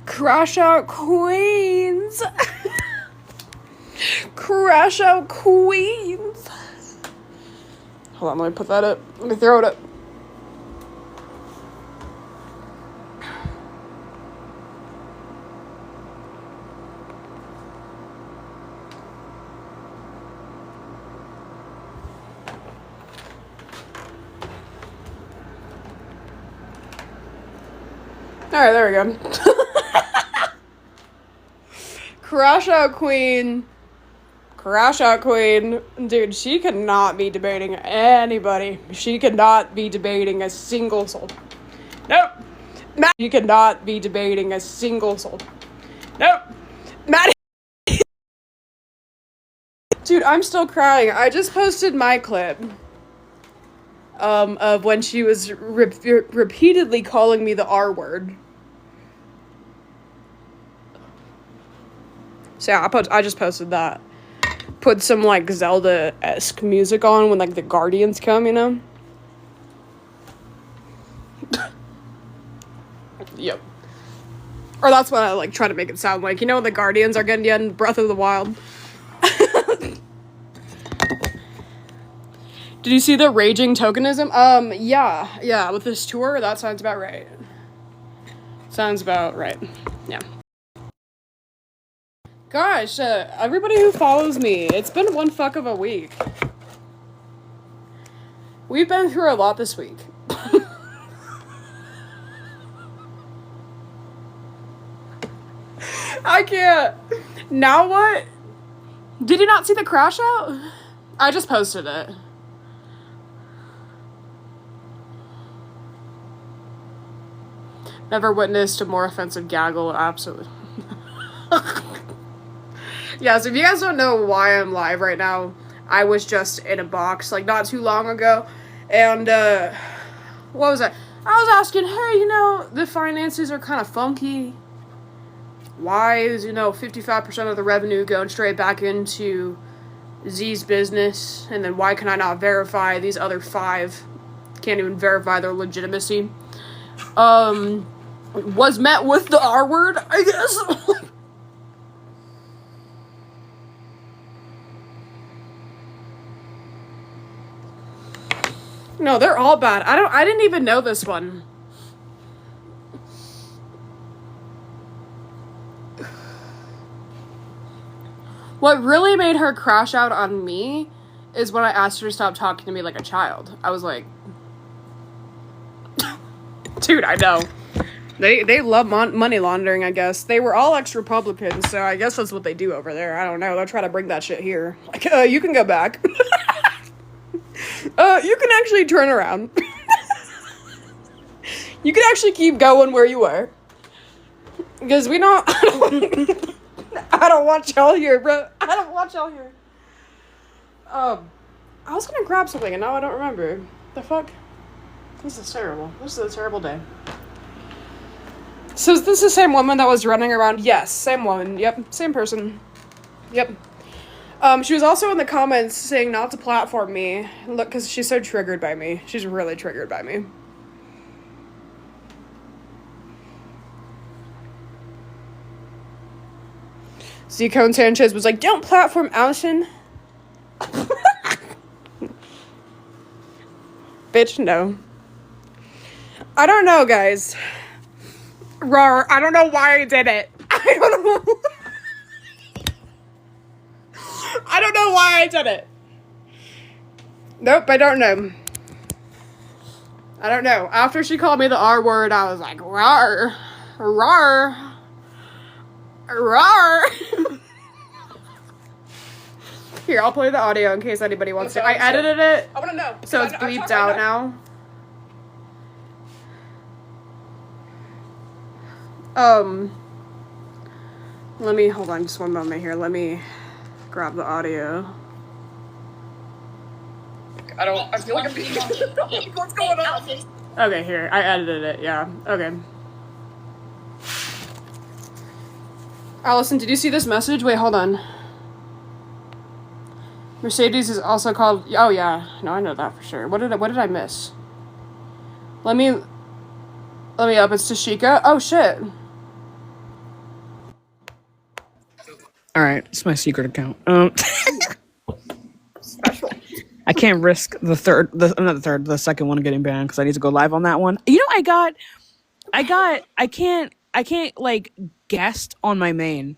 Crash out queens. Crash out queens. Hold on, let me put that up. Let me throw it up. Alright, there we go. Crash out queen. Crash out queen. Dude, she could not be debating anybody. She could not be debating a single soul. Nope. She could not be debating a single soul. Nope. Maddie. Dude, I'm still crying. I just posted my clip. Of when she was repeatedly calling me the R word. So yeah, I just posted that. Put some, like, Zelda-esque music on when, like, the Guardians come, you know? Yep. Or that's what I, like, try to make it sound like. You know when the Guardians are getting you in Breath of the Wild? Did you see the raging tokenism? Yeah, with this tour, that sounds about right. Sounds about right. Yeah. Gosh, everybody who follows me, it's been one fuck of a week. We've been through a lot this week. I can't. Now what? Did you not see the crash out? I just posted it. Never witnessed a more offensive gaggle, absolutely. Yeah, so if you guys don't know why I'm live right now, I was just in a box, like, not too long ago, and, what was that? I was asking, hey, you know, the finances are kind of funky. Why is, 55% of the revenue going straight back into Z's business, and then why can I not verify these other 5? Can't even verify their legitimacy. Was met with the R word, I guess. No, they're all bad. I didn't even know this one. What really made her crash out on me is when I asked her to stop talking to me like a child. I was like, dude, I know. They love money laundering, I guess. They were all ex-Republicans, so I guess that's what they do over there. I don't know. They'll try to bring that shit here. Like, you can go back. You can actually turn around. You can actually keep going where you were. Because we don't... I don't want y'all here, bro. I don't want y'all here. I was gonna grab something, and now I don't remember. The fuck? This is terrible. This is a terrible day. So is this the same woman that was running around? Yes, same woman. Yep, same person. Yep. She was also in the comments saying not to platform me. Look, because she's so triggered by me. She's really triggered by me. Z Cone Sanchez was like, don't platform Allison. Bitch, no. I don't know, guys. Rawr, I don't know why I did it. I don't know. I don't know why I did it. Nope, I don't know. I don't know. After she called me the R word, I was like, rawr. Rawr. Rawr. Here, I'll play the audio in case anybody wants to. I edited it. I want to know. So it's bleeped out now. Let me, hold on just one moment here. Let me grab the audio. I feel like I'm being, what's going on? Okay, here, I edited it, yeah, okay. Allison, did you see this message? Wait, hold on. Mercedes is also called, oh yeah, no, I know that for sure. What did I miss? Let me up, it's Tashika. Oh shit. All right, it's my secret account. Special. I can't risk the second one getting banned because I need to go live on that one. You know, I can't like guest on my main.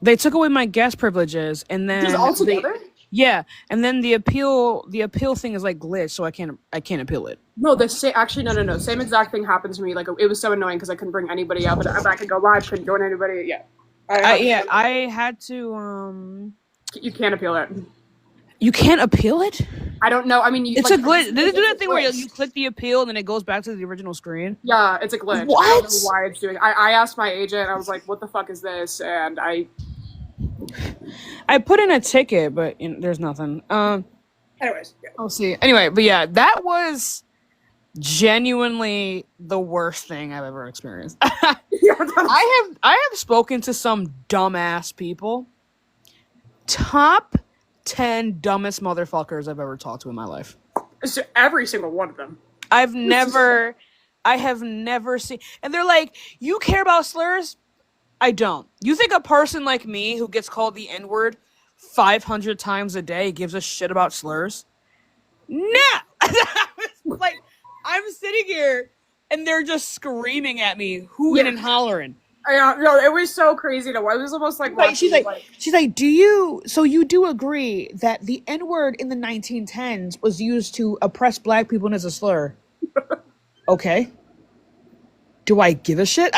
They took away my guest privileges, and then Just all together? Yeah, and then the appeal thing is like glitched, so I can't appeal it. No, actually no. Same exact thing happened to me. Like it was so annoying because I couldn't bring anybody up, but I could go live, couldn't join anybody. Yeah, I had to. You can't appeal it. You can't appeal it? I don't know. I mean, it's like, a glitch. Did they do that thing where you click the appeal and then it goes back to the original screen? Yeah, it's a glitch. What? I don't know why it's doing. I asked my agent. I was like, "What the fuck is this?" And I put in a ticket, but there's nothing. Anyways, yeah. I'll see. Anyway, but yeah, that was genuinely the worst thing I've ever experienced. I have spoken to some dumbass people. Top 10 dumbest motherfuckers I've ever talked to in my life. So every single one of them. I have never seen, and they're like, "You care about slurs?" I don't. You think a person like me who gets called the N-word 500 times a day gives a shit about slurs? No. Like, I'm sitting here and they're just screaming at me, hooting and hollering. No, it was so crazy to watch. It was almost like she's like, do you agree that the N-word in the 1910s was used to oppress black people and as a slur? Okay. Do I give a shit?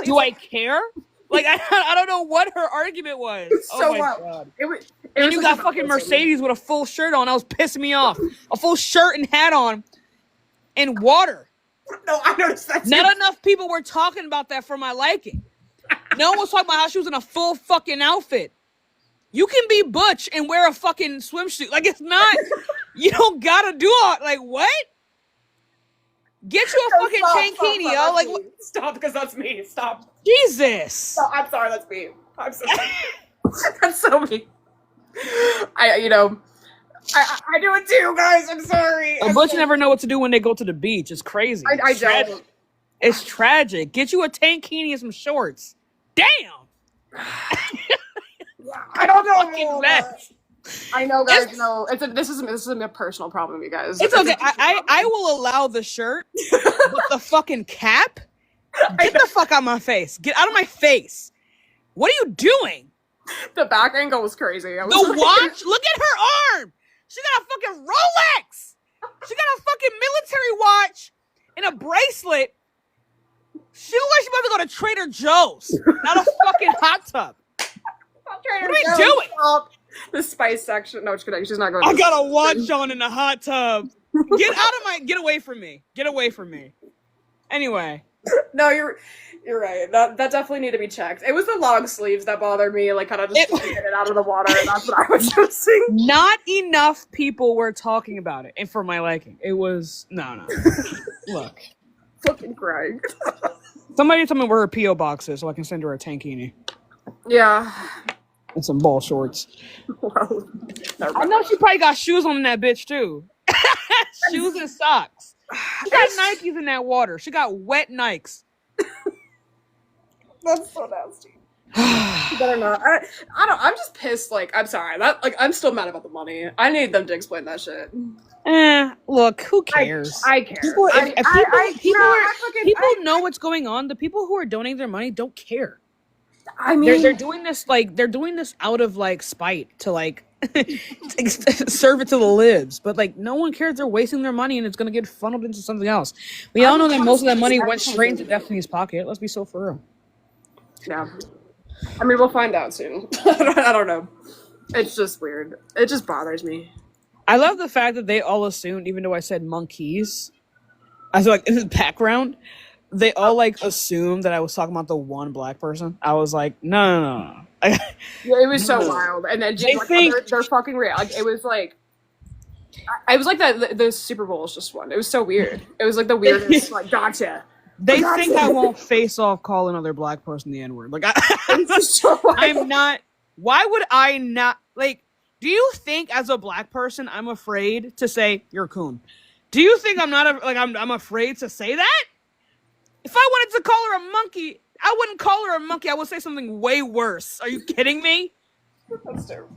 Do I care? Like, I don't know what her argument was. So my God. And you got fucking Mercedes with a full shirt on. That was pissing me off. A full shirt and hat on and water. No, I noticed that too. Not enough people were talking about that for my liking. No one was talking about how she was in a full fucking outfit. You can be butch and wear a fucking swimsuit. Like, it's not, you don't gotta do it. Like, what? Get you a fucking tankini, yo. Like, what? Stop, because that's me. Stop. Jesus. No, I'm sorry, that's me. I'm so sorry. That's so me. I do it too, guys. I'm sorry. A butch never know what to do when they go to the beach. It's crazy. I don't. It's tragic. Get you a tankini and some shorts. Damn. I don't know. Fucking mess. I know, guys. This is a personal problem, you guys. It's okay. I will allow the shirt, but the fucking cap. Get the fuck out of my face. Get out of my face. What are you doing? The back angle was crazy. The watch. Look at her arm. She got a fucking Rolex. She got a fucking military watch and a bracelet. She looks like she's about to go to Trader Joe's, not a fucking hot tub. What are we doing? The spice section. No, she's not going. I got a watch on in the hot tub. Get away from me. Get away from me. Anyway. No, you're right. That definitely need to be checked. It was the long sleeves that bothered me, like kind of just getting it out of the water, and that's what I was noticing. Not enough people were talking about it, and for my liking. It was no. Look. Fucking crying. Somebody tell me where her P.O. box is so I can send her a tankini. Yeah. And some ball shorts. Well, I know she probably got shoes on in that bitch too. Shoes and socks. She got Nikes in that water. She got wet Nikes. That's so nasty. You better not. I'm just pissed. Like, I'm sorry. I'm still mad about the money. I need them to explain that shit. Look, who cares? I care. People know what's going on. The people who are donating their money don't care. I mean, they're doing this out of like spite to like serve it to the libs, but like no one cares. They're wasting their money and it's gonna get funneled into something else. We all know that most of that money went straight into Destiny's pocket. Let's be so for real. Yeah, I mean we'll find out soon. I don't know. It's just weird. It just bothers me. I love the fact that they all assumed, even though I said monkeys, I was like in the background. They all like assumed that I was talking about the one black person. I was like, no. Yeah, it was so wild. And then they're fucking real. Like it was like that the Super Bowl is just one. It was so weird. It was like the weirdest. Like gotcha. They think I won't face off call another black person the N-word. Like I'm not. Why would I not? Like, do you think as a black person I'm afraid to say you're a coon? Do you think I'm not I'm afraid to say that? If I wanted to call her a monkey, I wouldn't call her a monkey. I would say something way worse. Are you kidding me? That's terrible.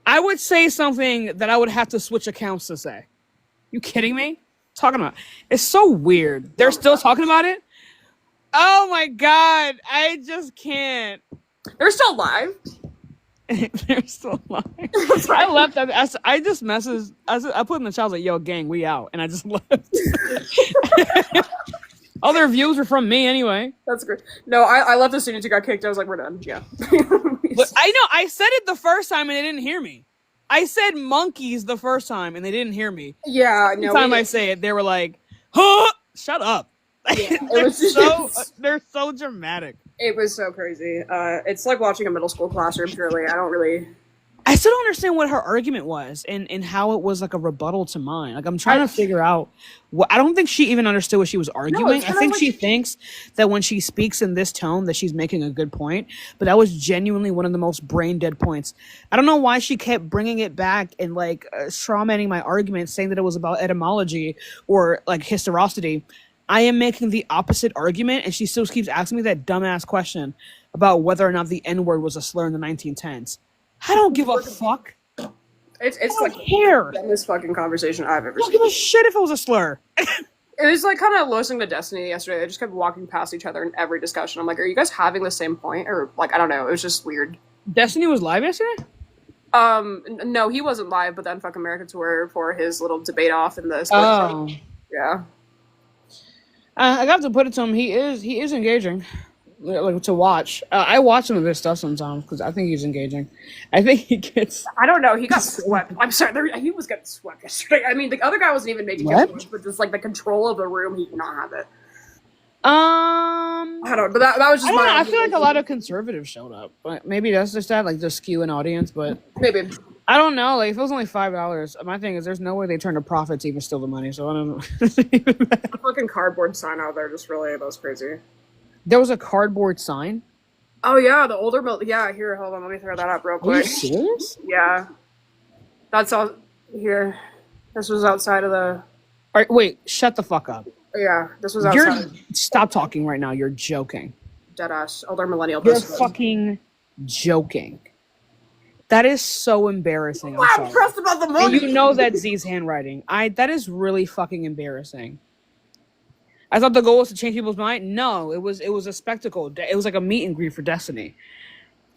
I would say something that I would have to switch accounts to say. You kidding me? Talking about it's so weird. They're still talking about it. Oh my god, I just can't. They're still live. They're still alive. I left. I just messaged. I put in the chat. I was like, "Yo, gang, we out," and I just left. All their views are from me anyway. That's great. No, I left as soon as you got kicked. I was like, we're done. Yeah. But I know. I said it the first time and they didn't hear me. I said monkeys the first time and they didn't hear me. Yeah. No. The time I say it, they were like, "Huh? Shut up." Yeah, they're so dramatic. It was so crazy. It's like watching a middle school classroom. Purely, I still don't understand what her argument was and how it was like a rebuttal to mine. Like I'm trying to figure out what I don't think she even understood what she was arguing. I think she thinks that when she speaks in this tone that she's making a good point, but that was genuinely one of the most brain dead points. I don't know why she kept bringing it back and like strawmanning my argument, saying that it was about etymology or like historicity. I am making the opposite argument, and she still keeps asking me that dumbass question about whether or not the N-word was a slur in the 1910s. I don't give a fuck. It's like the dumbest fucking conversation I've ever seen. I don't give a shit if it was a slur. It was like kind of listening to Destiny yesterday. They just kept walking past each other in every discussion. I'm like, are you guys having the same point? Or like, I don't know. It was just weird. Destiny was live yesterday? No, he wasn't live, but then fuck America Tour for his little debate off in the yeah. I got to put it to him. He is engaging, like to watch. I watch some of his stuff sometimes because I think he's engaging. I think he gets. I don't know. He got swept. I'm sorry. He was getting swept yesterday. I mean, the other guy wasn't even making it, but just like the control of the room, he did not have it. I don't know, but that was just. I feel like a lot of conservatives showed up, but maybe that's just that, like, just skew an audience. But maybe. I don't know. Like, if it was only $5, my thing is there's no way they turn a profit to even steal the money. So I don't know. The fucking cardboard sign out there just really was crazy. There was a cardboard sign? Oh, yeah. The older building. Yeah, here. Hold on. Let me throw that up real quick. Are you serious? Yeah. That's all here. This was outside of the... All right, wait. Shut the fuck up. Yeah, this was outside. Stop talking right now. You're joking. Deadass. Older millennial. You're fucking joking. That is so embarrassing. I'm impressed about the money. And you know that Z's handwriting. That is really fucking embarrassing. I thought the goal was to change people's mind. No, it was a spectacle. It was like a meet and greet for Destiny.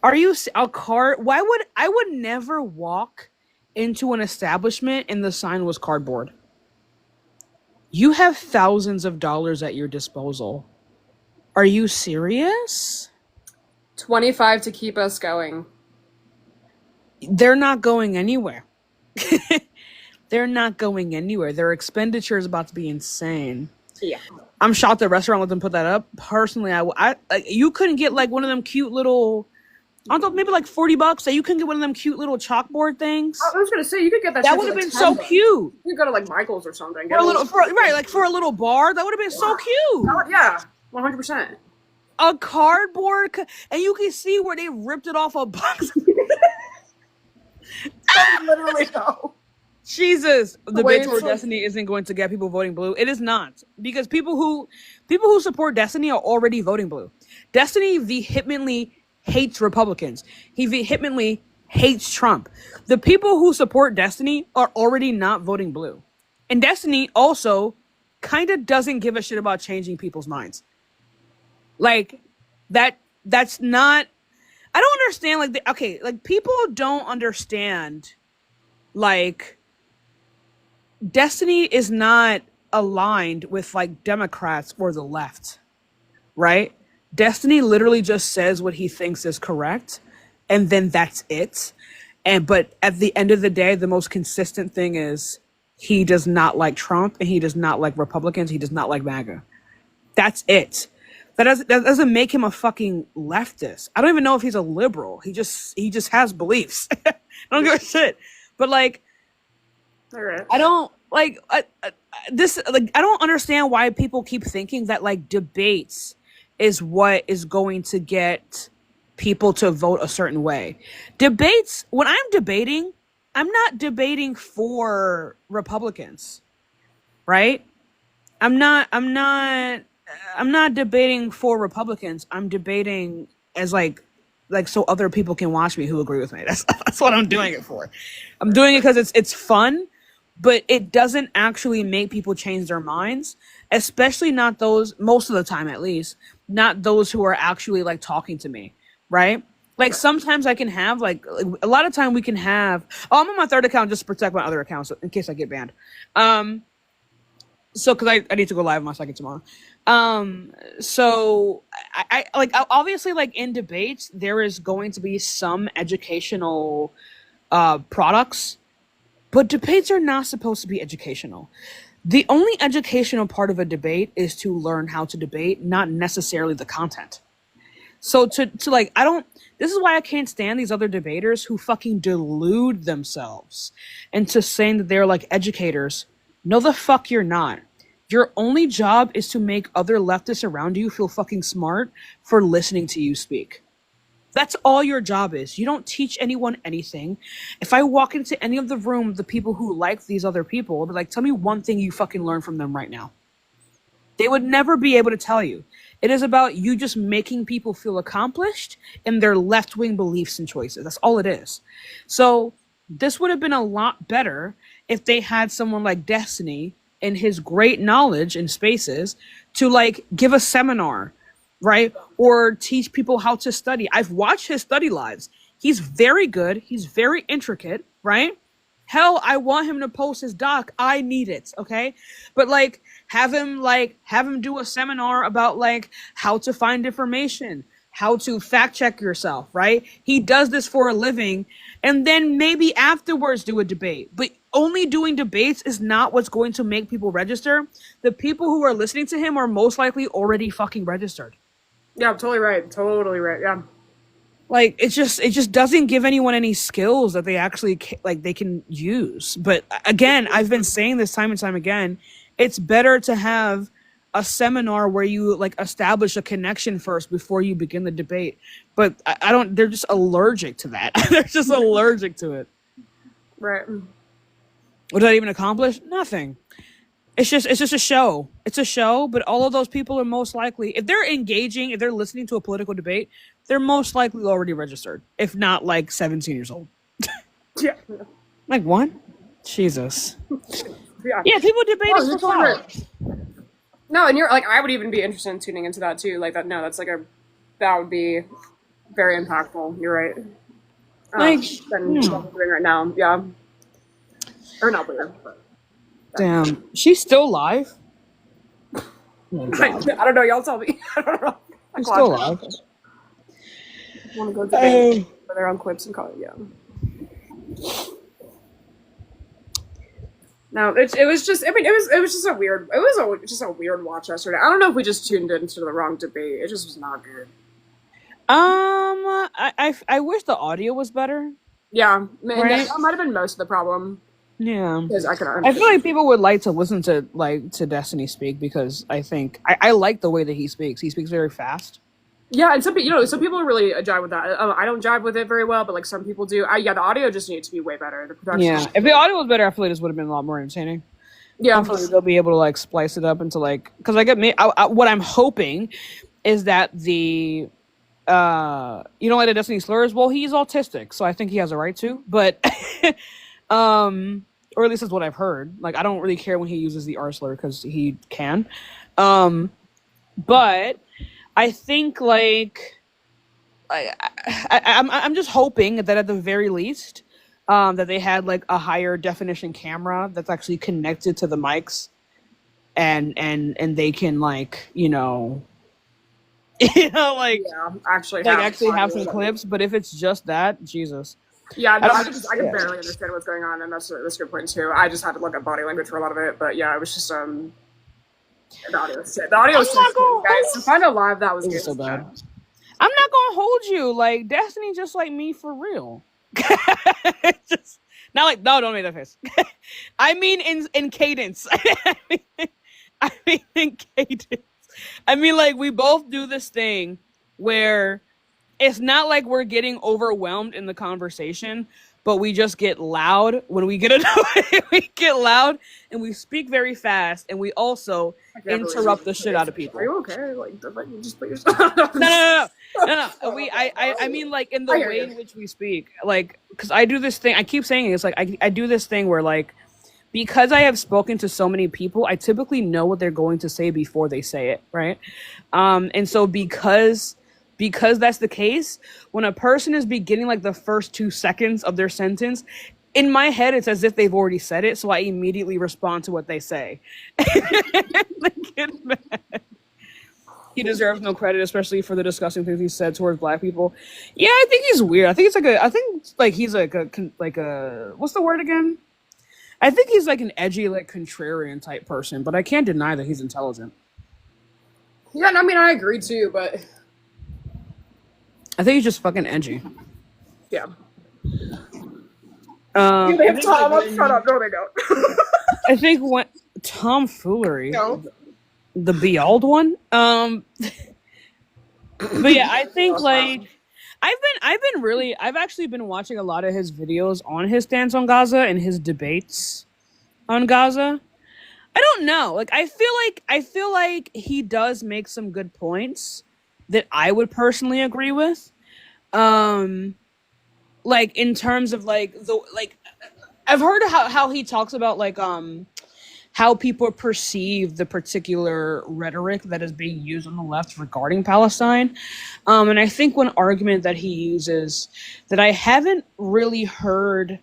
Are you a car? Why would I would never walk into an establishment and the sign was cardboard? You have thousands of dollars at your disposal. Are you serious? 25 to keep us going. They're not going anywhere. They're not going anywhere. Their expenditure is about to be insane. Yeah. I'm shocked the restaurant let them put that up. Personally, you couldn't get like one of them cute little, I don't know, maybe like $40 that you couldn't get one of them cute little chalkboard things. I was gonna say you could get that. That would have been so cute. You could go to like Michael's or something. For a little, for a little bar. That would have been so cute. Yeah, 100%. A cardboard, and you can see where they ripped it off a box. Literally no. Jesus, the bid for Destiny isn't going to get people voting blue. It is not, because people who support Destiny are already voting blue. Destiny vehemently hates Republicans. He vehemently hates Trump. The people who support Destiny are already not voting blue, and Destiny also kind of doesn't give a shit about changing people's minds. Like that's not. I don't understand. Like people don't understand. Like, Destiny is not aligned with like Democrats or the left, right? Destiny literally just says what he thinks is correct, and then that's it. But at the end of the day, the most consistent thing is he does not like Trump and he does not like Republicans. He does not like MAGA. That's it. That doesn't make him a fucking leftist. I don't even know if he's a liberal. He just has beliefs. I don't give a shit. But like, all right. I don't like this. Like, I don't understand why people keep thinking that like debates is what is going to get people to vote a certain way. Debates. When I'm debating, I'm not debating for Republicans, right? I'm not. I'm not. I'm not debating for Republicans. I'm debating as like so other people can watch me who agree with me. That's what I'm doing it for. I'm doing it because it's fun, but it doesn't actually make people change their minds, especially not those, most of the time at least, not those who are actually like talking to me, right? Like sometimes I can have like a lot of time we can have. Oh, I'm on my third account just to protect my other accounts in case I get banned. So because I need to go live on my second tomorrow. So I like obviously like in debates there is going to be some educational products, but debates are not supposed to be educational. The only educational part of a debate is to learn how to debate, not necessarily the content. So to like I don't this is why I can't stand these other debaters who fucking delude themselves into saying that they're like educators. No the fuck you're not. Your only job is to make other leftists around you feel fucking smart for listening to you speak. That's all your job is. You don't teach anyone anything. If I walk into any of the room, the people who like these other people, I'll be like, tell me one thing you fucking learned from them right now. They would never be able to tell you. It is about you just making people feel accomplished in their left-wing beliefs and choices. That's all it is. So this would have been a lot better if they had someone like Destiny and his great knowledge in spaces to like give a seminar, right? Or teach people how to study. I've watched his study lives. He's very good. He's very intricate, right? Hell, I want him to post his doc. I need it, okay? But like have him do a seminar about like how to find information, how to fact check yourself, right? He does this for a living, and then maybe afterwards do a debate. But only doing debates is not what's going to make people register. The people who are listening to him are most likely already fucking registered. Yeah, totally right. Totally right. Yeah. Like it just doesn't give anyone any skills that they actually like they can use. But again, I've been saying this time and time again, it's better to have a seminar where you like establish a connection first before you begin the debate. But I don't, they're just allergic to that. They're just allergic to it. Right. What did that even accomplish? Nothing. It's just a show. It's a show, but all of those people are most likely, if they're engaging, if they're listening to a political debate, they're most likely already registered, if not like 17 years old. Yeah. Like what? Jesus. Yeah. Yeah, people debate Oh, us you're for totally clout. right. No, and you're like, I would even be interested in tuning into that too. Like that. No, that's like that would be very impactful. You're right. Like, Than what I'm doing right now. Yeah. Or not weird. But. Damn, she's still alive. Oh, I don't know. Y'all tell me. I don't know. she's still alive. I want to go to their own clips and call it. Yeah. No, it was just. I mean, it was just a weird. It was just a weird watch yesterday. I don't know if we just tuned into the wrong debate. It just was not good. I wish the audio was better. Yeah, Right? that might have been most of the problem. Yeah, Because I feel like people would like to listen to Destiny speak because I think I like the way that he speaks. He speaks very fast. Yeah, and some people really jive with that. I don't jive with it very well, but like some people do. Yeah, the audio just needs to be way better. The production. Yeah, if the audio was better, I feel like this would have been a lot more entertaining. Yeah, Hopefully they'll be able to like splice it up into like, because I get me. What I'm hoping is that the you don't like the Destiny slurs. Well, he's autistic, so I think he has a right to. But or at least that's what I've heard. Like I don't really care when he uses the R slur because he can. But I think like I'm just hoping that at the very least that they had like a higher definition camera that's actually connected to the mics and they can like like yeah, actually have some clips. But if it's just that, Jesus. Yeah, no, I can barely understand what's going on, and that's a good point too. I just had to look at body language for a lot of it, but yeah, it was just the audio was shit. The audio was just guys. To find out live, that was good. So bad. I'm not gonna hold you. Like Destiny, just like me for real. Just not like no, don't make that face. I mean in cadence. I mean in cadence. I mean like we both do this thing where it's not like we're getting overwhelmed in the conversation, but we just get loud when we get annoyed. We get loud and we speak very fast, and we also interrupt the shit out of people. Are you okay? Like, you just put yourself. No. I mean, like, in the way in which we speak, like, because I do this thing. I keep saying it's like I do this thing where, like, because I have spoken to so many people, I typically know what they're going to say before they say it, right? And so because that's the case, when a person is beginning like the first 2 seconds of their sentence, in my head it's as if they've already said it, so I immediately respond to what they say. They get mad. He deserves no credit, especially for the disgusting things he said towards black people. Yeah, I think he's weird. I think he's like a what's the word again? I think he's like an edgy, like contrarian type person, but I can't deny that he's intelligent. Yeah, I mean, I agree too, but I think he's just fucking edgy. Yeah. They have Tom up. Shut up. No, they don't. I think when tomfoolery. No. The Beald one. But yeah, I think like I've actually been watching a lot of his videos on his stance on Gaza and his debates on Gaza. I don't know. Like I feel like he does make some good points that I would personally agree with. Like in terms of like I've heard how he talks about like how people perceive the particular rhetoric that is being used on the left regarding Palestine. And I think one argument that he uses that I haven't really heard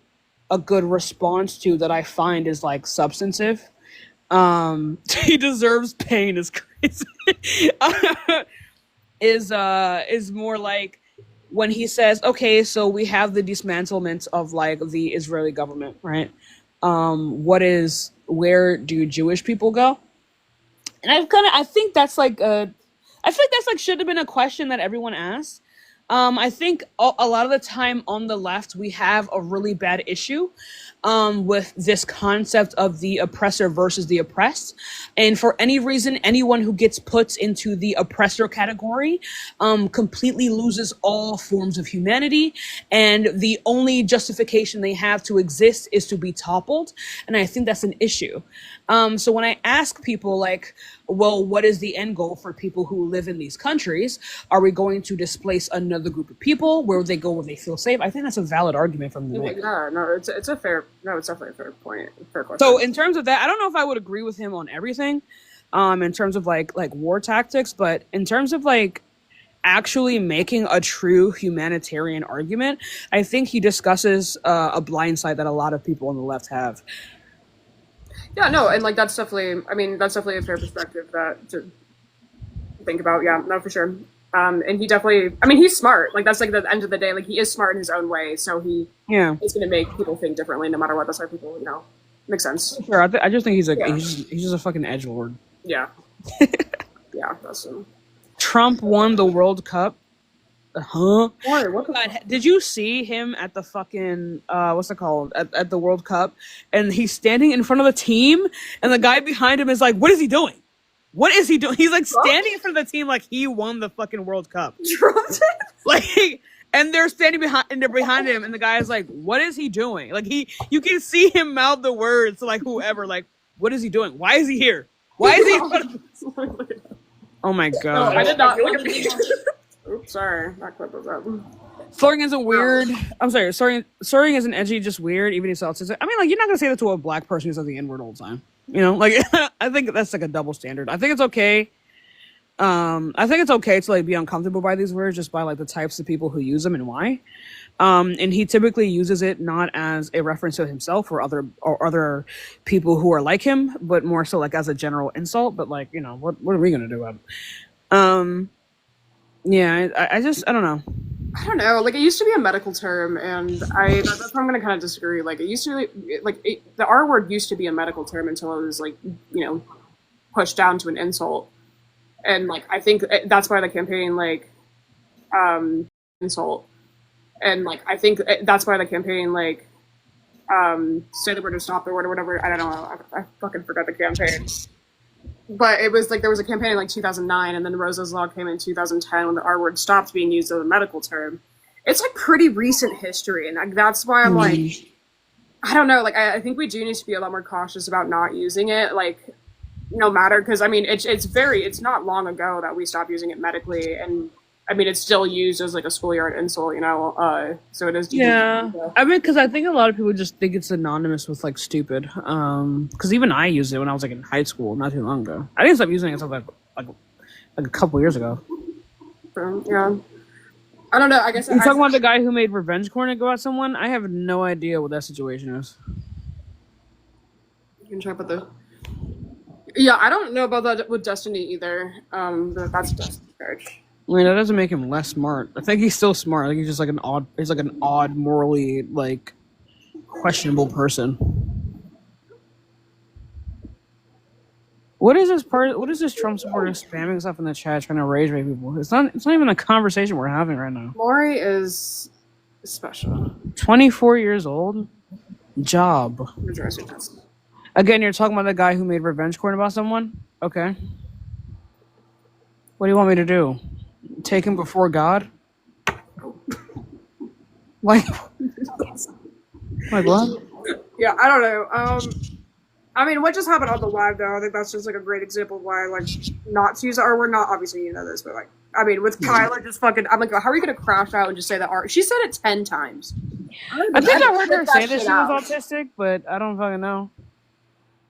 a good response to that I find is like substantive. He deserves pain is crazy. Is more like when he says, okay, so we have the dismantlement of like the Israeli government, right? Where do Jewish people go? And I think that's like should have been a question that everyone asked. I think a lot of the time on the left, we have a really bad issue with this concept of the oppressor versus the oppressed. And for any reason, anyone who gets put into the oppressor category completely loses all forms of humanity. And the only justification they have to exist is to be toppled. And I think that's an issue. So when I ask people like, well, what is the end goal for people who live in these countries? Are we going to displace another group of people? Where would they go where they feel safe? I think that's a valid argument from the make. Yeah, no, it's definitely a fair point. Fair question. So in terms of that, I don't know if I would agree with him on everything, in terms of like war tactics, but in terms of like actually making a true humanitarian argument, I think he discusses a blind side that a lot of people on the left have. Yeah, no, and like that's definitely a fair perspective to think about. Yeah, no, for sure. And he definitely, he's smart. Like that's like the end of the day. Like he is smart in his own way, so is going to make people think differently, no matter what. That's why people, makes sense. Sure, I just think he's just a fucking edgelord. Yeah, yeah, that's him. Trump won the World Cup. Huh? Why? What the God, did you see him at the fucking what's it called at the World Cup? And he's standing in front of the team, and the guy behind him is like, "What is he doing? What is he doing?" He's like standing in front of the team like he won the fucking World Cup. Trump did? Like, and they're standing behind him, and the guy is like, "What is he doing?" Like you can see him mouth the words to like whoever, like, "What is he doing? Why is he here? Why is he?" Oh my god! No, I did not look at me. Oops, sorry. That clip was up. Slurring isn't weird. I'm sorry. Slurring isn't edgy, just weird. Even if it's like, you're not gonna say that to a black person who says the N-word all the time. Like I think that's like a double standard. I think it's okay. I think it's okay to like be uncomfortable by these words, just by like the types of people who use them and why. And he typically uses it not as a reference to himself or other people who are like him, but more so like as a general insult. But like, what are we gonna do about it? Yeah, I don't know. I don't know. Like, it used to be a medical term, and that's where I'm going to kind of disagree. Like, it used to be, the R word used to be a medical term until it was, like, pushed down to an insult. And, like, I think that's why the campaign, like, insult. And, like, I think that's why the campaign, like, say the word or stop the word or whatever. I don't know. I fucking forgot the campaign. But it was like there was a campaign in like 2009, and then Rosa's Law came in 2010 when the R word stopped being used as a medical term. it's like pretty recent history, and like, that's why I'm like, I don't know, like I think we do need to be a lot more cautious about not using it, like no matter, because I mean it's not long ago that we stopped using it medically, and I mean it's still used as like a schoolyard insult, so it is. Yeah, I mean, because I think a lot of people just think it's synonymous with like stupid. Because even I used it when I was like in high school, not too long ago. I didn't stop using it until like a couple years ago. Yeah, I don't know. I guess you're talking about the guy who made revenge porn go at someone. I have no idea what that situation is. You can talk about the. Yeah, I don't know about that with Destiny either. But that's Destiny's charge. I mean, that doesn't make him less smart. I think he's still smart. I think he's just like an odd, morally like questionable person. What is this Trump supporter spamming stuff in the chat trying to rage bait people? It's not even a conversation we're having right now. Maury is special. 24 years old. Job. Again, you're talking about the guy who made revenge porn about someone? Okay. What do you want me to do? Take him before God? Like what? Yeah, I don't know. I mean, what just happened on the live, though, I think that's just, like, a great example of why, like, not to use the R word. Not, obviously, you know this, but, like, I mean, with Kyla just fucking, I'm like, how are you going to crash out and just say that R? She said it 10 times. I think I heard her say that she was autistic, but I don't fucking know.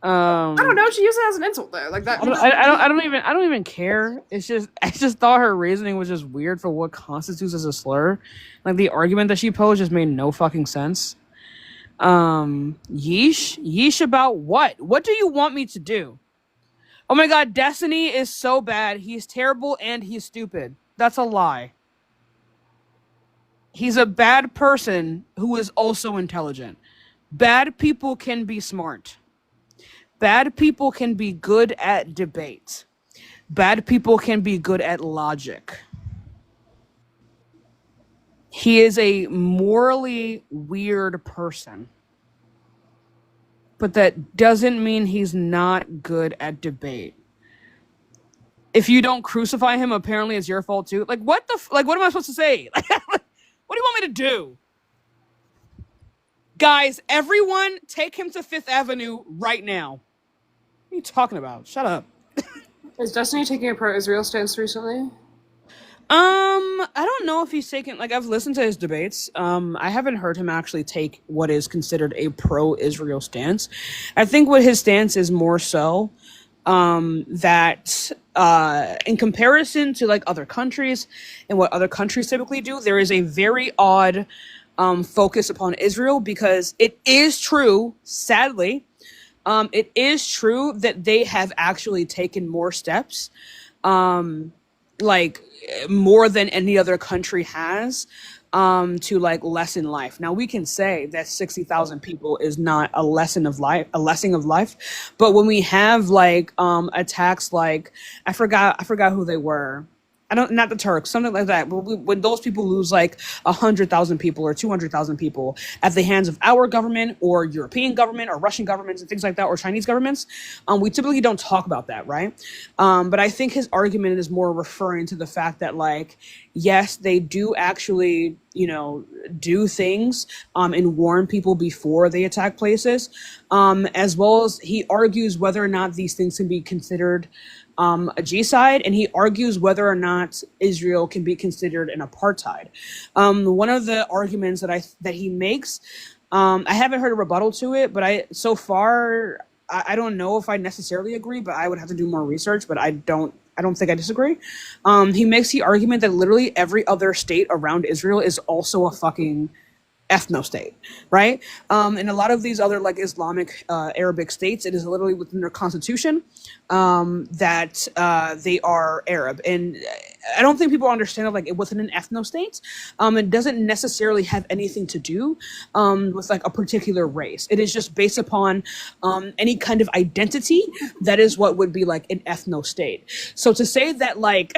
I don't know. She used it as an insult, though. Like that. I don't even care. It's just, I just thought her reasoning was just weird for what constitutes as a slur. Like, the argument that she posed just made no fucking sense. Yeesh about what? What do you want me to do? Oh my god, Destiny is so bad. He's terrible and he's stupid. That's a lie. He's a bad person who is also intelligent. Bad people can be smart. Bad people can be good at debate. Bad people can be good at logic. He is a morally weird person. But that doesn't mean he's not good at debate. If you don't crucify him, apparently it's your fault too. Like, what what am I supposed to say? What do you want me to do? Guys, everyone take him to Fifth Avenue right now. What are you talking about? Shut up. Is Destiny taking a pro-Israel stance recently? I don't know if he's taken, like, I've listened to his debates. I haven't heard him actually take what is considered a pro-Israel stance. I think what his stance is more so, that, in comparison to, like, other countries and what other countries typically do, there is a very odd, focus upon Israel, because it is true, sadly, it is true that they have actually taken more steps, like, more than any other country has, to like lessen life. Now we can say that 60,000 people is not a lessening of life, but when we have like attacks like I forgot who they were. Not the Turks, something like that. When those people lose like 100,000 people or 200,000 people at the hands of our government or European government or Russian governments and things like that, or Chinese governments, we typically don't talk about that, right? But I think his argument is more referring to the fact that, like, yes, they do actually, do things and warn people before they attack places, as well as he argues whether or not these things can be considered a genocide, and he argues whether or not Israel can be considered an apartheid. One of the arguments that he makes, I haven't heard a rebuttal to it, but I don't know if I necessarily agree, but I would have to do more research, but I don't think I disagree. He makes the argument that literally every other state around Israel is also a fucking ethno-state, right? In a lot of these other like Islamic, Arabic states, it is literally within their constitution that they are Arab. And I don't think people understand that, like, within an ethno-state, it doesn't necessarily have anything to do with like a particular race. It is just based upon any kind of identity. That is what would be like an ethno-state. So to say that like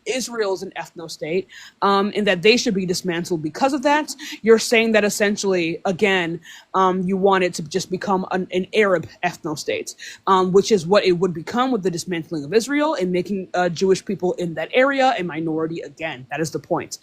Israel is an ethno-state and that they should be dismantled because of that, you're saying that essentially, again, you want it to just become an Arab ethno-state, which is what it would become with the dismantling of Israel and making Jewish people in that area a minority again. That is the point.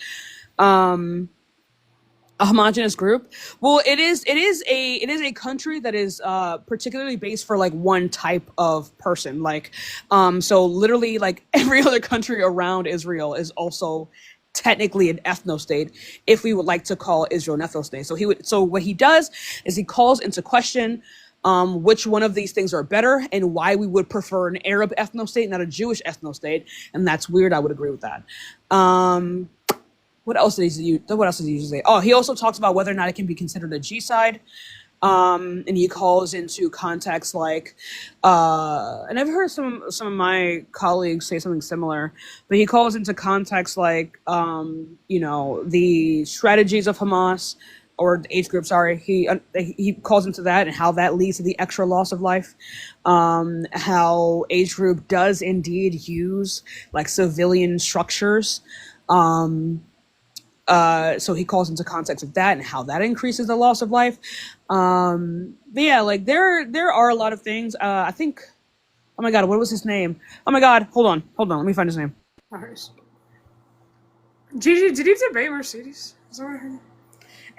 A homogenous group. Well, it is a country that is particularly based for like one type of person. Like, so literally like every other country around Israel is also technically an ethno state, if we would like to call Israel an ethno state. So what he does is he calls into question which one of these things are better and why we would prefer an Arab ethno state, not a Jewish ethno state. And that's weird. I would agree with that. What else did he usually say? Oh, he also talks about whether or not it can be considered a G-side. And he calls into context like, and I've heard some of my colleagues say something similar, but he calls into context like, the strategies of Hamas or the age group. Sorry, he calls into that and how that leads to the extra loss of life. How age group does indeed use like civilian structures. So he calls into context of that and how that increases the loss of life. But yeah, like there are a lot of things. I think, oh my God, what was his name? Oh my God, hold on, let me find his name. Nice. Gigi, did you debate Mercedes? Is that what I heard?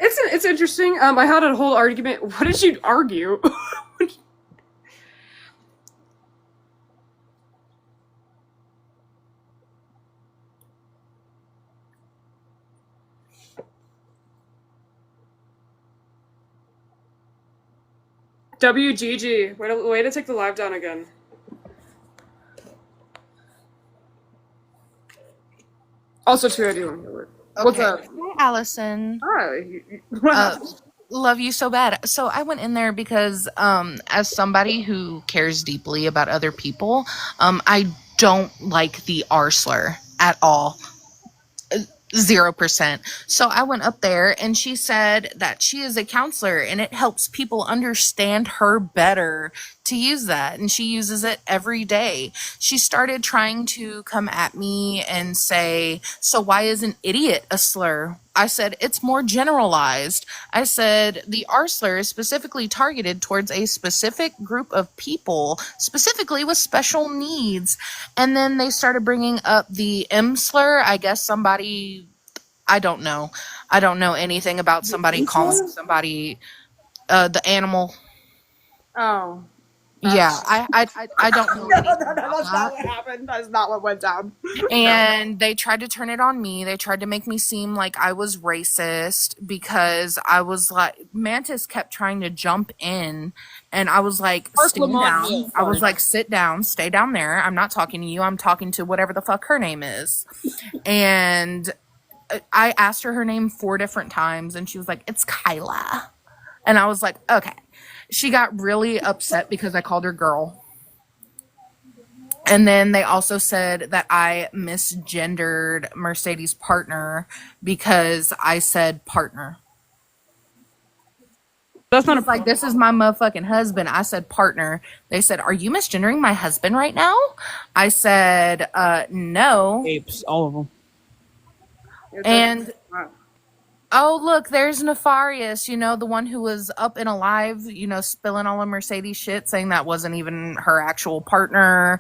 It's interesting. I had a whole argument. What did you argue? WGG. Way to take the live down again. Also, too, I do want to hear it. What's up? Hi, Allison. Hi. Love you so bad. So I went in there because, as somebody who cares deeply about other people, I don't like the R slur at all. 0%. So I went up there and she said that she is a counselor and it helps people understand her better to use that. And she uses it every day. She started trying to come at me and say, so why is an idiot a slur? I said, it's more generalized. I said, the R slur is specifically targeted towards a specific group of people, specifically with special needs. And then they started bringing up the M slur. I guess somebody, I don't know anything about somebody calling somebody the animal. Oh. Yeah, I don't know. No, that's not what happened. That's not what went down. And they tried to turn it on me. They tried to make me seem like I was racist because I was like, Mantis kept trying to jump in and I was like, stand down. I was like, sit down, stay down there. I'm not talking to you. I'm talking to whatever the fuck her name is. And I asked her name 4 different times and she was like, it's Kyla. And I was like, okay. She got really upset because I called her girl. And then they also said that I misgendered Mercedes' partner because I said partner. That's not like, this is my motherfucking husband. I said partner. They said, are you misgendering my husband right now? I said, no. Apes, all of them. And oh, look, there's Nefarious, the one who was up in a live, spilling all of Mercedes shit, saying that wasn't even her actual partner.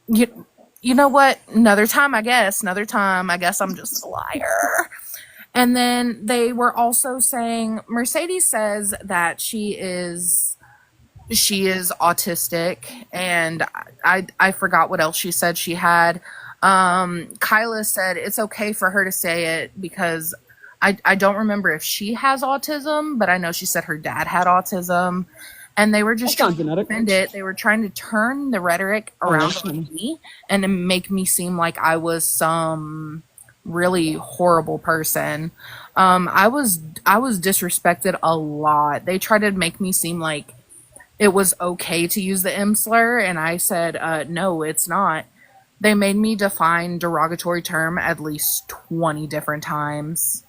You know what? Another time, I guess I'm just a liar. And then they were also saying, Mercedes says that she is autistic, and I forgot what else she said she had. Kyla said it's okay for her to say it because I don't remember if she has autism, but I know she said her dad had autism. And they were just trying to defend it. They were trying to turn the rhetoric around on me and to make me seem like I was some really horrible person. I was disrespected a lot. They tried to make me seem like it was okay to use the M slur, and I said, no, it's not. They made me define derogatory term at least 20 different times.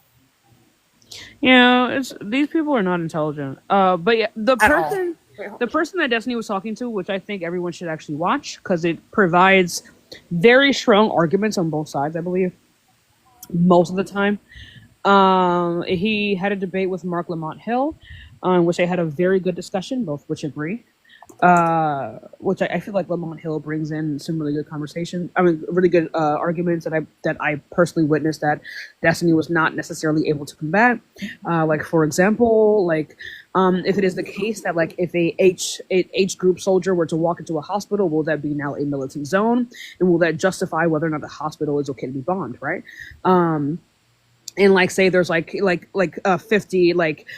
These people are not intelligent. But yeah, the person that Destiny was talking to, which I think everyone should actually watch because it provides very strong arguments on both sides, I believe, most of the time. He had a debate with Mark Lamont Hill, which they had a very good discussion, both which agree. which I feel like Lamont Hill brings in some really good conversation. I mean, really good arguments that I personally witnessed that Destiny was not necessarily able to combat. Like for example, like if it is the case that like if a H group soldier were to walk into a hospital, will that be now a militant zone, and will that justify whether or not the hospital is okay to be bombed, right? And like say there's like 50 dying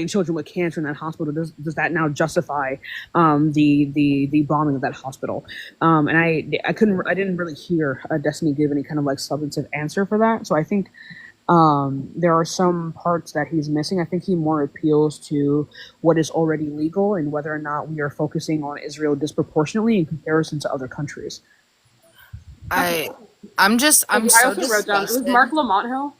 children with cancer in that hospital, does that now justify the bombing of that hospital? And I didn't really hear Destiny give any kind of like substantive answer for that. So I think there are some parts that he's missing. I think he more appeals to what is already legal and whether or not we are focusing on Israel disproportionately in comparison to other countries. I'm I so also wrote down, it was disgusted. Mark Lamont Hill.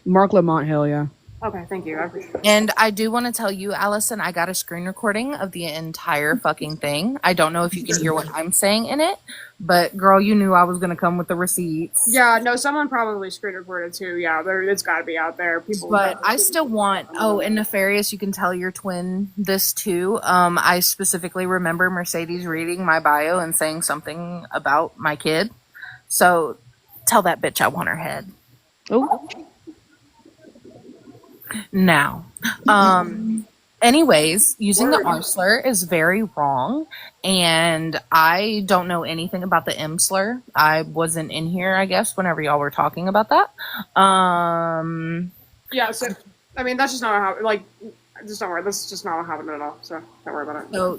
Mark Lamont Hill, yeah. Okay, thank you. I appreciate it. And I do want to tell you, Allison, I got a screen recording of the entire fucking thing. I don't know if you can hear what I'm saying in it, but girl, you knew I was going to come with the receipts. Yeah, no, someone probably screen recorded too. Yeah, it's got to be out there. People. But I still want, and Nefarious, you can tell your twin this too. I specifically remember Mercedes reading my bio and saying something about my kid. So tell that bitch I want her head. Oh. Now, anyways, using the R slur is very wrong, and I don't know anything about the M slur. I wasn't in here, I guess, whenever y'all were talking about that. Yeah, so I mean that's just not how just don't worry. That's just not what happened at all. So don't worry about it. So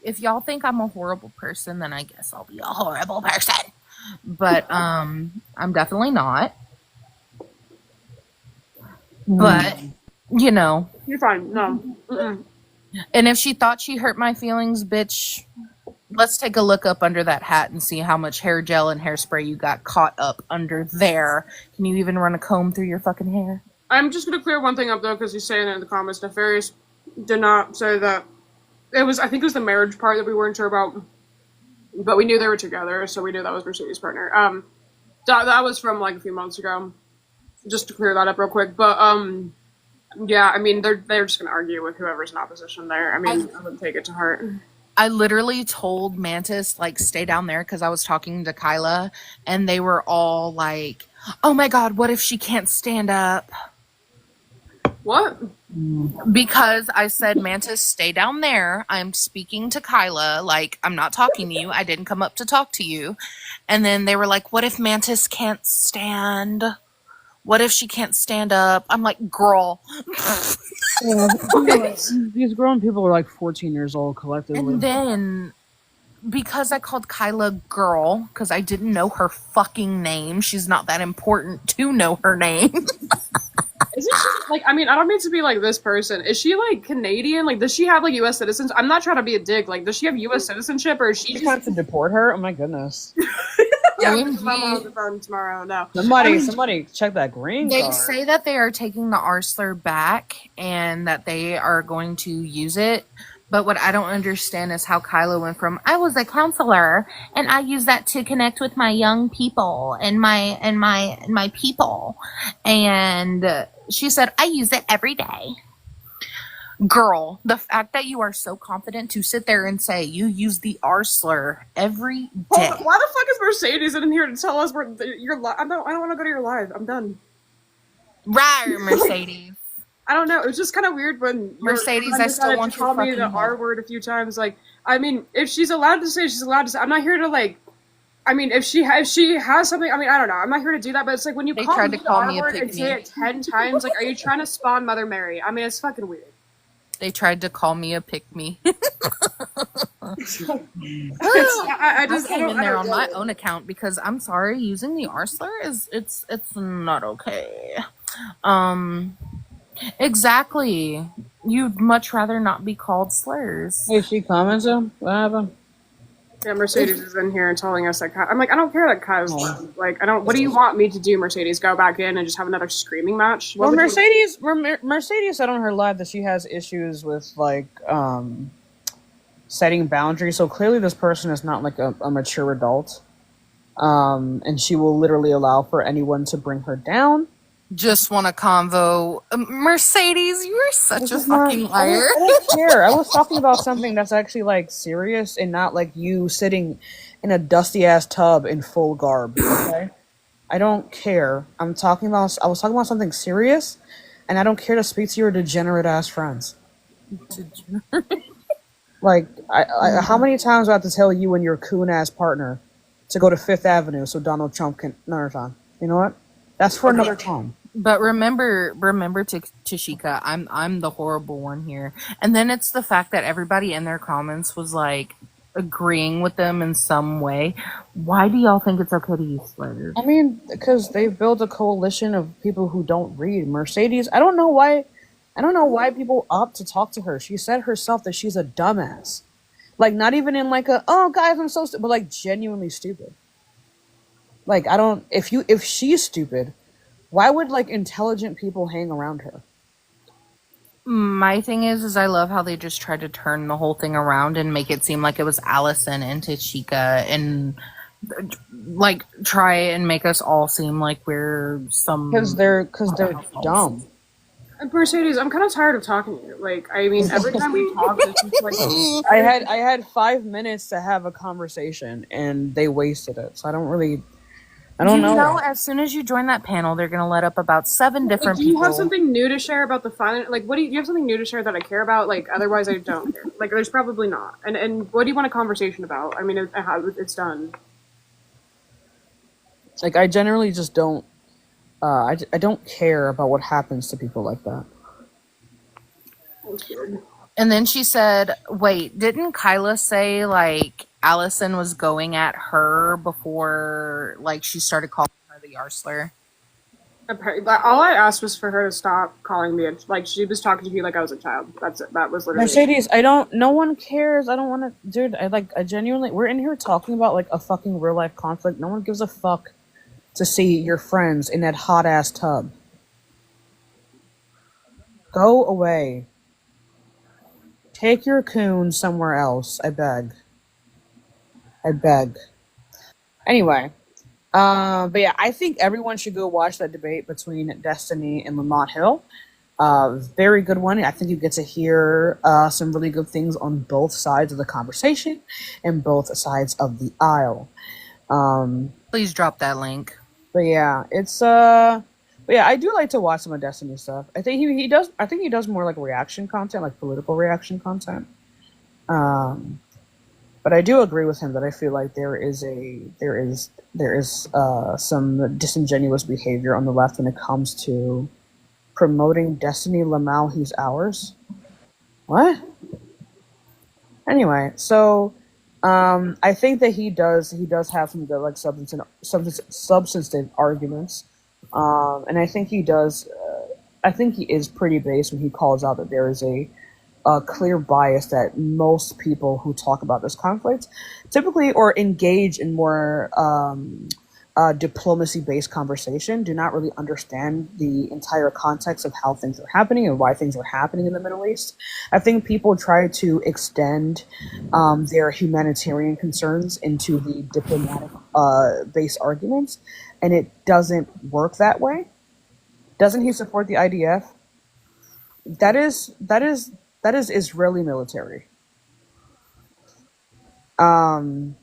if y'all think I'm a horrible person, then I guess I'll be a horrible person. But I'm definitely not. But You're fine. No. Mm-mm. And if she thought she hurt my feelings, bitch, let's take a look up under that hat and see how much hair gel and hairspray you got caught up under there. Can you even run a comb through your fucking hair? I'm just gonna clear one thing up though, because he's saying it in the comments. Nefarious did not say that. It was, I think it was the marriage part that we weren't sure about, but we knew they were together, so we knew that was Mercedes' partner. That was from like a few months ago. Just to clear that up real quick, but yeah, I mean they're just gonna argue with whoever's in opposition there. I mean, I wouldn't take it to heart. I literally told Mantis, like, stay down there because I was talking to Kyla, and they were all like, oh my god, what if she can't stand up? What? Because I said, Mantis, stay down there. I'm speaking to Kyla. Like, I'm not talking to you. I didn't come up to talk to you. And then they were like, what if Mantis can't stand? What if she can't stand up? I'm like, girl. These grown people are like 14 years old collectively. And then, because I called Kyla girl, because I didn't know her fucking name, she's not that important to know her name. Isn't she, like, I mean, I don't mean to be like this person. Is she, like, Canadian? Like, does she have, like, U.S. citizens? I'm not trying to be a dick. Like, does she have U.S. citizenship, or is she just... trying to deport her? Oh my goodness. Yeah, I'm on the phone tomorrow. No. Somebody check that green They card. say that they are taking the R slur back and that they are going to use it. But what I don't understand is how Kyla went from, I was a counselor and I use that to connect with my young people and my people. And she said, I use it every day. Girl, the fact that you are so confident to sit there and say you use the R slur every day. Why the fuck is Mercedes in here to tell us you're live? I don't want to go to your live. I'm done. Right, Mercedes. I don't know. It was just kind of weird when Mercedes, I still want your call me fucking the R head. word a few times. Like, I mean, if she's allowed to say, she's allowed to say. I'm not here to like. I mean, if she has something. I mean, I don't know. I'm not here to do that. But it's like when you They call tried me to the call R me a word and pick say me. it 10 times, like, are you trying to spawn Mother Mary? I mean, it's fucking weird. They tried to call me a pick-me. I just I came in there on my get it. own account because I'm sorry, using the R slur it's not okay. Exactly. You'd much rather not be called slurs. Hey, she commented? What happened? Yeah, Mercedes is in here and telling us that I'm like, I don't care that Kyle's like, I don't. What do you want me to do, Mercedes? Go back in and just have another screaming match? What Well, would you- Mercedes said on her live that she has issues with like setting boundaries. So clearly, this person is not like a mature adult, and she will literally allow for anyone to bring her down. Just want a convo. Mercedes, you are such a fucking liar. I don't care. I was talking about something that's actually like serious and not like you sitting in a dusty ass tub in full garb. Okay, I don't care. I was talking about something serious, and I don't care to speak to your degenerate ass friends. Like, how many times do I have to tell you and your coon ass partner to go to Fifth Avenue so Donald Trump can another time? You know what? That's for another time. But remember, Tashika, I'm the horrible one here. And then it's the fact that everybody in their comments was like agreeing with them in some way. Why do y'all think it's okay to use slurs? I mean, because they've built a coalition of people who don't read. Mercedes, I don't know why people opt to talk to her. She said herself that she's a dumbass. Like, not even in like oh guys, I'm so stupid, but like genuinely stupid. Like, I don't, if she's stupid, why would like intelligent people hang around her? My thing is I love how they just tried to turn the whole thing around and make it seem like it was Allison and Tashika and like try and make us all seem like we're some because they're dumb. Mercedes, I'm kind of tired of talking to you. Like, I mean, every time we talk, it's just like I had 5 minutes to have a conversation and they wasted it. So I don't know. As soon as you join that panel, they're gonna let up about 7 different people. Do you have something new to share about the final? Like, do you have something new to share that I care about? Like, otherwise I don't care. Like, there's probably not. And what do you want a conversation about? I mean, it's done. Like, I generally just don't. I don't care about what happens to people like that. And then she said, "Wait, didn't Kyla say like Allison was going at her before like she started calling her the Yarsler?" All I asked was for her to stop calling me. Like, she was talking to me like I was a child. That's it. That was literally. Mercedes, no one cares. I don't want to, dude. I genuinely, we're in here talking about like a fucking real life conflict. No one gives a fuck to see your friends in that hot ass tub. Go away. Take your coon somewhere else. I beg. Anyway. But yeah, I think everyone should go watch that debate between Destiny and Lamont Hill. Very good one. I think you get to hear some really good things on both sides of the conversation and both sides of the aisle. Please drop that link. But yeah, I do like to watch some of Destiny stuff. I think he does more like reaction content, like political reaction content. But I do agree with him that I feel like there is some disingenuous behavior on the left when it comes to promoting Destiny Lamau. He's ours. What? Anyway, so I think that he does have some good like substantive arguments, and I think he does. I think he is pretty based when he calls out that there is a clear bias that most people who talk about this conflict typically or engage in more diplomacy-based conversation do not really understand the entire context of how things are happening and why things are happening in the Middle East. I think people try to extend their humanitarian concerns into the diplomatic based arguments, and it doesn't work that way. Doesn't he support the IDF? That is Israeli military. That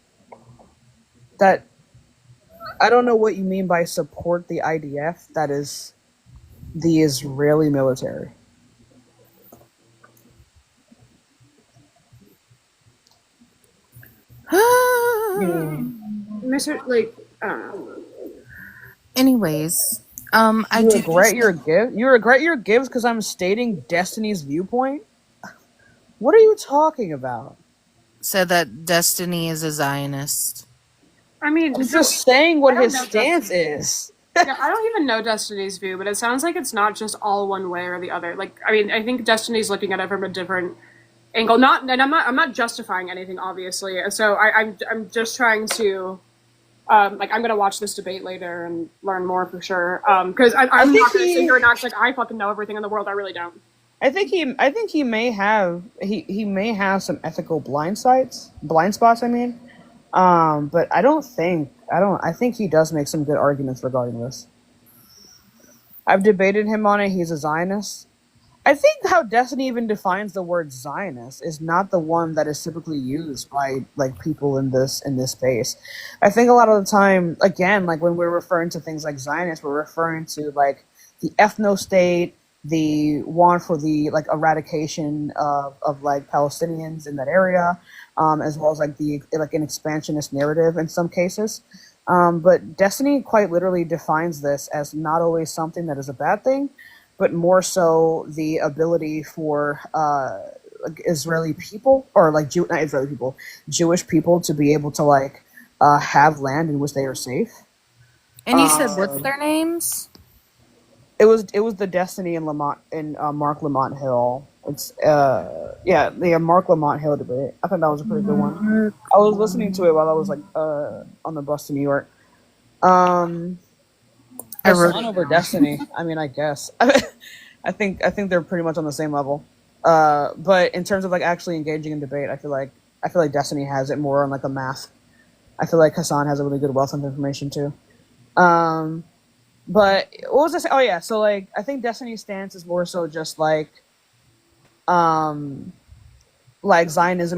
I don't know what you mean by support the IDF. That is the Israeli military. Mr. Like, anyways, You regret your gifts because I'm stating Destiny's viewpoint? What are you talking about? said that Destiny is a Zionist. I mean, I'm just saying what his stance is. Yeah, I don't even know Destiny's view, but it sounds like it's not just all one way or the other. Like, I mean, I think Destiny's looking at it from a different angle. I'm not justifying anything, obviously. So I'm just trying to, I'm gonna watch this debate later and learn more for sure. Because I'm not gonna sit here and act like I fucking know everything in the world. I really don't. I think he may have some ethical blind spots. I mean, but I think he does make some good arguments regarding this. I've debated him on it. He's a Zionist. I think how Destiny even defines the word Zionist is not the one that is typically used by like people in this space. I think a lot of the time, again, like when we're referring to things like Zionist, we're referring to like the ethno state, the want for the like eradication of like Palestinians in that area, as well as like the like an expansionist narrative in some cases. But Destiny quite literally defines this as not always something that is a bad thing, but more so the ability for like Israeli people or like not Israeli people, Jewish people to be able to like have land in which they are safe. And you said what's their names? It was the Destiny and Lamont and Mark Lamont Hill. It's the Mark Lamont Hill debate. I thought that was a pretty good one. I was listening to it while I was like on the bus to New York. Hassan over Destiny. I mean, I guess. I think they're pretty much on the same level. But in terms of like actually engaging in debate, I feel like Destiny has it more on like a math. I feel like Hassan has a really good wealth of information too. But what was I saying? Oh yeah, so like I think Destiny's stance is more so just like Zionism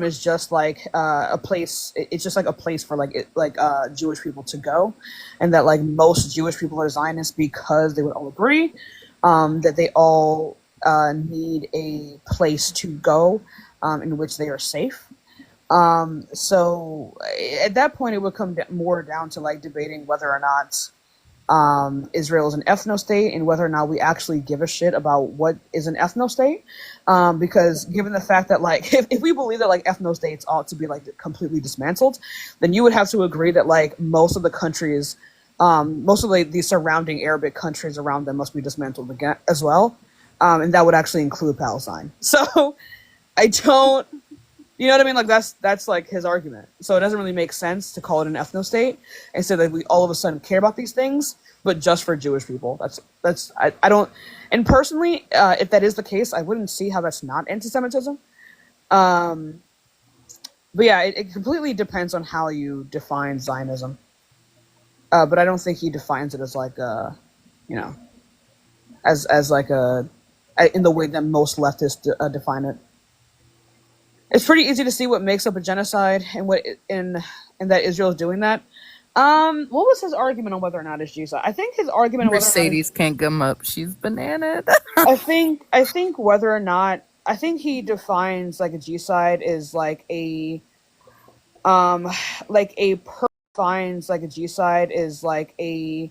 is just like a place. It's just like a place for Jewish people to go, and that like most Jewish people are Zionists because they would all agree that they all need a place to go in which they are safe. So at that point, it would come more down to like debating whether or not Israel is an ethno state and whether or not we actually give a shit about what is an ethno state. Because given the fact that like if we believe that like ethno states ought to be like completely dismantled, then you would have to agree that like most of the countries, most of the surrounding Arabic countries around them must be dismantled again as well. And that would actually include Palestine. So I don't, you know what I mean? Like that's like his argument. So it doesn't really make sense to call it an ethno state and say that we all of a sudden care about these things, but just for Jewish people. I don't. And personally, if that is the case, I wouldn't see how that's not anti-Semitism. But yeah, it completely depends on how you define Zionism. But I don't think he defines it as like as like in the way that most leftists define it. It's pretty easy to see what makes up a genocide and that Israel is doing that. What was his argument on whether or not it's genocide? I think his argument on whether Mercedes can't come up. She's bananaed. I think whether or not I think he defines like a genocide is like a defines like a genocide is like a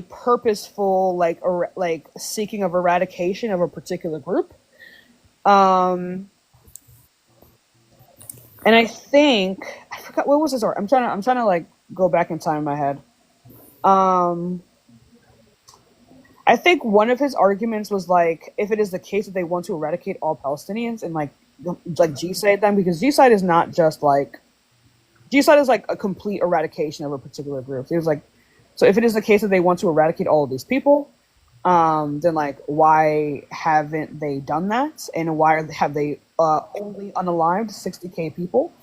purposeful like seeking of eradication of a particular group. And I think I forgot what was his argument. I'm trying to like go back in time in my head. I think one of his arguments was like if it is the case that they want to eradicate all Palestinians and like genocide them, because genocide is not just like genocide is like a complete eradication of a particular group. So he was like, so if it is the case that they want to eradicate all of these people, then like why haven't they done that, and why have they only unalived 60,000 people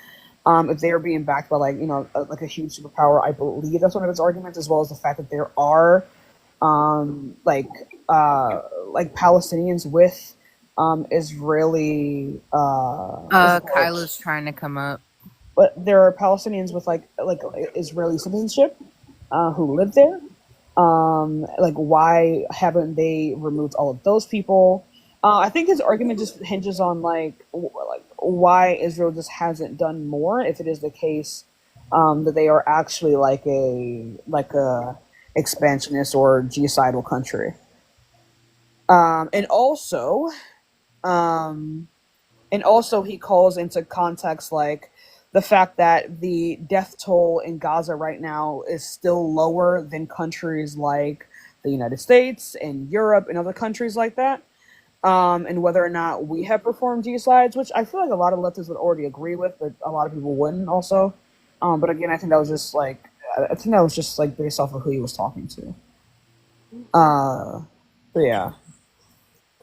if they are being backed by like like a huge superpower? I believe that's one of his arguments, as well as the fact that there are like Palestinians with Israeli Kyla's trying to come up, but there are Palestinians with like Israeli citizenship who live there. Like why haven't they removed all of those people? I think his argument just hinges on like why Israel just hasn't done more, if it is the case that they are actually like a expansionist or genocidal country. And also he calls into context like the fact that the death toll in Gaza right now is still lower than countries like the United States and Europe and other countries like that. And whether or not we have performed genocides, which I feel like a lot of leftists would already agree with, but a lot of people wouldn't also. But again, I think that was just like based off of who he was talking to. But yeah.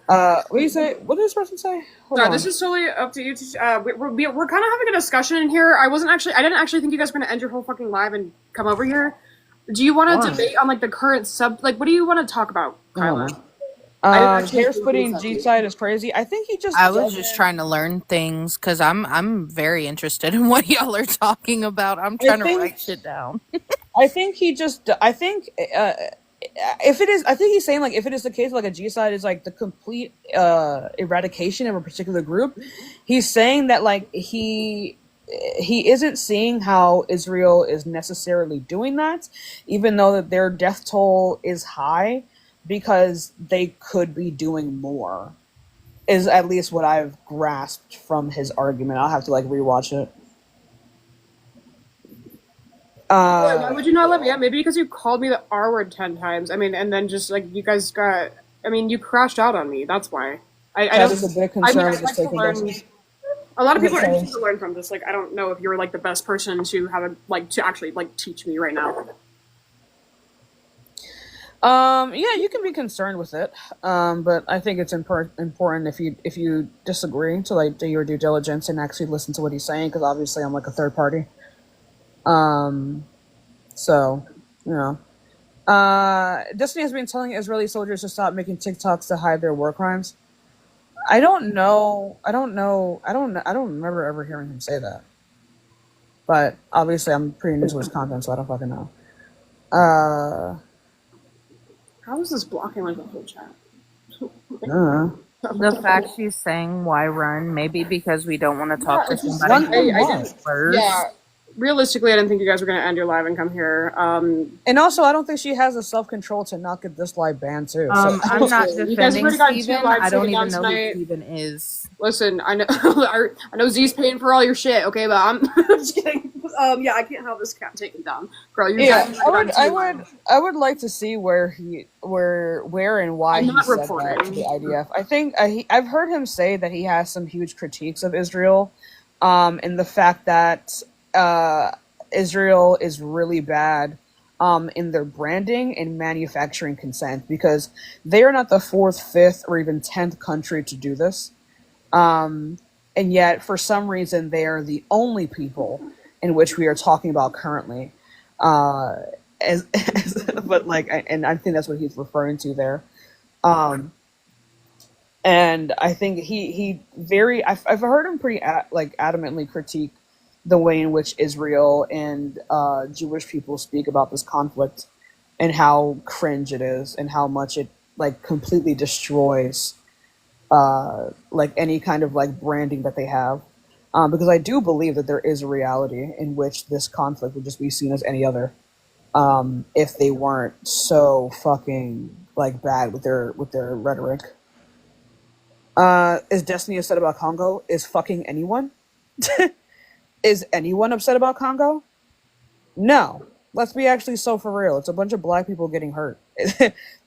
What do you say? What did this person say? No, this is totally up to you. We're kind of having a discussion in here. I didn't actually think you guys were going to end your whole fucking live and come over here. Do you want to Why? debate on like the current like what do you want to talk about, Kyla? Hair splitting G side is crazy. I think he just I was doesn't. just trying to learn things because I'm very interested in what y'all are talking about. I'm trying to write shit down. I think he just. I think if it is, I think he's saying like if it is the case like a G-side is like the complete eradication of a particular group, he's saying that like he isn't seeing how Israel is necessarily doing that, even though that their death toll is high, because they could be doing more. Is at least what I've grasped from his argument. I'll have to like rewatch it. Why would you not let me? Yeah, maybe because you called me the R word 10 times. I mean, and then just like you guys got. I mean, you crashed out on me. That's why. I That don't. is a big I concern mean, with I'd this like to taking learn. place. A lot of people are Okay. interested to learn from. Just like I don't know if you're like the best person to have a like to actually like teach me right now. Yeah, you can be concerned with it. But I think it's important if you disagree to like do your due diligence and actually listen to what he's saying, because obviously I'm like a third party. So you know, Destiny has been telling Israeli soldiers to stop making TikToks to hide their war crimes. I don't know. I don't know. I don't remember ever hearing him say that. But obviously, I'm pretty new to his content, so I don't fucking know. How is this blocking like the whole chat? The fact she's saying why run, maybe because we don't want to talk to it's just- somebody I who didn't. slurs. Yeah. Realistically, I didn't think you guys were going to end your live and come here. And also, I don't think she has the self-control to not get this live banned too. So. I'm not You guys defending already got 2 Steven. lives I don't taken even down know who tonight. Steven is. Listen, I know I know Z's paying for all your shit, okay, but I'm just kidding. Yeah, I can't have this cat taken down, girl. You Yeah, guys I would like to see where and why I'm he not said reporting. that to the IDF. I think I've heard him say that he has some huge critiques of Israel, and the fact that Israel is really bad in their branding and manufacturing consent, because they are not the 4th, 5th, or even 10th country to do this. And yet, for some reason, they are the only people in which we are talking about currently. But like, and I think that's what he's referring to there. And I think I've heard him pretty adamantly critique the way in which Israel and Jewish people speak about this conflict, and how cringe it is, and how much it like completely destroys like any kind of like branding that they have. Because I do believe that there is a reality in which this conflict would just be seen as any other, if they weren't so fucking like bad with their rhetoric. Is Destiny upset about Congo? Is fucking anyone? Is anyone upset about Congo? No. Let's be actually so for real. It's a bunch of black people getting hurt.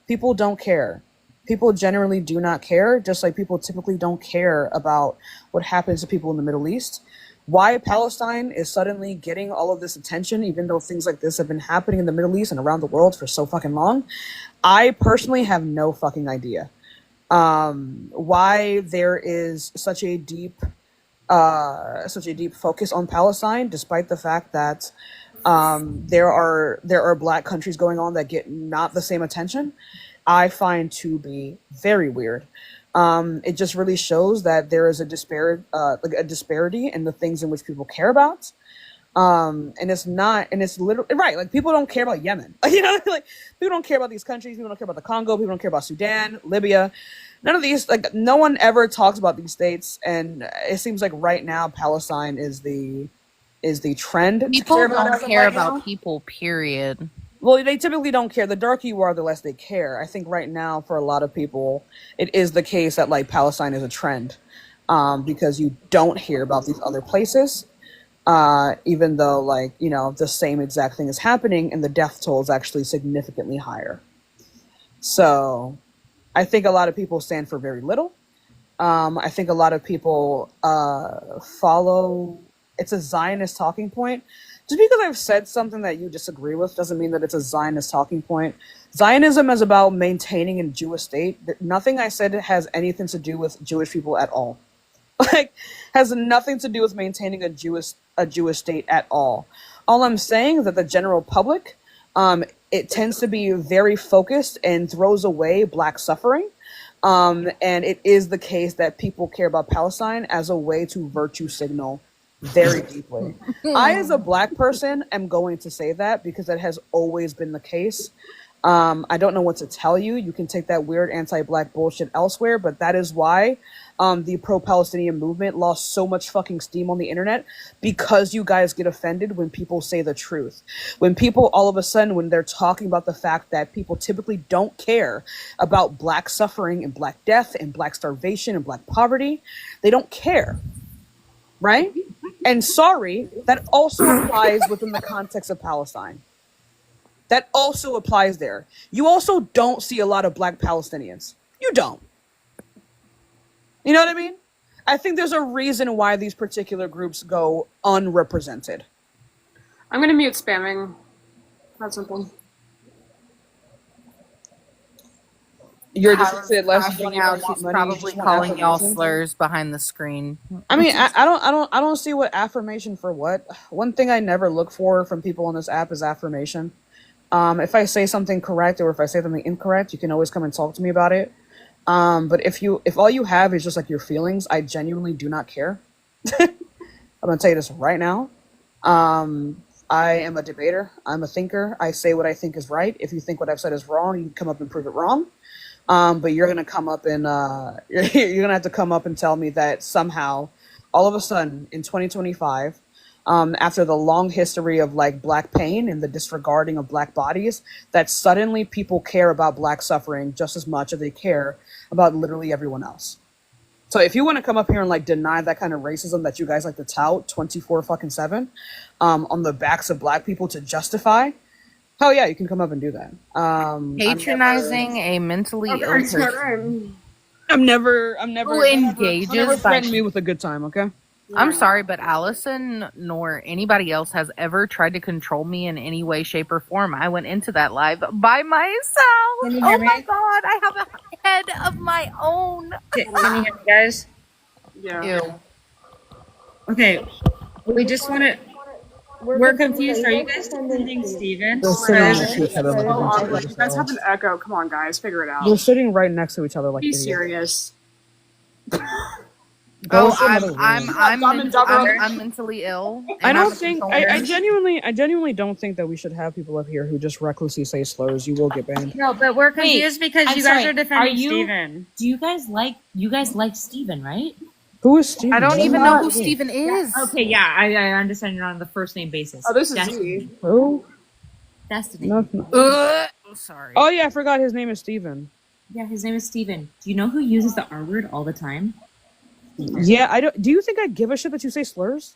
People don't care. People generally do not care, just like people typically don't care about what happens to people in the Middle East. Why Palestine is suddenly getting all of this attention, even though things like this have been happening in the Middle East and around the world for so fucking long, I personally have no fucking idea. Why there is such a deep focus on Palestine, despite the fact that there are black countries going on that get not the same attention, I find to be very weird. It just really shows that there is a disparity in the things in which people care about. And it's literally right. Like, people don't care about Yemen. You know, like, people don't care about these countries. People don't care about the Congo. People don't care about Sudan, Libya. None of these, like, no one ever talks about these states. And it seems like right now Palestine is the trend. People don't care about people, period. Well, they typically don't care. The darker you are, the less they care. I think right now, for a lot of people, it is the case that like Palestine is a trend, because you don't hear about these other places, even though like, you know, the same exact thing is happening, and the death toll is actually significantly higher. So, I think a lot of people stand for very little. I think a lot of people follow. It's a Zionist talking point. Just because I've said something that you disagree with doesn't mean that it's a Zionist talking point. Zionism is about maintaining a Jewish state. Nothing I said has anything to do with Jewish people at all. Like, has nothing to do with maintaining a Jewish state at all. All I'm saying is that the general public it tends to be very focused and throws away Black suffering. And it is the case that people care about Palestine as a way to virtue signal very deeply. I, as a Black person, am going to say that because that has always been the case. I don't know what to tell you. You can take that weird anti-Black bullshit elsewhere, but that is why the pro-Palestinian movement lost so much fucking steam on the internet, because you guys get offended when people say the truth. When people all of a sudden, when they're talking about the fact that people typically don't care about Black suffering and Black death and Black starvation and Black poverty, they don't care, right? And sorry, that also applies within the context of Palestine. That also applies there. You also don't see a lot of Black Palestinians. You don't. You know what I mean? I think there's a reason why these particular groups go unrepresented. I'm gonna mute spamming. That's simple. You're just saying less Crashing out. She's probably calling y'all slurs behind the screen. I mean, I don't see what affirmation for what. One thing I never look for from people on this app is affirmation. If I say something correct or if I say something incorrect, you can always come and talk to me about it. But if all you have is just like your feelings, I genuinely do not care. I'm gonna tell you this right now. I am a debater. I'm a thinker. I say what I think is right. If you think what I've said is wrong, you can come up and prove it wrong. But you're gonna come up and you're gonna have to come up and tell me that somehow, all of a sudden in 2025, after the long history of like Black pain and the disregarding of Black bodies, that suddenly people care about Black suffering just as much as they care about literally everyone else. So if you want to come up here and like deny that kind of racism that you guys like to tout 24/7 on the backs of Black people to justify, hell yeah, you can come up and do that. Patronizing a mentally ill person. I'm never Who engages by threaten me with a good time, okay? I'm sorry, but Allison nor anybody else has ever tried to control me in any way, shape, or form. I went into that live by myself. Can you hear Oh me? my god, I have a head of my own. Can you hear me, guys? Yeah. Ew. Okay, we just want to. We're confused. Are you guys defending Steven? They're sitting next to each other like Oh, idiots. you guys have an echo. Come on, guys, figure it They're out. sitting right next to each other like Be idiots. serious. Go Oh, to another room. I'm mentally ill. I and don't I'm a think controller. I genuinely don't think that we should have people up here who just recklessly say slurs. You will get banned. No, but we're confused because I'm you guys sorry, are defending are you- Steven. Do you guys like Steven, right? Who is Steven? I don't even What? know who Steven is. Okay, yeah, I understand you're on the first name basis. Oh, this is Destiny. Z. Who? Destiny. No, no. I'm sorry. Oh yeah, I forgot his name is Steven. Yeah, his name is Steven. Do you know who uses the R word all the time? Yeah, I don't. Do you think I give a shit that you say slurs?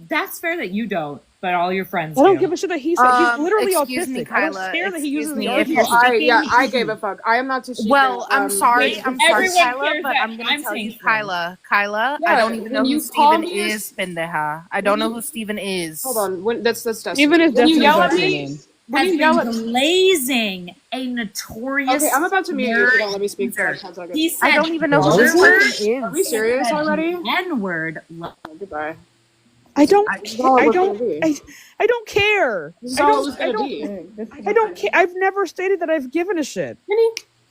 That's fair that you don't, but all your friends I don't do. give a shit that he said. He's literally excuse autistic. me, I don't Kyla. care that he uses Excuse me, the if R you're word. I gave a fuck. I am not too. Well, I'm sorry. I'm sorry, Everyone Kyla, cares but that I'm gonna I'm tell you, saying slurs. Kyla. Yeah, I don't even know when who you call Steven me a- is, pendeja. I don't know who Steven is. Hold on. When, that's Destiny. Even if When you Destiny's yell not at your me, name. when Has you yell been at blazing a notorious. Okay, I'm about to mute you. nerd Don't let me speak for user. a second. He said I don't even know who this What? person Are we is. serious already? N-word. Oh, goodbye. I don't. This is all it was gonna be. I don't care. This is I all it don't. was I gonna don't. be. I don't care. I've never stated that I've given a shit.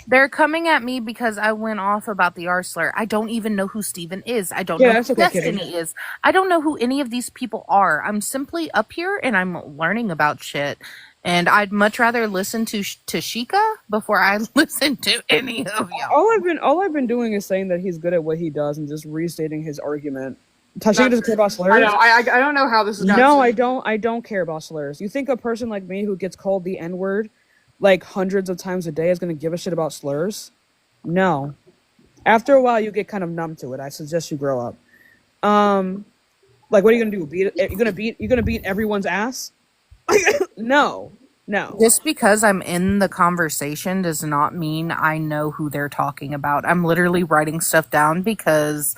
They're coming at me because I went off about the R slur. I don't even know who Steven is. I don't Yeah, know that's who okay, Destiny kidding. is. I don't know who any of these people are. I'm simply up here and I'm learning about shit. And I'd much rather listen to Tashika before I listen to any of y'all. All I've been doing is saying that he's good at what he does and just restating his argument. Tashika doesn't care about slurs. I know. I don't know how this is. No, I don't. I don't care about slurs. You think a person like me who gets called the N-word like hundreds of times a day is going to give a shit about slurs? No. After a while, you get kind of numb to it. I suggest you grow up. Like, what are you going to do? You're gonna beat everyone's ass? No. Just because I'm in the conversation does not mean I know who they're talking about. I'm literally writing stuff down because,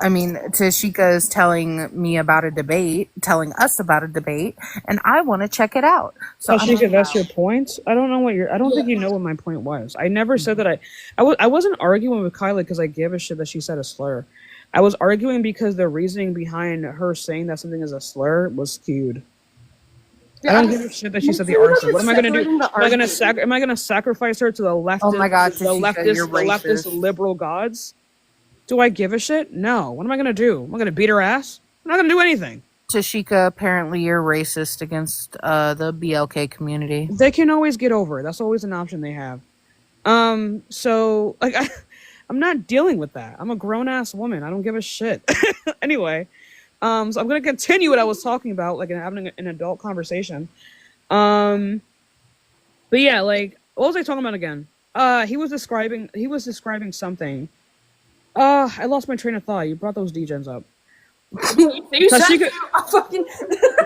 I mean, Tashika is telling us about a debate, and I want to check it out. So Tashika, that's your point? I don't know I don't think you know what my point was. I never said that I wasn't arguing with Kyla because I gave a shit that she said a slur. I was arguing because the reasoning behind her saying that something is a slur was skewed. I don't give a shit that she said the R slur. What am I gonna do? Separating the Am I gonna sacrifice her to the leftist, Oh my God, the Tashika, you're leftist racist. liberal gods? Do I give a shit? No. What am I gonna do? Am I gonna beat her ass? I'm not gonna do anything. Tashika, apparently you're racist against the BLK community. They can always get over it. That's always an option they have. So like I'm not dealing with that. I'm a grown ass woman. I don't give a shit. Anyway, so I'm gonna continue what I was talking about, like having an adult conversation. But yeah, like what was I talking about again? He was describing something. I lost my train of thought. You brought those degens up. Tashika,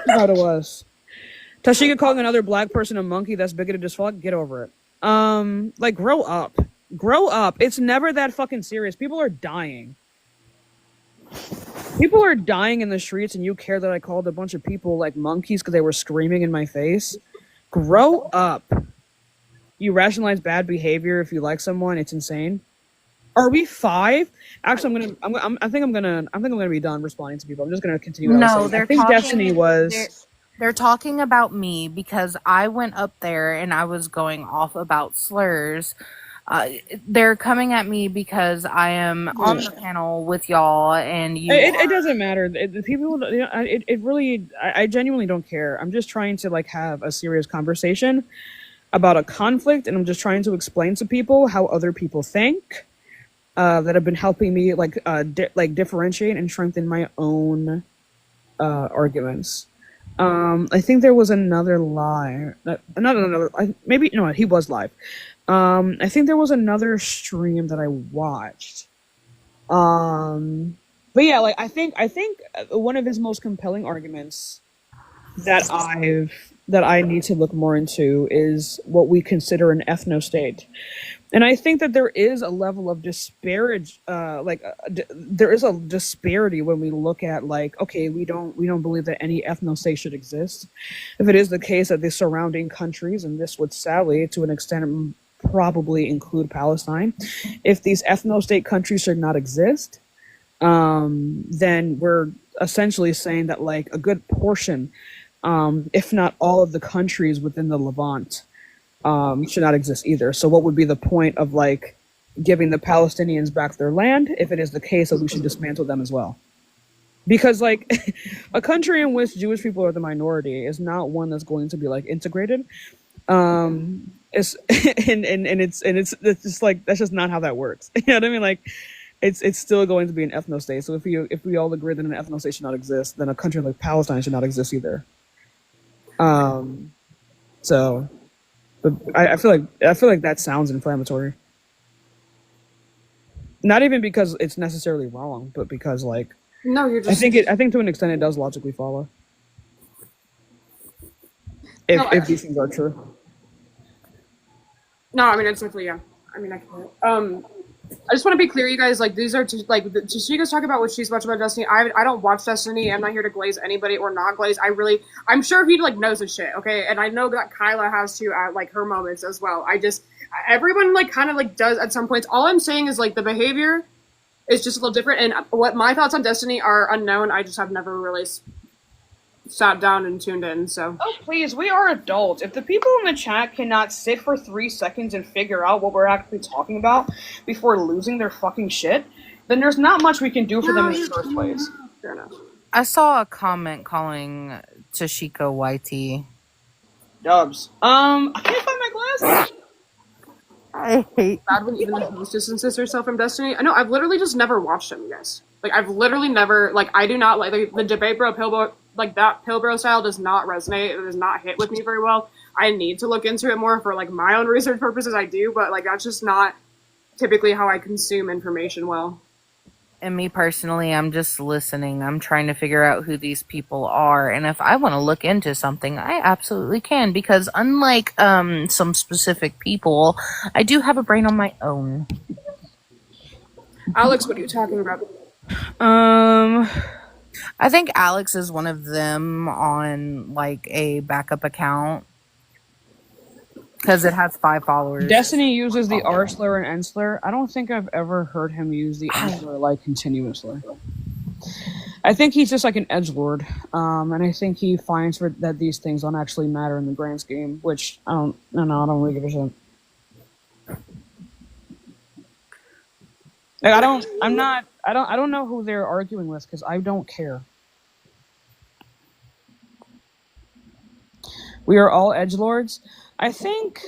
what it was. Tashika calling another black person a monkey that's bigoted as fuck. Get over it. Like grow up. Grow up. It's never that fucking serious. People are dying. People are dying in the streets, and you care that I called a bunch of people like monkeys because they were screaming in my face? Grow up. You rationalize bad behavior if you like someone. It's insane. Are we 5? Actually, I think I'm gonna be done responding to people. I'm just gonna continue. No, I think Destiny was. They're talking about me because I went up there and I was going off about slurs. They're coming at me because I am on the panel with y'all, and you. It doesn't matter. The people, you know, it really. I genuinely don't care. I'm just trying to like have a serious conversation about a conflict, and I'm just trying to explain to people how other people think. That have been helping me like differentiate and strengthen my own arguments. I think there was another lie. Maybe no, he was live. I think there was another stream that I watched. But yeah, like I think one of his most compelling arguments that I need to look more into is what we consider an ethno-state. And I think that there is a level of disparage, there is a disparity when we look at like, okay, we don't believe that any ethno-state should exist. If it is the case that the surrounding countries, and this would sadly, to an extent, probably include Palestine, if these ethno-state countries should not exist, then we're essentially saying that like a good portion, if not all of the countries within the Levant, should not exist either. So what would be the point of like giving the Palestinians back their land if it is the case that we should dismantle them as well? Because like a country in which Jewish people are the minority is not one that's going to be like integrated. It's just like that's just not how that works. You know what I mean? Like it's still going to be an ethno-state. So if we all agree that an ethno-state should not exist, then a country like Palestine should not exist either. So. But I feel like that sounds inflammatory. Not even because it's necessarily wrong, but because like No, you're just. I think to an extent it does logically follow. If these things are true. No, I mean it's definitely yeah. I mean I can. I just want to be clear, you guys. Like these are like Tashika's talking about what she's watching about Destiny. I don't watch Destiny. I'm not here to glaze anybody or not glaze. I'm sure he like knows his shit. Okay, and I know that Kyla has to at like her moments as well. Everyone like kind of like does at some points. All I'm saying is like the behavior is just a little different. And what my thoughts on Destiny are unknown. I just have never really sat down and tuned in. So Oh please, we are adults. If the people in the chat cannot sit for 3 seconds and figure out what we're actually talking about before losing their fucking shit, then there's not much we can do for them in the first place. fair enough. I saw a comment calling Tashika YT. Dubs. I can't find my glasses. I hate. Bad when even the host distances herself from Destiny. I know. I've literally just never watched him, you guys. Like I've literally never like I do not like the debate bro Pilbro. Like that Pilbro style does not resonate. It does not hit with me very well. I need to look into it more for like my own research purposes. I do, but like that's just not typically how I consume information well. And me personally, I'm just listening. I'm trying to figure out who these people are, and if I want to look into something, I absolutely can. Because unlike some specific people, I do have a brain on my own. Alex, what are you talking about? I think Alex is one of them on like a backup account because it has 5 followers. Destiny uses the R slur and N slur. I don't think I've ever heard him use the N slur like continuously. I think he's just like an edgelord, and I think he finds that these things don't actually matter in the grand scheme. Which I don't really give a shit. Like, I don't know who they're arguing with because I don't care. We are all edgelords. I think.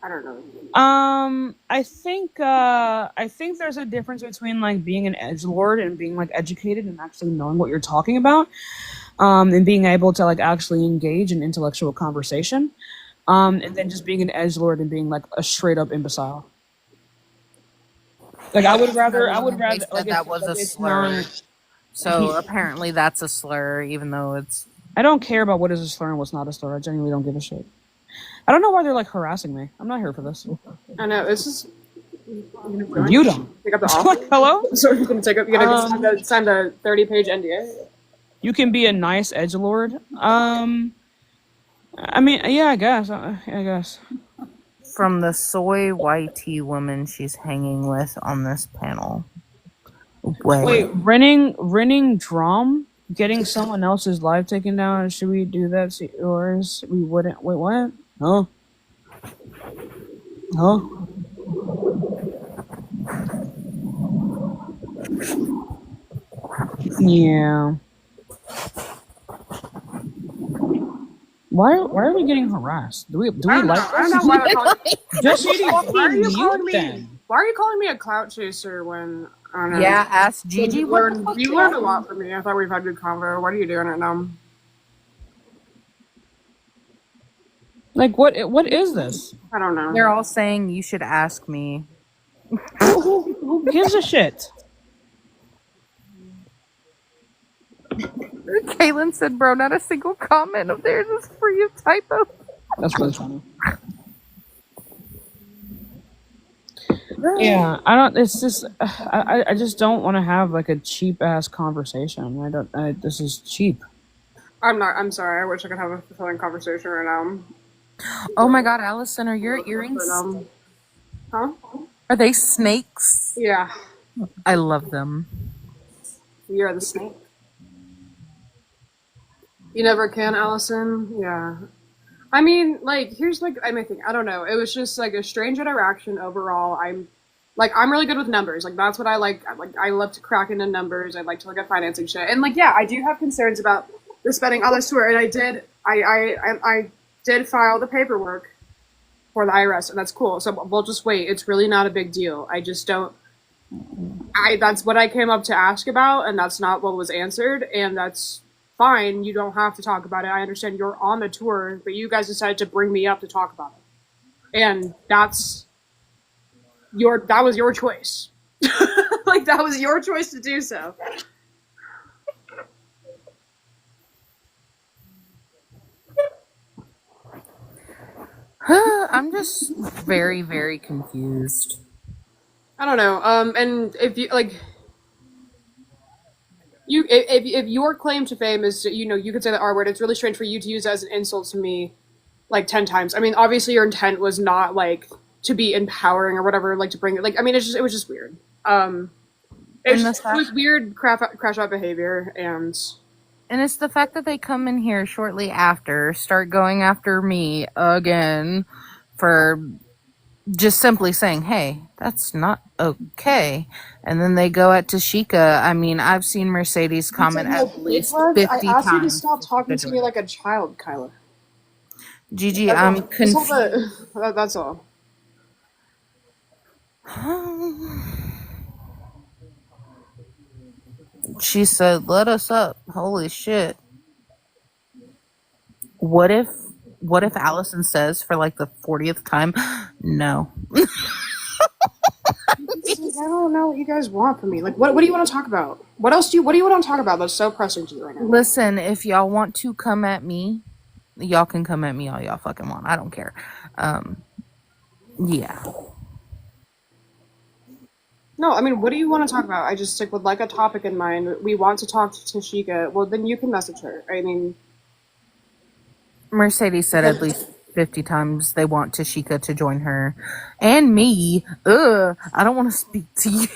I don't know. I think there's a difference between like being an edgelord and being like educated and actually knowing what you're talking about, and being able to like actually engage in intellectual conversation, and then just being an edgelord and being like a straight up imbecile. Like I would rather They said like that was a slur. So apparently that's a slur, even though it's. I don't care about what is a slur and what's not a slur. I genuinely don't give a shit. I don't know why they're like harassing me. I'm not here for this. I know, it's just... You don't. Pick up the offer. Hello? So you're gonna you're gonna sign a 30-page NDA? You can be a nice edgelord. I mean, yeah, I guess. From the soy YT woman she's hanging with on this panel. Wait, renting drum? Getting someone else's life taken down? Should we do that to yours? We wouldn't. Wait, what? Huh? Yeah. Why are we getting harassed? Do we like this? I don't know why they're calling Just why are you fucking calling mute me? them. Why are you calling me a clout chaser when I don't know? Yeah, ask Gigi. You learned a lot from me. I thought we've had good convo. What are you doing right now? Like what is this? I don't know. They're all saying you should ask me. Who gives a shit? Kaylin said, bro, not a single comment of theirs is free of typo. That's really funny. Yeah, I don't. It's just I just don't want to have like a cheap ass conversation. This is cheap. I'm sorry. I wish I could have a fulfilling conversation right now. Oh my god, Allison, are your earrings? Huh? Are they snakes? Yeah. I love them. You're the snake. You never can, Allison. Yeah. I mean, like, here's like I think I don't know. It was just like a strange interaction overall. I'm really good with numbers. Like that's what I like. I love to crack into numbers. I like to look at financing shit. And like yeah, I do have concerns about the spending on this tour. And I did file the paperwork for the IRS, and that's cool. So we'll just wait. It's really not a big deal. I just don't. That's what I came up to ask about, and that's not what was answered, and that's fine. You don't have to talk about it. I understand you're on the tour, but you guys decided to bring me up to talk about it, and that was your choice. Like that was your choice to do so. I'm just very, very confused. I don't know. And if you like, if your claim to fame is, you could say the R word. It's really strange for you to use it as an insult to me, like 10 times. I mean, obviously your intent was not like to be empowering or whatever, like to bring it. Like, I mean, it was just weird. It was weird crash out behavior, and it's the fact that they come in here shortly after, start going after me again for just simply saying, hey, that's not okay. And then they go at Tashika. I mean, I've seen Mercedes comment at least 50 times. I asked you to stop talking to me like a child, Kyla. Gigi, I'm confused. That's all. She said, let us up. Holy shit. What if Allison says for like the 40th time, no? I don't know what you guys want from me. Like, what do you want to talk about? What do you want to talk about that's so pressing to you right now? Listen, if y'all want to come at me, y'all can come at me all y'all fucking want. I don't care. Yeah. No, I mean, what do you want to talk about? I just would like a topic in mind. We want to talk to Tashika. Well, then you can message her. I mean, Mercedes said at least 50 times they want Tashika to join her. And me. I don't want to speak to you.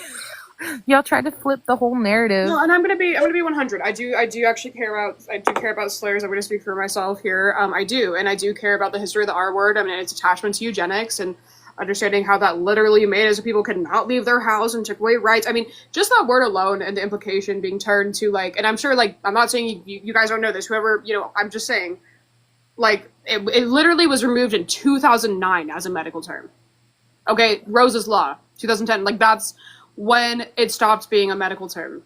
Y'all try to flip the whole narrative. No, and I'm gonna be 100. I do actually care about slurs. I'm gonna speak for myself here. I do care about the history of the R word. I mean, its attachment to eugenics and understanding how that literally made it so people could not leave their house and took away rights. I mean, just that word alone and the implication being turned to like, and I'm sure like I'm not saying you guys don't know this. Whoever I'm just saying, like it literally was removed in 2009 as a medical term. Okay, Rose's Law, 2010. Like that's when it stopped being a medical term.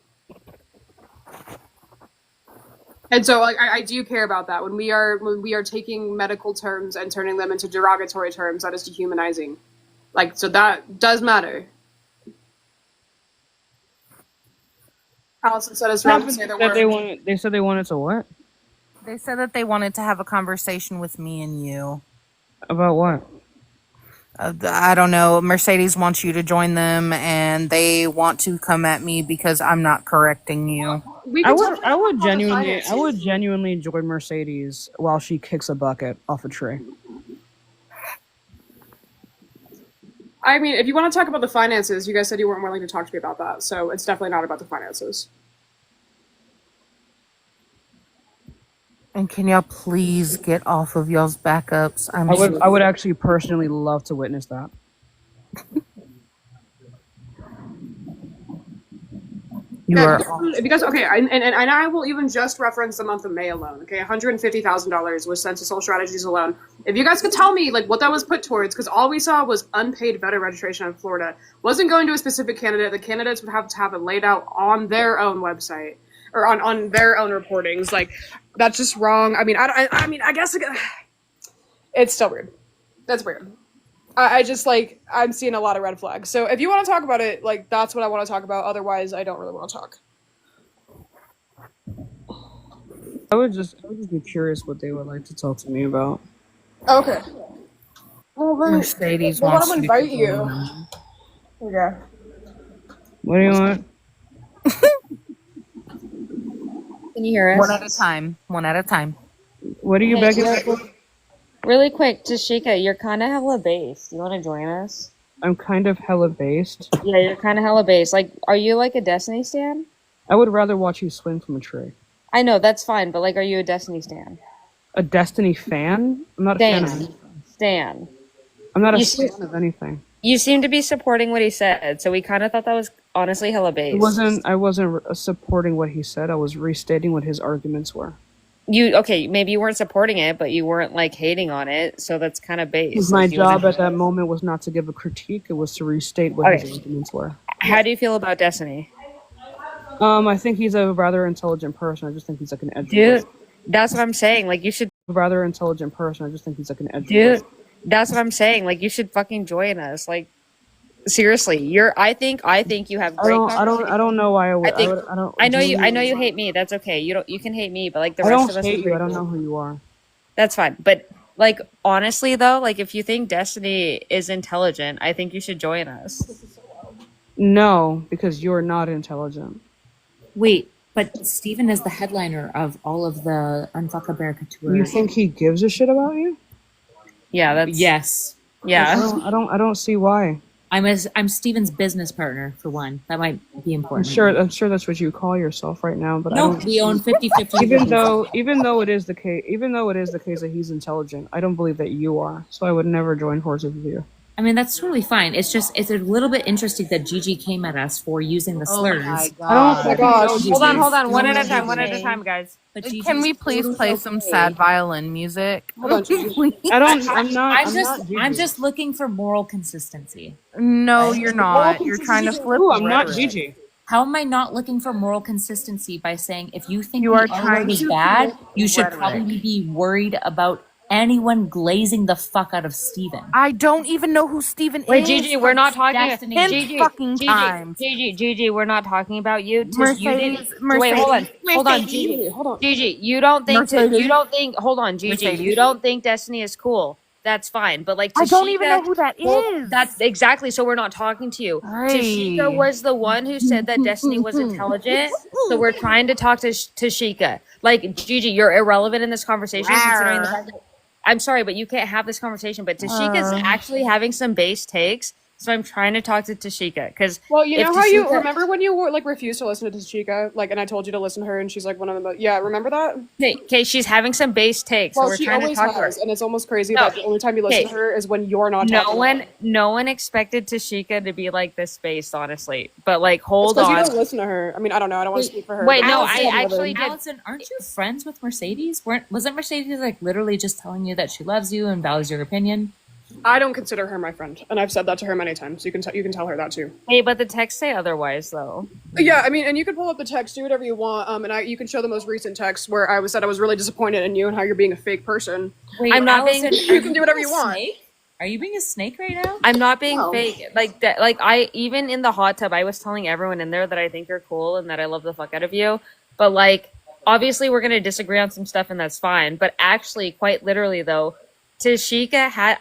And so like I do care about that. When we are taking medical terms and turning them into derogatory terms, that is dehumanizing. Like, so that does matter. Allison said it's wrong to say the word. They said they wanted to what? They said that they wanted to have a conversation with me and you. About what? I don't know. Mercedes wants you to join them, and they want to come at me because I'm not correcting you. I would genuinely join Mercedes while she kicks a bucket off a tree. I mean, if you want to talk about the finances, you guys said you weren't willing to talk to me about that, so it's definitely not about the finances. And can y'all please get off of y'all's backups? I would actually personally love to witness that. Because okay, and I will even just reference the month of May alone. Okay, $150,000 was sent to Social Strategies alone. If you guys could tell me like what that was put towards, because all we saw was unpaid voter registration in Florida, wasn't going to a specific candidate. The candidates would have to have it laid out on their own website or on their own reportings. Like that's just wrong. I mean, I guess it's still weird. That's weird. I just like I'm seeing a lot of red flags. So if you want to talk about it, like that's what I want to talk about. Otherwise, I don't really want to talk. I would just be curious what they would like to talk to me about. Okay. Well, then, Mercedes I wants want to invite you. Okay. What do you want? Can you hear us? One at a time. One at a time. What are you begging for? Really quick, Tashika, you're kind of hella based. You want to join us? I'm kind of hella based. Yeah, you're kind of hella based. Like, are you like a Destiny stan? I would rather watch you swing from a tree. I know, that's fine, but like, are you a Destiny stan? A Destiny fan? I'm not a fan of anything. Stan. I'm not a fan of anything. You seem to be supporting what he said, so we kind of thought that was honestly hella based. I wasn't supporting what he said. I was restating what his arguments were. Maybe you weren't supporting it, but you weren't like hating on it, so that's kind of based. My job at that moment was not to give a critique; it was to restate what his arguments were. How do you feel about Destiny? I think he's a rather intelligent person. I just think he's like an edge. Dude, that's what I'm saying. Like you should. Rather intelligent person. I just think he's like an edge. Dude, that's what I'm saying. Like you should fucking join us. Like seriously, I think you have great. I don't know why I would. I know you hate me. That's okay. You can hate me, but like the rest of us. I don't hate you. I don't know who you are. That's fine. But like honestly though, like if you think Destiny is intelligent, I think you should join us. No, because you're not intelligent. Wait, but Steven is the headliner of all of the Unfuck America tour. You think he gives a shit about you? Yeah, that's yes. Yeah. I don't see why. I'm Steven's business partner for one. That might be important. I'm sure that's what you call yourself right now, but no, we own 50-50. Even though it is the case that he's intelligent, I don't believe that you are. So I would never join forces with you. I mean, that's totally fine. It's a little bit interesting that Gigi came at us for using the slurs. Oh my gosh. Hold on. One at a time, guys. But can we please play some sad violin music? Hold on, I'm just looking for moral consistency. No, you're not. You're trying to flip. I'm not Gigi. How am I not looking for moral consistency by saying if you think you are trying to be bad, you should probably be worried about anyone glazing the fuck out of Steven. I don't even know who Steven is. Wait, Gigi, we're not talking about Gigi, we're not talking about you. Mercedes. Wait, hold on, Gigi. Gigi, you don't think Destiny is cool. That's fine, but like Tashika, I don't even know who that is. That's exactly, so we're not talking to you. Right. Tashika was the one who said that Destiny was intelligent, so we're trying to talk to Tashika. Like, Gigi, you're irrelevant in this conversation considering the fact that I'm sorry, but you can't have this conversation. But Tashika's actually having some base takes So I'm trying to talk to Tashika because Well, you know how you remember when you were like refused to listen to Tashika, like, and I told you to listen to her, and she's like one of the most. Yeah, remember that? Okay, she's having some base takes, so Well, we're she trying to always talk to her. has, and it's almost crazy No. that the only time you listen to her is when you're not. talking. No one expected Tashika to be like this based, honestly. But like, It's hold 'cause on. you don't listen to her. I mean, I don't know. I don't want to speak for her. Wait, but no, Allison I doesn't. actually did. Allison, aren't you friends with Mercedes? Wasn't Mercedes like literally just telling you that she loves you and values your opinion? I don't consider her my friend, and I've said that to her many times. You can tell her that too. Hey, but the texts say otherwise, though. Yeah, I mean, and you can pull up the text, do whatever you want, and you can show the most recent text where I said I was really disappointed in you and how you're being a fake person. Wait, I'm not Allison, being- You can do whatever you want. Snake? Are you being a snake right now? I'm not being No. fake. Like that. Like I even in the hot tub, I was telling everyone in there that I think you're cool and that I love the fuck out of you. But like, obviously, we're gonna disagree on some stuff, and that's fine. But actually, quite literally, though, Tashika had.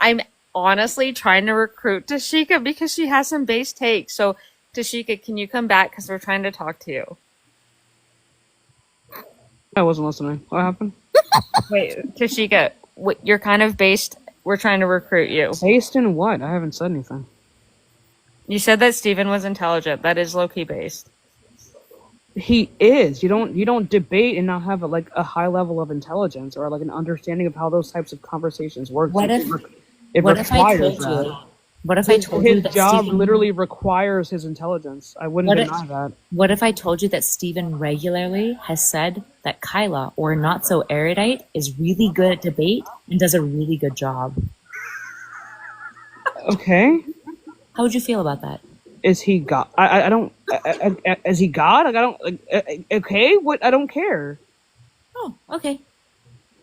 I'm honestly trying to recruit Tashika because she has some base takes. So, Tashika, can you come back? Because we're trying to talk to you. I wasn't listening. What happened? Wait, Tashika, you're kind of based. We're trying to recruit you. Based in what? I haven't said anything. You said that Steven was intelligent. That is low-key based. He is. You don't debate and not have a high level of intelligence or like an understanding of how those types of conversations work. What if It what if I requires told that. you? What if I told you His that job Stephen, literally requires his intelligence. I wouldn't What if- deny that. What if I told you that Stephen regularly has said that Kyla, or not so erudite, is really good at debate and does a really good job? Okay. How would you feel about that? Is he God? I don't. Is he God? Like I don't. Like, okay. What? I don't care. Oh, okay.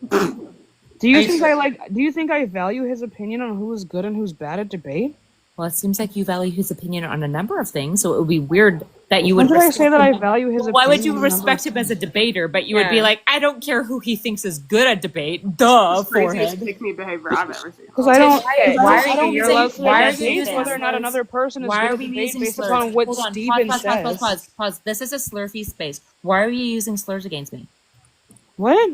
Do you think I like? Do you think I value his opinion on who is good and who's bad at debate? Well, it seems like you value his opinion on a number of things, so it would be weird that you When would. did I respect say that I him. value his opinion? Why would you on a number of respect him as a debater, but you would be Yeah. like, I don't care who he thinks is good at debate. Duh, forehead. pick me behavior I've ever seen. Because I don't. Why I are don't you- say- you're why are you debate using whether or not slurs? another person is Why good are at we debate using based slurs? upon what Hold on, Steven pause. says. Pause. This is a slurfy space. Why are you using slurs against me? What?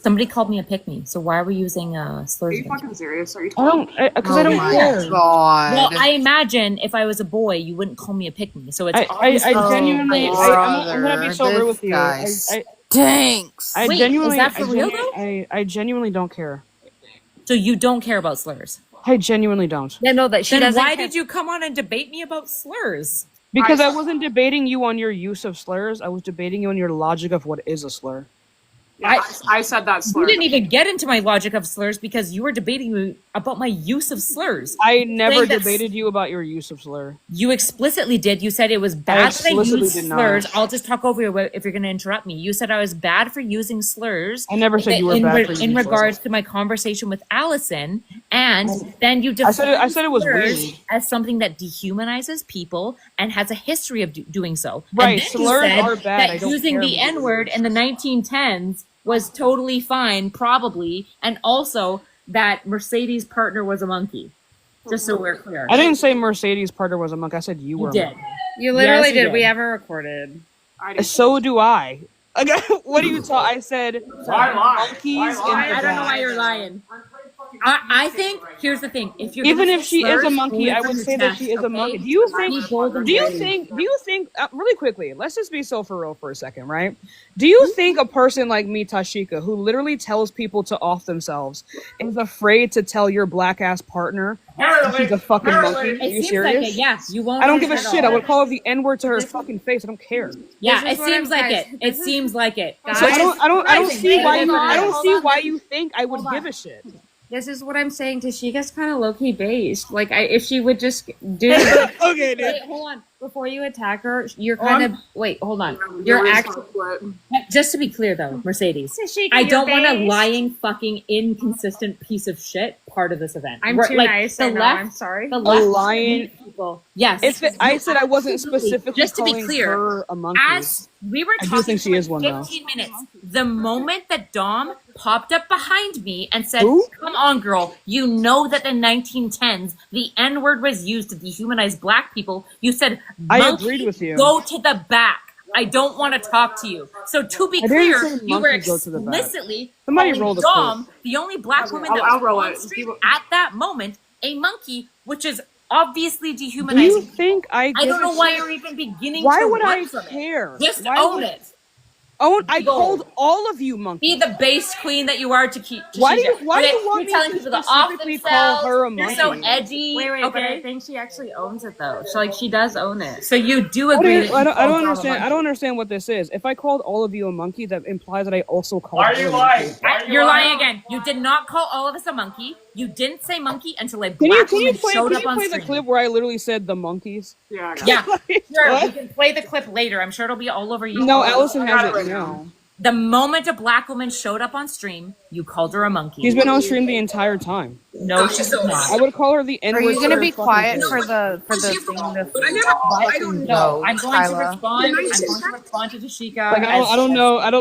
Somebody called me a pick-me, so why are we using slurs Are you against me? fucking serious? Are you? I don't. Because I don't care. God. Well, I imagine if I was a boy, you wouldn't call me a pick-me. So it's I obviously- genuinely. Oh, I'm gonna be so brother, real with you. I this guy stinks. I Wait, genuinely. is that for real, though? I genuinely don't care. So you don't care about slurs. I genuinely don't. Yeah, no, that she Then doesn't. why did you come on and debate me about slurs? Because I wasn't debating you on your use of slurs. I was debating you on your logic of what is a slur. I said that slur. You didn't even get into my logic of slurs because you were debating me about my use of slurs. I never Saying that's- debated you about your use of slur. You explicitly did. You said it was bad that I explicitly used did not. slurs. I'll just talk over you if you're going to interrupt me. You said I was bad for using slurs. I never said you were bad for using in regards slurs. to my conversation with Allison, and then you I said it was slurs weird. as something that dehumanizes people and has a history of doing so. Right, And then you slurs said are bad. I that don't using care the about N-word in the 1910s was totally fine, probably, and also that Mercedes' partner was a monkey. Just so we're clear. I didn't say Mercedes' partner was a monk. I said you You were. did. A monk. You literally Yes, you did. We did. have it recorded. So do I. Okay, what do you talk? I said monkeys in the I don't know back. why you're lying. I think here's the thing. If you're Even gonna if say she is a slurs, monkey, only I from would your say that chest, she is a okay? monkey. Do you think? Be bold and Do you brave. think? Do you think? Really quickly, let's just be so for real for a second, right? Do you think a person like me, Tashika, who literally tells people to off themselves, is afraid to tell your black ass partner that she's a fucking monkey? Are It you seems serious? like it. Yeah, you won't. I don't give a at shit. I all. would call her the N word to her fucking face. I don't care. Yeah, This it is what seems I'm- like guys, it. It seems like it. So I don't see why you. I don't Hold see on. why you think I would give a shit. This is what I'm saying. Tashika's kind of low key based. Like, if she would just do. Okay, dude. Wait, hold on. Before you attack her, you're kind of. Wait, hold on. You're actually. Just to be clear, though, Mercedes, Tashika, I don't you're want a based. lying, fucking, inconsistent piece of shit part of this event. I'm We're- too like, nice. The I know. left, I'm sorry. The left lying- people. Yes. I said I wasn't specifically Just to be calling clear, her a monkey. As we were I do talking think she for is one, though. 15 minutes, the moment that Dom popped up behind me and said, Who? "Come on, girl, you know that in 1910s the N-word was used to dehumanize black people." You said, I "Monkey, agreed with you. Go to the back. I don't want to talk to you." So to be I didn't clear, say you were monkey, go to the back. explicitly Somebody calling roll the Dom, the only black woman that I'll was roll on it. street at that moment, a monkey, which is obviously Do you dehumanizing. think I give don't know a why shit? you're even beginning Why to would run I from care? it. Just Why own would- it. I Go. called all of you Be monkeys. the base queen that you are to keep. Why do you want you're me telling to people to off specifically themselves? call her a You're so monkey? edgy. Wait, but I think she actually owns it though. So like she does own it. So you do I agree don't, that I don't, I you don't called Dom a understand. I monkey. don't understand what this is. If I called all of you a monkey, that implies that I also called Why are her you a lying? monkey. Why are you You're lying again. You did not call all of us a monkey. You didn't say monkey until a Can you black woman play, showed can up you on play the stream. clip where I literally said the monkeys? Yeah, I got it. Yeah, Like, sure. what? We can play the clip later. I'm sure it'll be all over you. No, Allison I got has it it right now. The moment a black woman showed up on stream, you called her a monkey. She's been on stream the entire time. No, she's I not. would call her the Are N-word. you to gonna her be fucking quiet face. for the thing to I don't No, I'm going to Kyla? respond. I'm going to respond to Tashika. Like I don't know. I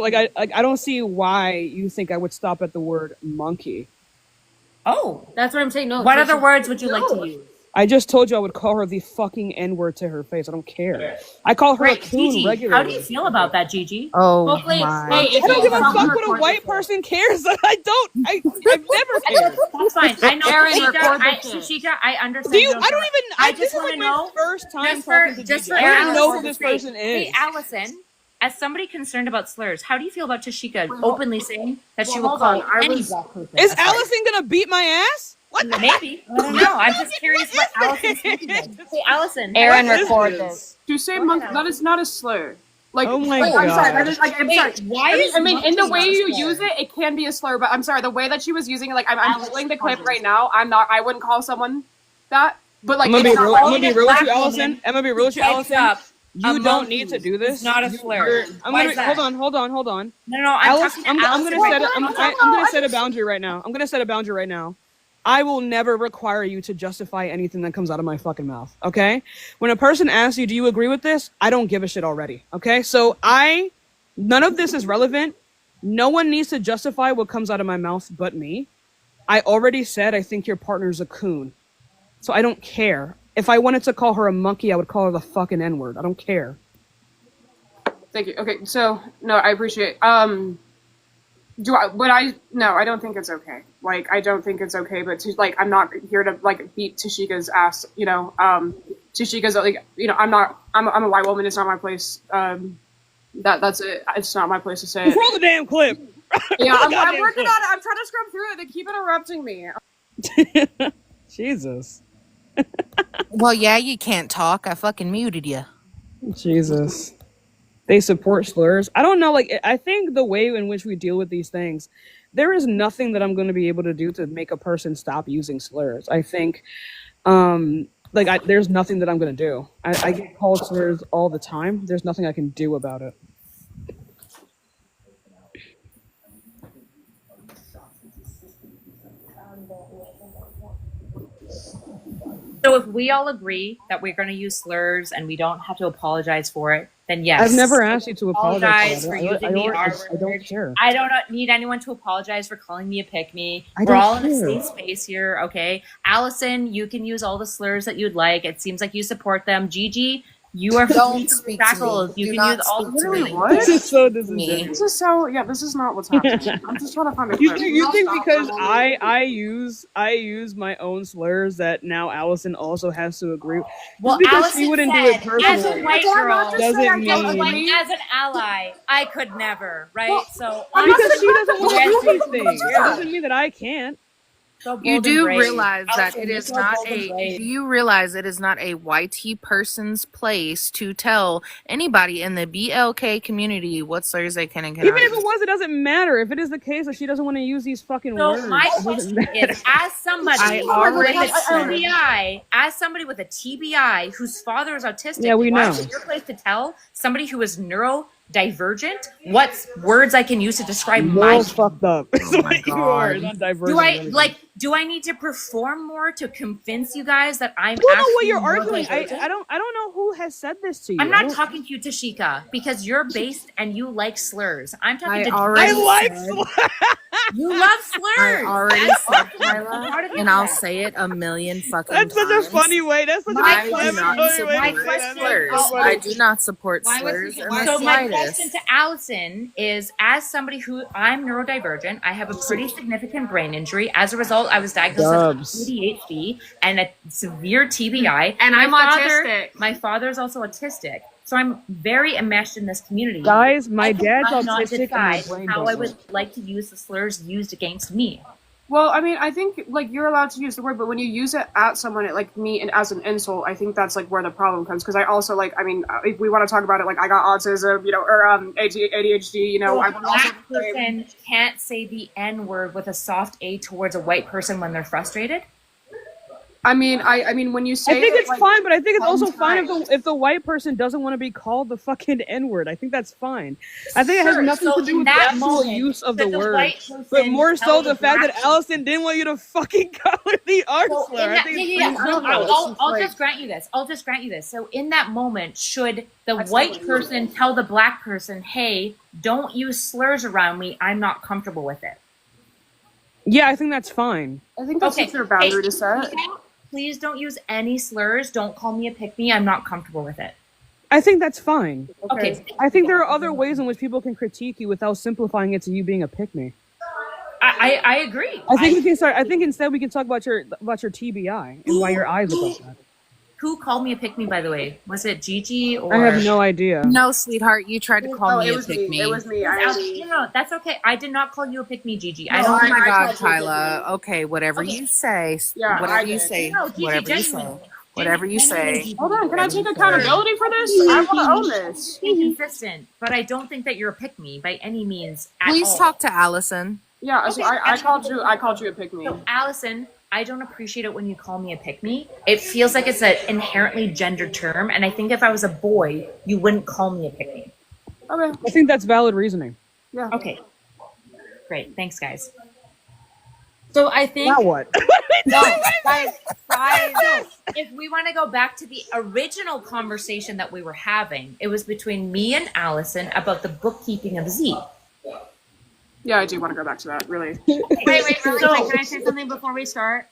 don't see why you think I would stop at the word monkey. Oh, That's what I'm saying. No. what she- other words would you like to use? I just told you I would call her the fucking N-word to her face. I don't care. I call her a Right, coon Gigi, regularly. how do you feel about that, Gigi? Oh Hopefully, my. hey, if I don't you give a come fuck record what a white this. person cares. I've never cared. That's fine. I know, Aaron, Tashika, record this shit. Tashika, I understand. Do you? your I don't point. even. I This just is like wanna my know, first time just talking for to Gigi. for I don't even know who Allison's this person sake. is. Hey, Allison, as somebody concerned about slurs, how do you feel about Tashika openly saying that she will hold call on, I any was- black person? Is a slur? Allison gonna beat my ass? What the Maybe. I don't know. I'm just curious what Allison's thinking of. Hey, Allison. Aaron, What is record this? this. To say monkey, that is not a slur. Like, Oh my I'm sorry. God. That is, like, I'm Wait, sorry. why I mean, is I mean, in the monkey way not a you slur? use it, it can be a slur. But I'm sorry, the way that she was using it, like, I'm pulling the clip right now. I'm not. I wouldn't call someone that. But like, I'm gonna be it's not real. all- I'm gonna be a real with black you, Allison. woman I'm gonna be real with you, Heads Allison. up. You A don't monkey need to do this. is not a slur. I'm Why gonna is that? hold on. No, I'm Alice, talking to I'm Allison gonna right set. now. I'm gonna set a boundary right now. I'm gonna set a boundary right now. I will never require you to justify anything that comes out of my fucking mouth. Okay? When a person asks you, "Do you agree with this?" I don't give a shit already. Okay? So none of this is relevant. No one needs to justify what comes out of my mouth but me. I already said I think your partner's a coon. So I don't care. If I wanted to call her a monkey, I would call her the fucking N-word. I don't care. Thank you. Okay, so no, I appreciate. No, I don't think it's okay. Like, I don't think it's okay. But I'm not here to like beat Tashika's ass. You know, Tashika's like, you know, I'm a white woman. It's not my place. That's it. It's not my place to say it. Roll the damn clip. Yeah, I'm Goddamn working clip. on it. I'm trying to scrub through it. They keep interrupting me. Jesus. Well, yeah, you can't talk. I fucking muted you. Jesus. They support slurs. I don't know. Like, I think the way in which we deal with these things, there is nothing that I'm going to be able to do to make a person stop using slurs. I think, there's nothing that I'm going to do. I get called slurs all the time. There's nothing I can do about it. So if we all agree that we're going to use slurs and we don't have to apologize for it, then yes. I've never asked you to apologize apologize for for using the R I don't care. I don't need anyone to apologize for calling me a pick-me. I We're don't all in a care. safe space here, okay? Allison, you can use all the slurs that you'd like. It seems like you support them. Gigi, you are Don't speak to me. shackled. You Do can not use all speak the to Really, me. what? This is so Me. disingenuous. This is so. Yeah, this is not what's happening. I'm just trying to find a clip. You think because I use my own slurs that now Allison also has to agree? Well, Just because Allison she wouldn't do said, it personally. as a white But I'm girl, not just doesn't saying I mean- don't like agree. as an ally, I could never, right? Well, so Because she doesn't want to Yes, do these things. It Yeah. doesn't mean that I can't. so bold You and do brave. realize that Allison, it you're is so not bold and a. brave. Do you realize it is not a YT person's place to tell anybody in the BLK community what slurs they can and cannot Even if use? it was, it doesn't matter. If it is the case that she doesn't want to use these fucking So words, my it doesn't question matter. is, as somebody I with already a said- TBI, as somebody with a TBI whose father is autistic, Yeah, we why know. is it your place to tell somebody who is neurodivergent what words I can use to describe my? More fucked up. Is my what you are. God. Not divergent. Do I need to perform more to convince you guys that I'm? I don't know what actually you're arguing. neurodivergent? I don't know who has said this to you. I'm I not don't- talking to you, Tashika, because you're based and you like slurs. I'm talking I to already I like said- slurs. you love slurs. I already That's said, part Kyla, of and it. I'll say it a million fucking That's such a times. funny way. That's such I a do clever not funny way to support say that. slurs. That's so I funny. do not support Why was slurs he- in the So my slightest. question to Allison is, as somebody who I'm neurodivergent, I have a pretty significant brain injury as a result I was diagnosed with ADHD and a severe TBI. And I'm autistic. My father's also autistic. So I'm very enmeshed in this community. Guys, my dad's I cannot autistic and my decide brain how I doesn't. would like to use the slurs used against me. Well, I mean, I think like you're allowed to use the word, but when you use it at someone, like me, and as an insult, I think that's like where the problem comes. Because I also like, I mean, if we want to talk about it, like I got autism, you know, or ADHD, you know, I A would also black person can't say the N word with a soft A towards a white person when they're frustrated. I mean, when you say, I think it's like, fine, but I think it's also fine sometimes. if the white person doesn't want to be called the fucking N-word. I think that's fine. I think it has Sure, nothing so to do in with the that actual moment, use of should the word, white person but more so tell the fact that black Allison didn't want you to fucking call her the R So slur. in I that, think yeah, it's yeah, yeah. pretty No, simple. I'll like- just grant you this. I'll just grant you this. So in that moment, should the That's white not what person tell the black person, "Hey, don't use slurs around me. I'm not comfortable with it." Yeah, I think that's fine. I think that's just your boundary to set. Please don't use any slurs. Don't call me a pick-me. I'm not comfortable with it. I think that's fine. Okay. I think there are other ways in which people can critique you without simplifying it to you being a pick-me. I agree. I think we can start. I think instead we can talk about your TBI and why your eyes look like that. Who called me a pick-me, by the way? Was it Gigi or? I have no idea. No, sweetheart, you tried to call Oh, me it a was me. pick me. It was me. No, that's okay. I did not call you a pick-me, Gigi. I No, don't. Oh my I God, tried to pick Kyla. Okay, whatever you say. Yeah, whatever I you did. say. No, Gigi, Whatever you say. genuinely. Whatever you say. Genuinely, Hold on, can I take Gigi. accountability for this? I want to own this. inconsistent, but I don't think that you're a pick-me by any means at Please all. talk to Allison. Yeah, so I called you. I called you a pick me. So, Allison, I don't appreciate it when you call me a pick-me. It feels like it's an inherently gendered term, and I think if I was a boy, you wouldn't call me a pick-me. Okay. I think that's valid reasoning. Yeah. Okay. Great. Thanks, guys. So I think Now what? no, guys, if we want to go back to the original conversation that we were having, it was between me and Allison about the bookkeeping of Z. Yeah, I do want to go back to that. Really. Wait, really quick. Can I say something before we start?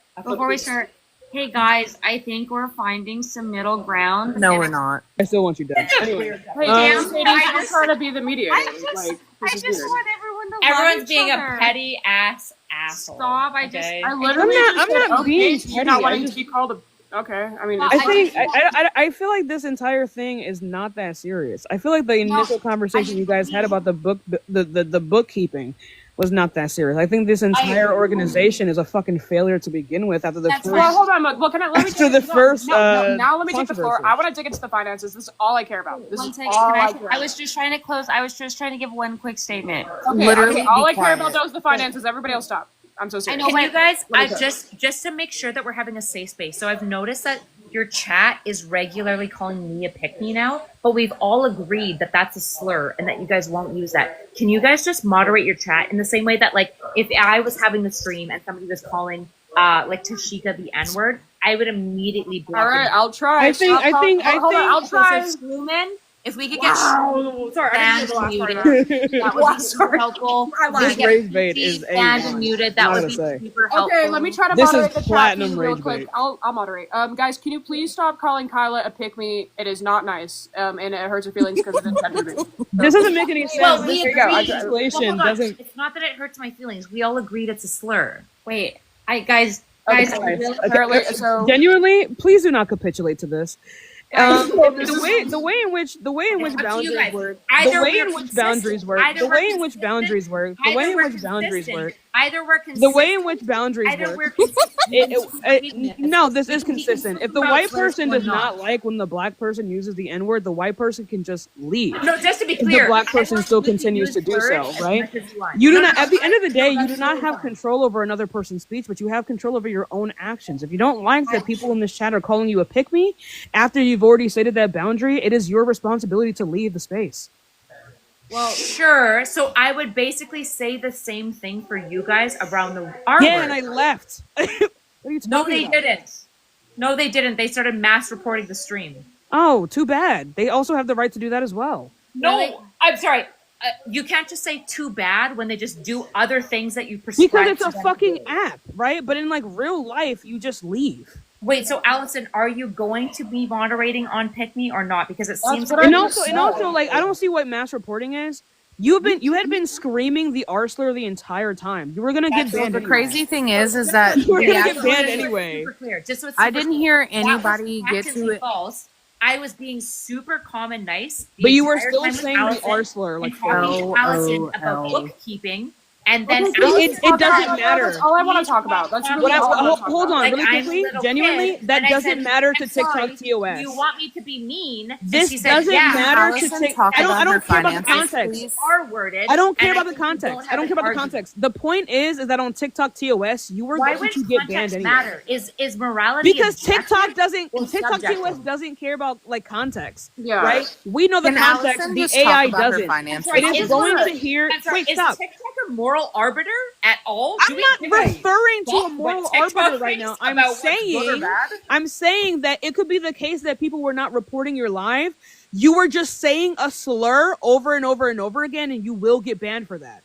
Hey guys, I think we're finding some middle ground. No, we're not. I still want you dead. Anyway, Hey, damn, Sadie, I'm trying to be the mediator. Like, I this just is weird. want everyone to love Everyone's each being other. a petty ass asshole. Stop, I just- okay? I literally I'm just not said, being okay, so you're petty, not I wanting just- to be called a. Okay, I mean, Well, it's I think fine. I feel like this entire thing is not that serious. I feel like the initial conversation you guys had about the bookkeeping was not that serious. I think this entire organization is a fucking failure to begin with. After the That's first, Well, hold on. Well, can I let me After take the no, first, no, now let me take the floor. controversy. I want to dig into the finances. This is all I care about. This One is second, all can I I, care I about. was just trying to close. I was just trying to give one quick statement. Okay, Literally all be I care about quiet. is the finances. Everybody else stop. I'm so serious. I know, Can you guys, Let me I go. just to make sure that we're having a safe space. So I've noticed that your chat is regularly calling me a pick-me now, but we've all agreed that that's a slur and that you guys won't use that. Can you guys just moderate your chat in the same way that, like, if I was having the stream and somebody was calling like Tashika the N-word, I would immediately block All right, them. I'll try. I think- Hold on, I'll try. So Truman, if we could get Wow. Sorry, I didn't Stand hear the last part of muted. that. that would be super helpful. This Get rage bait is stand A1. muted. I'm That not would gonna be say. super helpful. Okay, let me try to This moderate is the chat platinum real rage quick. bait. I'll moderate. Guys, can you please stop calling Kyla a pick me? It is not nice. And it hurts her feelings because of integrity. This doesn't make any sense. Well, This we go. agreed. legislation Hold on. doesn't. It's not that it hurts my feelings. We all agreed it's a slur. Wait, guys, Okay, really- so Genuinely, please do not capitulate to this. this The way in which Up to you boundaries guys. work, Either the way we're in which consistent. boundaries work, Either the we're way in which consistent. boundaries work, the Either way in we're which boundaries consistent. work, Either we're the consistent. way in which boundaries Either work. we're consistent. No, this is consistent. If the white person does We're not like when the black person uses the N-word, the white person can just leave. No, just to be The clear, black person everyone still can continues use to do slurs so, as right? much as want. You do No, not. no, At the end of the day, no, you that's do not totally have fine. control over another person's speech, but you have control over your own actions. If you don't like that people in this chat are calling you a pick me after you've already stated that boundary, it is your responsibility to leave the space. Well, sure. So I would basically say the same thing for you guys around the R Yeah, word. and I left. What are you talking No, they about? didn't. No, they didn't. They started mass reporting the stream. Oh, too bad. They also have the right to do that as well. No, Really? I'm sorry. You can't just say too bad when they just do other things that you prescribe. Because it's to a them fucking to do. app, right? But in like real life, you just leave. Wait, so Allison, are you going to be moderating on Pick Me or not? Because it seems what like And I also, just and said. also, like, I don't see what mass reporting is, You had been screaming the R slur the entire time. You were gonna get banned. The anyway. crazy thing is that You were we gonna get actually- banned anyway. Super clear. Just so it's I super didn't clear. hear anybody That was get to actively it. false. I was being super calm and nice. the But you were entire still time with saying the Allison R slur like and talking to Allison about LOL. bookkeeping, and then Okay, Allison it doesn't matter. That's all I want to talk about. That's really all I want to talk Hold about. on, like, really I'm a quickly, little genuinely, kid, that and I doesn't said, matter to "I'm TikTok sorry, TOS. You want me to be mean?" And This she said, doesn't yeah, matter to Allison TikTok. talk I about don't her care about the finances, context. please? R-worded. I don't care and about the think we context. don't I don't have care about an the argument. context. The point is that on TikTok TOS, you were Why going would to get banned context anyway. matter? Is morality Because objective or TikTok subjective? TOS doesn't care about like context. Yeah. Right? We know the Can context. Allison The just talk AI about her doesn't. finances? It is Is going her- to hear. I'm sorry, Wait, is stop. TikTok a moral arbiter at all? I'm not referring to a what moral TikTok arbiter right thinks now. I'm about what's good or saying, bad? I'm saying that it could be the case that people were not reporting your live. You were just saying a slur over and over and over again, and you will get banned for that.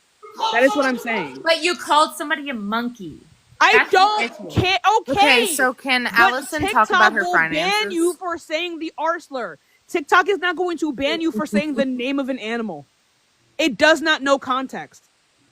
That is what I'm saying. But you called somebody a monkey. I That's the don't issue. care. Okay, so can But Allison TikTok talk about her will finances? ban you for saying the R slur. TikTok is not going to ban you for saying the name of an animal. It does not know context.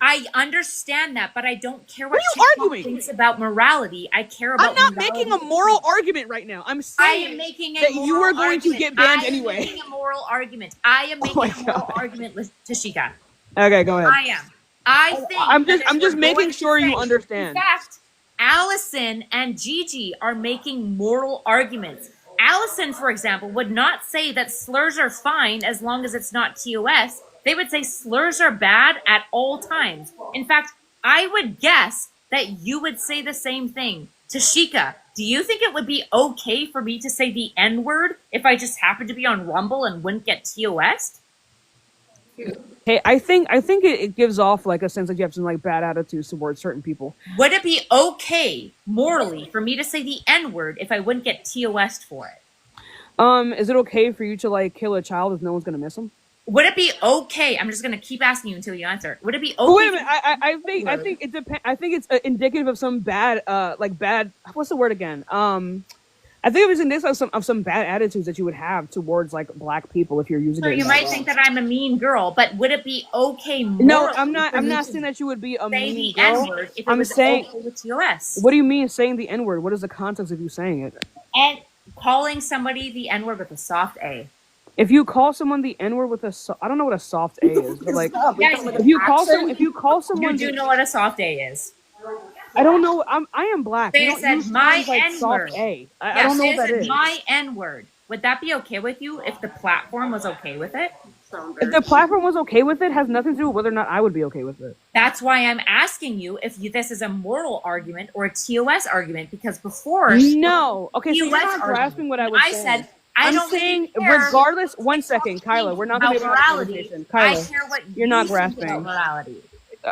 I understand that, but I don't care what What are you TikTok arguing? thinks about morality. I care about I'm not morality. making a moral argument right now. I'm I saying am making a that moral you are going to argument. get banned I am anyway. making a moral argument. I am making my a moral God. argument with Tashika. Okay, go ahead. I am. I think I'm that if just we're making going to sure you say- understand. In fact, Allison and Gigi are making moral arguments. Allison, for example, would not say that slurs are fine as long as it's not TOS. They would say slurs are bad at all times. In fact, I would guess that you would say the same thing. Tashika, do you think it would be okay for me to say the N-word if I just happened to be on Rumble and wouldn't get TOS? Hey, I think it gives off like a sense that you have some like bad attitudes towards certain people. Would it be okay morally for me to say the N-word if I wouldn't get TOS for it? Is it okay for you to like kill a child if no one's gonna miss him? Would it be okay? I'm just gonna keep asking you until you answer. Would it be okay? But wait a minute. I think it depends. I think it's indicative of some bad what's the word again? I think it was indicative of some bad attitudes that you would have towards like black people if you're using So it. you might think that I'm a mean girl, but would it be okay morally? No, I'm not. for I'm me not to saying that you would be a say mean the girl. N-word if it I'm was saying. okay with TOS. What do you mean saying the N word? What is the context of you saying it? And calling somebody the N-word with a soft A. If you call someone the N word with I don't know what a soft A is, but like Yeah, if you call someone, you do know what a soft A is. I don't know. I am black. They You don't said use my terms like N-word. soft A. I Yeah, don't know they what that said is. my N-word. Would that be okay with you if the platform was okay with it? If the platform was okay with it, has nothing to do with whether or not I would be okay with it. That's why I'm asking you if this is a moral argument or a TOS argument, because before No. Okay, so you're TOS not argument. grasping what I was saying. said I I'm don't saying, really care regardless. One second, Kyla. We're not going to about be able to have a morality. conversation. I Kyla, care what you're not you think grasping. about morality.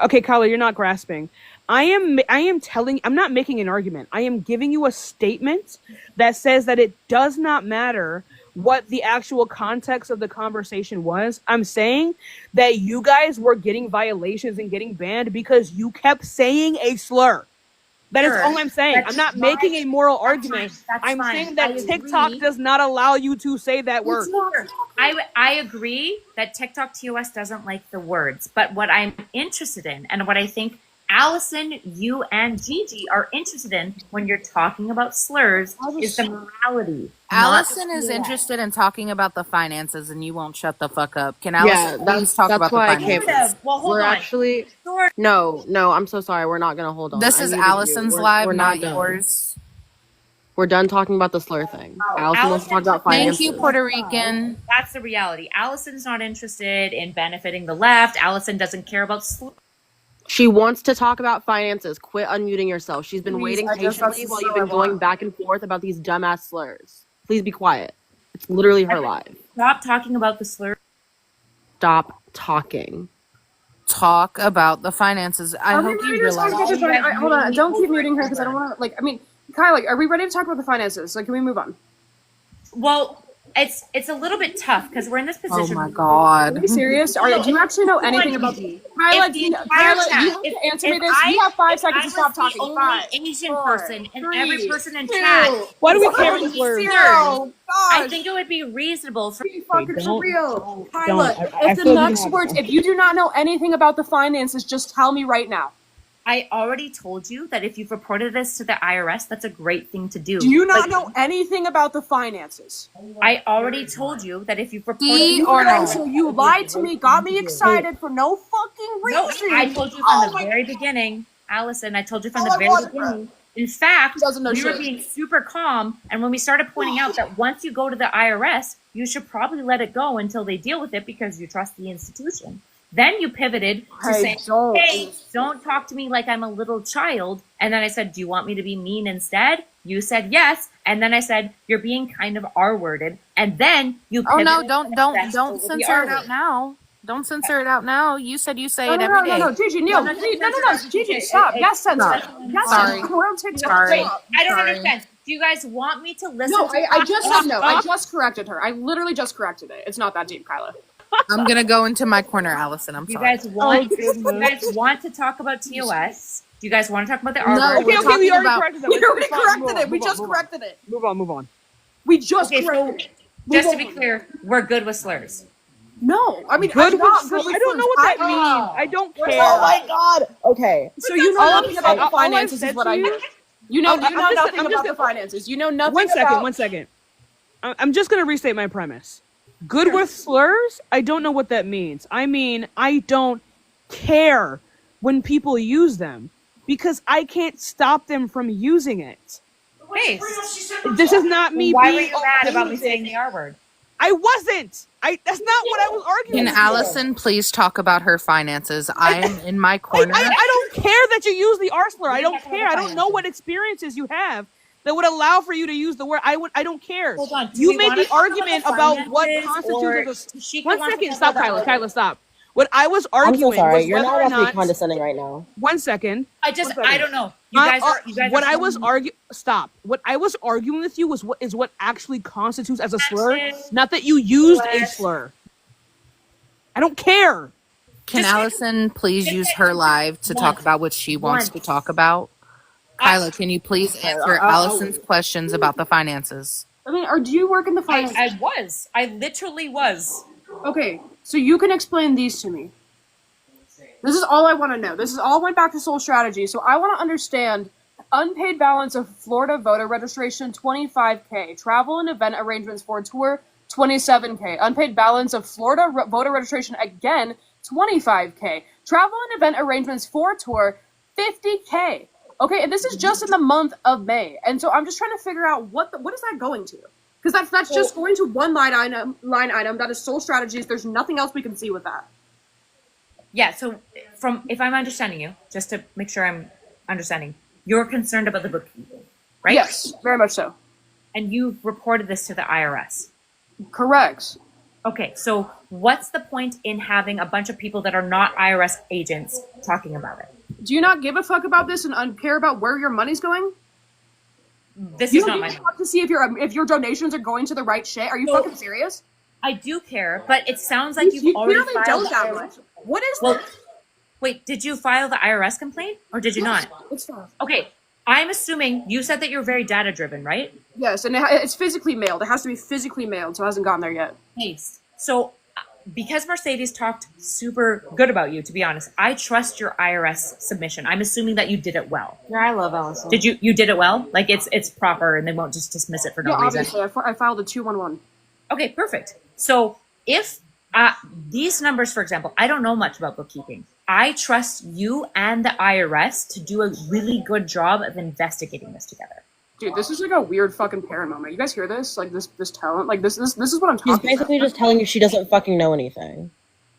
Okay, Kyla, you're not grasping. I'm not making an argument. I am giving you a statement that says that it does not matter what the actual context of the conversation was. I'm saying that you guys were getting violations and getting banned because you kept saying a slur. That is Sure. all I'm saying. That's I'm not fine. making a moral That's argument. fine. That's I'm fine. saying that I TikTok agree. does not allow you to say that word. Sure. I agree that TikTok TOS doesn't like the words, but what I'm interested in and what I think Allison, you, and Gigi are interested in when you're talking about slurs is the morality. Allison is interested in talking about the finances, and you won't shut the fuck up. Can Yeah, Allison please talk that's about the why I came. finances? Well, hold We're on. actually Sure. no. I'm so sorry. We're not gonna hold on. This I is muted you. Allison's We're- live, we're not done. yours. We're done talking about the slur thing. Allison wants to talk about Thank finances. you, Puerto Rican. That's the reality. Allison's not interested in benefiting the left. Allison doesn't care about slurs. She wants to talk about finances. Quit unmuting yourself. She's been Please, waiting I just- patiently that's while so you've been I going want. back and forth about these dumbass slurs. Please be quiet. It's literally her live. Stop talking about the slurs. Stop talking. Talk about the finances. I Are we hope ready you to talk realize. about the finances? Hold on, don't keep muting her because I don't want to. Like, I mean, Kyla, are we ready to talk about the finances? Like, can we move on? Well, it's a little bit tough because we're in this Oh position. my god. Are you serious? Do you actually know anything about the Kyla, If the you entire have chat, to answer me if this. You have 5 seconds to I stop was the talking. only 5, Asian 4, person and every 3, person in 2, chat, Why do we was care only about slurs? slurs, Oh, I gosh. think it would be reasonable for Be fucking for don't- real. don't. Kyla, I if the feel like we next have words, to. if you do not know anything about the finances, just tell me right now. I already told you that if you've reported this to the IRS, that's a great thing to do. Do you not But know anything about the finances? I already told you that if you've reported See this or no? So you lied to me, got me excited for no fucking No, reason. I told you from Oh the my- very beginning, Allison. I told you from Oh, the I very wasn't. beginning. In fact, Doesn't know we were shit. being super calm, and when we started pointing out that once you go to the IRS, you should probably let it go until they deal with it because you trust the institution. Then you pivoted to I say, don't. "Hey, don't talk to me like I'm a little child." And then I said, "Do you want me to be mean instead?" You said yes, and then I said, "You're being kind of R-worded." And then you Oh no, pivoted don't to obsess over the censor it R-word. out now. Don't censor it out now. You said you say No, it no, every no, day. no, Gigi, no, No, Gigi, no, no, Gigi, stop. Yes, censor. Yes, Sorry. censor. We're on TikTok. Sorry. Stop. I don't Sorry. understand. Do you guys want me to listen No, to I just said no. I Stop. just corrected her. I literally just corrected it. It's not that deep, Kyla. I'm gonna go into my corner, Allison. I'm You sorry. guys want to talk about TOS? Do you guys want to talk about the R No, word? Okay, we're we talking already about- corrected that. We Let's already move on, corrected move it. on, We move just on, corrected it. Move on, move on. We just Okay, so corrected it. just to be clear, we're good with slurs. No, I mean, Good I'm not with good slurs. with I don't know what slurs. that means. I don't care. Oh my god. Okay. So you know All I'm nothing about the saying- all I've finances said is what to I you- know. You know I'm just- nothing I'm about just- the finances. You know nothing One second, about... one second. I'm just gonna restate my premise. Good with slurs? I don't know what that means. I mean, I don't care when people use them because I can't stop them from using it. Hey, This is not me why were being you mad okay about me with saying it. the R word? I wasn't. That's not what I was arguing. Can for. Allison please talk about her finances? I'm in my corner. I don't care that you use the R slur. I don't talk about care. the I don't know what experiences you have that would allow for you to use the word. I don't care. Hold on. Do You we made wanna the talk about argument the about what finances, or constitutes as a. Tashika One wants to second. talk Stop, about Kyla. the- Kyla, stop. What I was I'm arguing so sorry. was You're whether not or allowed to be not. condescending right now. One second. I don't know. You guys are. What I was arguing. Stop. What I was arguing with you was what actually constitutes as a slur, not that you used a slur. I don't care. Can Allison please use her live to talk about what she wants to talk about? Kyla, can you please answer Allison's questions about the finances? I mean, or do you work in the finance? I literally was. Okay, so you can explain these to me. This is all I want to know. This is all went back to Soul Strategy, so I want to understand unpaid balance of Florida voter registration, 25K. Travel and event arrangements for tour, 27K. Unpaid balance of Florida voter registration, again, 25K. Travel and event arrangements for tour, 50K. Okay, and this is just in the month of May. And so I'm just trying to figure out what is that going to? Because that's just going to one line item. That is Soul Strategies. There's nothing else we can see with that. Yeah. So, if I'm understanding you, just to make sure I'm understanding, you're concerned about the bookkeeping, right? Yes, very much so. And you've reported this to the IRS. Correct. Okay. So, what's the point in having a bunch of people that are not IRS agents talking about it? Do you not give a fuck about this and care about where your money's going? This You is not don't my. give a fuck to see if your donations are going to the right shit. Are you No. fucking serious? I do care, but it sounds like you've You already clearly filed don't the that IRS. much. What is Well, that? wait, did you file the IRS complaint or did you not? It's fine. Okay, I'm assuming you said that you're very data driven, right? Yes, and it's physically mailed. It has to be physically mailed, so it hasn't gotten there yet. Nice. So, because Mercedes talked super good about you, to be honest, I trust your IRS submission. I'm assuming that you did it well. Yeah, I love Allison. Did you did it well? Like it's proper and they won't just dismiss it for no Yeah, reason. obviously. I filed a 211. Okay, perfect. So if these numbers, for example, I don't know much about bookkeeping. I trust you and the IRS to do a really good job of investigating this together. Dude, this is like a weird fucking parent moment. You guys hear this? Like this tone? Like this is what I'm talking She's basically about. just telling you she doesn't fucking know anything.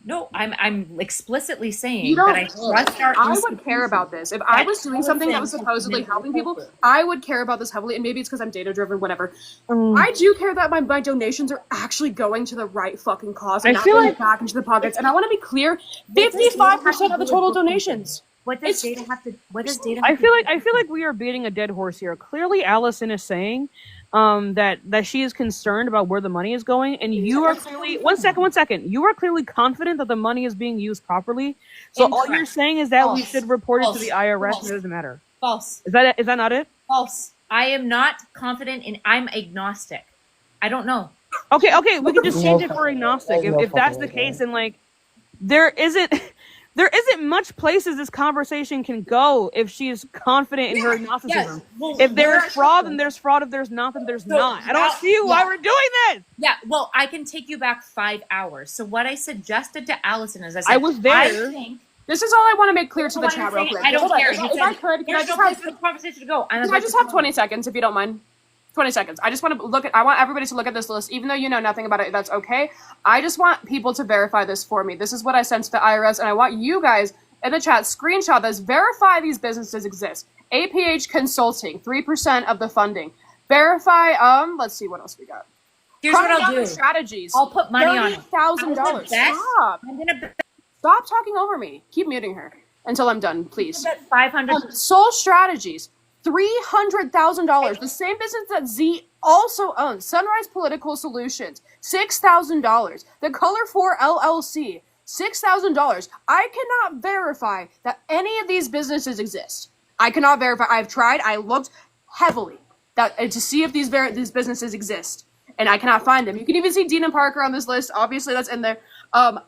No, I'm explicitly saying You don't. that I trust our I would institutions. care about this. If I was doing something that was supposedly helping people, I would care about this heavily. And maybe it's because I'm data driven, whatever. I do care that my donations are actually going to the right fucking cause and I not feel going like- back into the pockets. And I want to be clear: 55% of the total donations. What does data have to? What does data? I feel like we are beating a dead horse here. Clearly, Allison is saying that she is concerned about where the money is going, and you are clearly one second. You are clearly confident that the money is being used properly. So all you're saying is that we should report it to the IRS, and it doesn't matter. False. Is that not it? False. I am not confident in. I'm agnostic. I don't know. Okay, we can just change it for agnostic. If that's the case, then like there isn't much places this conversation can go if she's confident in her agnosticism. Well, if there's fraud, then there's fraud. If there's not, then there's not. I don't see why we're doing this. Yeah, well, I can take you back 5 hours. So what I suggested to Allison is I was there. This is all I want to make clear to the chat real quick. I don't care. If I could, can I just have the conversation to go? Can I just have 20 seconds, if you don't mind? 20 seconds. I just want to I want everybody to look at this list, even though you know nothing about it, that's okay. I just want people to verify this for me. This is what I sent to the IRS, and I want you guys in the chat, screenshot this, verify these businesses exist. APH Consulting, 3% of the funding. Verify, let's see what else we got. Here's what I'll do. Strategies. I'll put money on it. $30,000. Stop. I'm gonna bet. Stop talking over me. Keep muting her until I'm done, please. 500. Soul Strategies, $300,000. The same business that Z also owns. Sunrise Political Solutions, $6,000. The Color 4 LLC, $6,000. I cannot verify that any of these businesses exist. I cannot verify. I've tried. I looked heavily to see if these businesses exist, and I cannot find them. You can even see Dean and Parker on this list. Obviously, that's in there.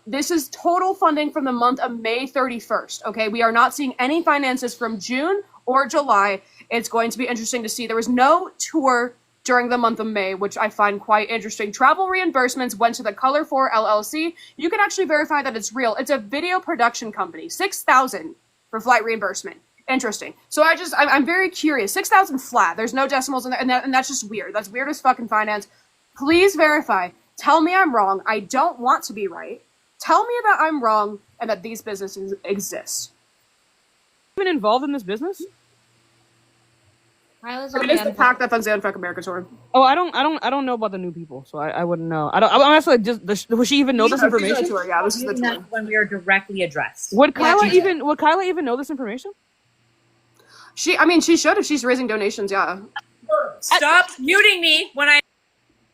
This is total funding from the month of May 31st. Okay, we are not seeing any finances from June or July. It's going to be interesting to see. There was no tour during the month of May, which I find quite interesting. Travel reimbursements went to the Color 4 LLC. You can actually verify that it's real. It's a video production company. $6,000 for flight reimbursement. Interesting. So I'm very curious. $6,000 flat. There's no decimals in there, and that's just weird. That's weird as fucking finance. Please verify. Tell me I'm wrong. I don't want to be right. Tell me that I'm wrong and that these businesses exist. Been involved in this business? It is the pack that funds the Unfuck America tour. Oh, I don't know about the new people, so I wouldn't know. I'm actually just. Would she even know this information? Yeah, this is the tour. When we are directly addressed. Would Kyla even know this information? She should if she's raising donations. Yeah. Stop muting me when I.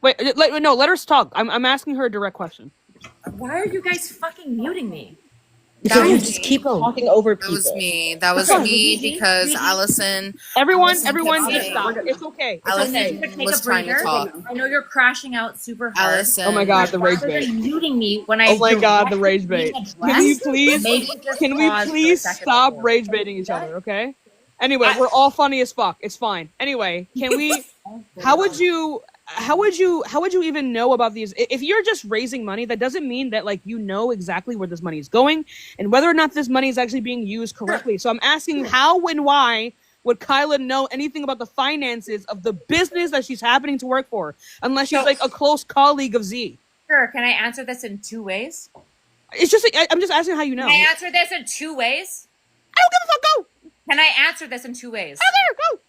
Wait, no, let her talk. I'm asking her a direct question. Why are you guys fucking muting me? Because you just keep talking over people. That was me because Allison. Everyone, just stop. It's okay. Allison was trying to talk. I know you're crashing out super hard. Allison. Oh my god, the rage bait. Muting me when I. Oh my god, the rage bait. Can we please stop rage baiting each other? Okay. Anyway, we're all funny as fuck. It's fine. Anyway, can we? How would you even know about these? If you're just raising money, that doesn't mean that like you know exactly where this money is going and whether or not this money is actually being used correctly. So I'm asking how and why would Kyla know anything about the finances of the business that she's happening to work for, unless she's like a close colleague of Z? Sure. Can I answer this in 2 ways? It's just I'm just asking how you know. Can I answer this in 2 ways? I don't give a fuck. Go. Can I answer this in 2 ways? Go.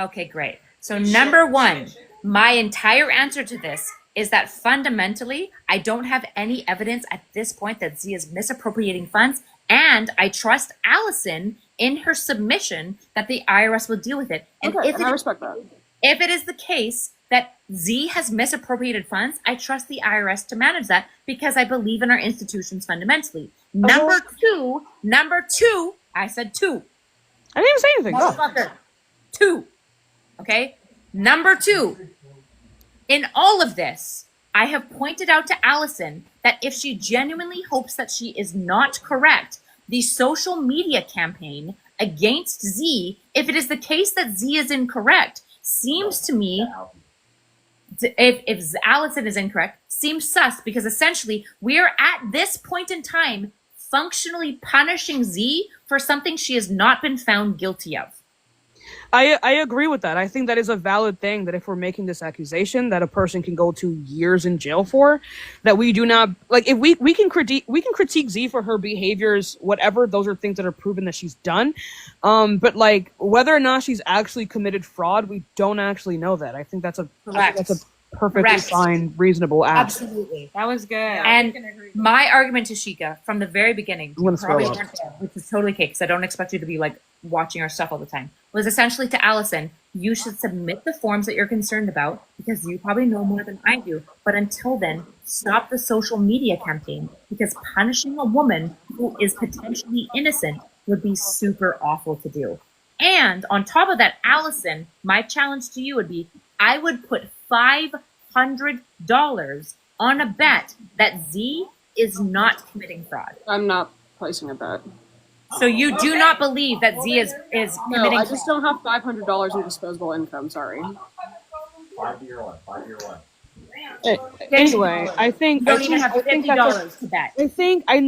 Okay, great. So number one. My entire answer to this is that fundamentally, I don't have any evidence at this point that Z is misappropriating funds, and I trust Allison in her submission that the IRS will deal with it. And okay, I respect that. If it is the case that Z has misappropriated funds, I trust the IRS to manage that because I believe in our institutions fundamentally. Number two, I said two. I didn't even say anything. Motherfucker. 2. Okay? Number 2, in all of this, I have pointed out to Allison that if she genuinely hopes that she is not correct, the social media campaign against Z, if it is the case that Z is incorrect, seems to me, if Allison is incorrect, seems sus because essentially we are at this point in time functionally punishing Z for something she has not been found guilty of. I agree with that. I think that is a valid thing that if we're making this accusation that a person can go to years in jail for, that we do not like if we can critique Z for her behaviors, whatever, those are things that are proven that she's done. But like whether or not she's actually committed fraud, we don't actually know that. I think that's a perfectly fine, reasonable ask. Absolutely. That was good. And my argument to Sheikah from the very beginning, I'm gonna scroll up. which is totally okay because I don't expect you to be like watching our stuff all the time, was essentially to Allison, you should submit the forms that you're concerned about because you probably know more than I do. But until then, stop the social media campaign because punishing a woman who is potentially innocent would be super awful to do. And on top of that, Allison, my challenge to you would be, I would put $500 on a bet that Z is not committing fraud. I'm not placing a bet. So you do not believe that Z is No, committing I just don't have $500 in disposable income. Sorry. 5-year one. Anyway, I think You don't even have $50 to bet. I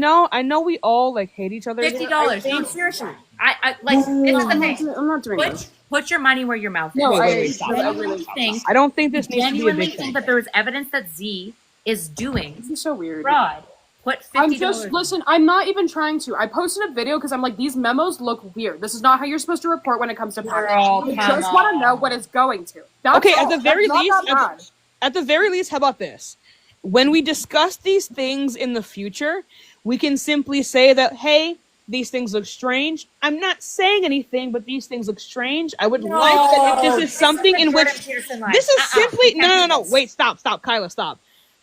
know we all like hate each other. $50. No, seriously. I like this is the thing. I'm not doing this. Put your money where your mouth is. No, I genuinely think I don't think this needs to be a genuinely big think thing. that there is evidence that Z is doing This is so weird. fraud. Put $50. I'm just listen. I'm not even trying to. I posted a video because I'm like, these memos look weird. This is not how you're supposed to report when it comes to Girl, poverty. I just want to know what it's going to. That's Okay, all. at the very That's not least, that bad. at the very least, how about this? When we discuss these things in the future, we can simply say that, hey, these things look strange. I'm not saying anything, but these things look strange. I would like that if this is something in which this is simply no. Wait, stop, Kyla, stop.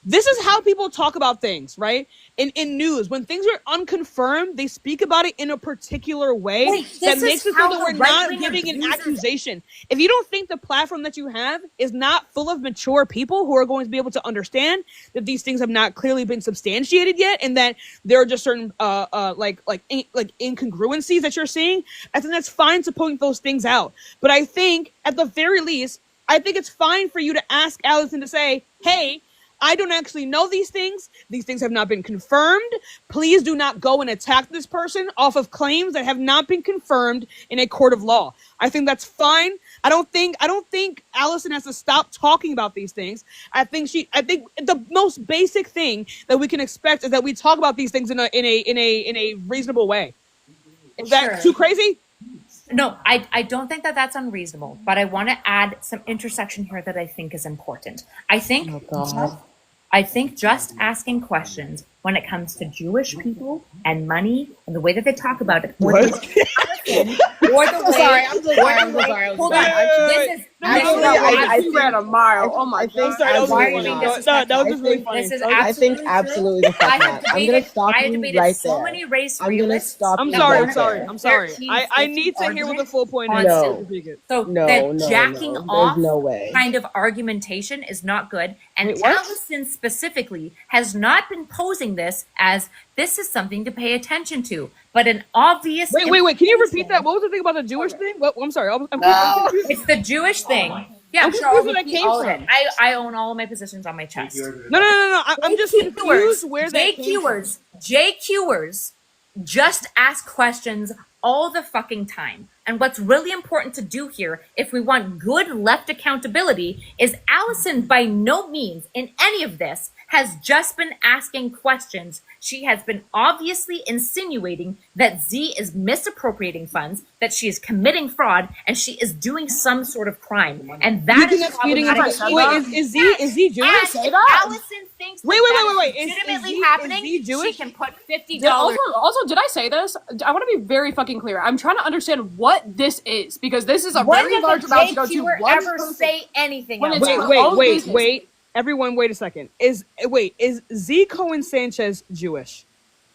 This is how people talk about things, right? In news, when things are unconfirmed, they speak about it in a particular way that makes it so that we're not giving an accusation. If you don't think the platform that you have is not full of mature people who are going to be able to understand that these things have not clearly been substantiated yet, and that there are just certain incongruencies that you're seeing, I think that's fine to point those things out. But I think at the very least, I think it's fine for you to ask Allison to say, hey, I don't actually know these things. These things have not been confirmed. Please do not go and attack this person off of claims that have not been confirmed in a court of law. I think that's fine. I don't think Allison has to stop talking about these things. I think the most basic thing that we can expect is that we talk about these things in a reasonable way. Is that too crazy? No, I don't think that that's unreasonable, but I want to add some intersection here that I think is important. I think just asking questions when it comes to Jewish people and money and the way that they talk about it. Or the way, hold on. I ran a mile. Oh my god! I think absolutely the fuck not. I'm gonna stop you right there. Many race I'm gonna stop. I'm you sorry. right there. I'm sorry. I need to hear what the full point is. No. So No, that jacking no, off there's no way. kind of argumentation is not good. And Wait, what? Allison specifically has not been posing this as this is something to pay attention to, but an obvious. Wait. Can you repeat that? What was the thing about the Jewish thing? What? I'm sorry. I'm confused. It's the Jewish thing. Yeah, I'm confused where that came from. I own all of my positions on my chest. No. I'm just confused where that came from. JQers just ask questions all the fucking time. And what's really important to do here, if we want good left accountability, is Allison by no means in any of this has just been asking questions. She has been obviously insinuating that Z is misappropriating funds, that she is committing fraud, and she is doing some sort of crime. And that is problematic. Wait, is Z Jewish? And if Allison thinks Wait. is legitimately happening, is Z Jewish? she can put $50. Also, did I say this? I want to be very fucking clear. I'm trying to understand what this is because this is a very large amount to go to one ever person. say anything When else? it's Wait. Everyone, wait a second. Is Z Cohen Sanchez Jewish?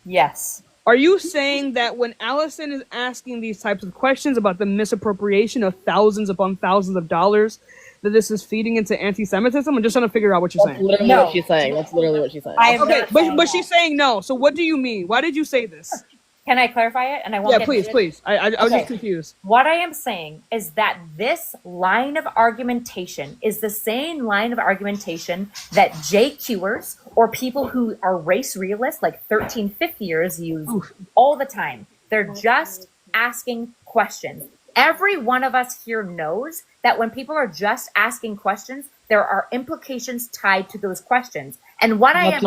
Yes. Are you saying that when Allison is asking these types of questions about the misappropriation of thousands upon thousands of dollars, that this is feeding into anti-Semitism? I'm just trying to figure out what you're saying. Literally what she's saying. That's literally what she's saying. Okay, but she's saying no. So what do you mean? Why did you say this? Can I clarify it? And I won't. Yeah, please. I was just confused. What I am saying is that this line of argumentation is the same line of argumentation that JQers or people who are race realists like 1350ers use all the time. They're just asking questions. Every one of us here knows that when people are just asking questions, there are implications tied to those questions. And what I am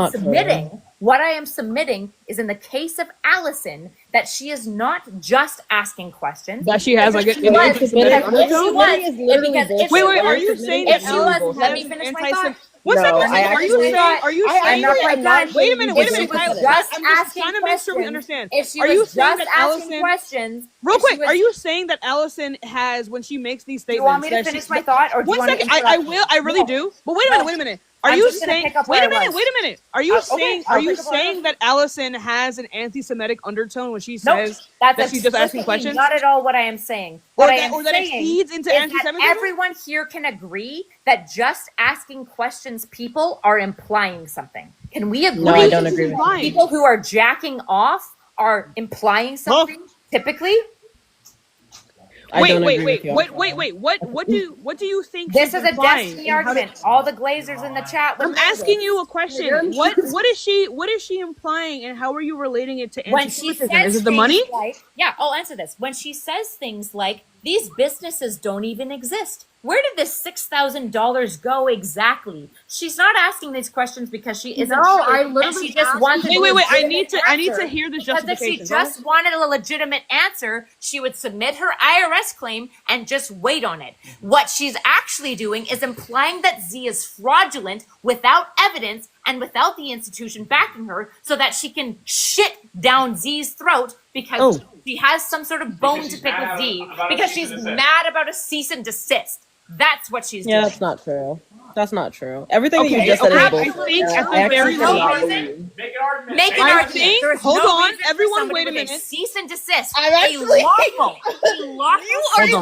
submitting is in the case of Allison, that she is not just asking questions. That she has like Wait, are you saying that let me finish my thought. One No, second. I Are you actually- saying? Are you I'm saying? not- quite I'm not done. Wait a minute. Wait a If she minute. was Kyle. just I'm just asking trying to make sure we questions, understand. If she Are you was saying just that asking Allison? questions, Real if she quick, was- are you saying that Allison has, when she makes these Do you statements, want me to that finish she- my thought, or do you One want second, to I interrupt will. me? I really No. do. But wait a minute. Wait a minute. Are I'm you just gonna saying? pick up Wait where a I minute. was. Wait a minute. Are you Okay, saying? I'll Are you pick up where I saying was. that Allison has an anti-Semitic undertone when she Nope, says that's that she's just asking explicitly questions? not at all what I am saying. Or What I that, am or that it saying feeds into is that anti-Semitism? everyone here can agree that just asking questions people are implying something. Can we agree? No, I don't agree with you. Implying. People who are jacking off are implying something typically. I don't agree with you. Wait. What do you think? This she's is a implying, destiny and how argument. did- All the Glazers in the chat. would I'm know asking this. you a question. What is she implying, and how are you relating it to When she anti-Semitism? says Is it the things money? like, yeah, I'll answer this. When she says things like, these businesses don't even exist. Where did this $6,000 go exactly? She's not asking these questions because she isn't No, sure, I and literally she just asked- wants a Wait. I legitimate need to answer. hear this Because if she justification. just wanted a legitimate answer, she would submit her IRS claim and just wait on it. What she's actually doing is implying that Z is fraudulent without evidence and without the institution backing her, so that she can shit down Z's throat because she has some sort of bone Because to she's pick with mad Z, about a because cease she's and desist. mad about a cease and desist. That's what she's Yeah, doing. that's not true. That's not true. Everything that you Okay, just said okay, is I bullshit. think at the I actually very cannot least- believe. Make an argument. Make an I argument. think- There is hold no on, reason for everyone, somebody wait a with minute. cease and desist. I'm actually- a lawful.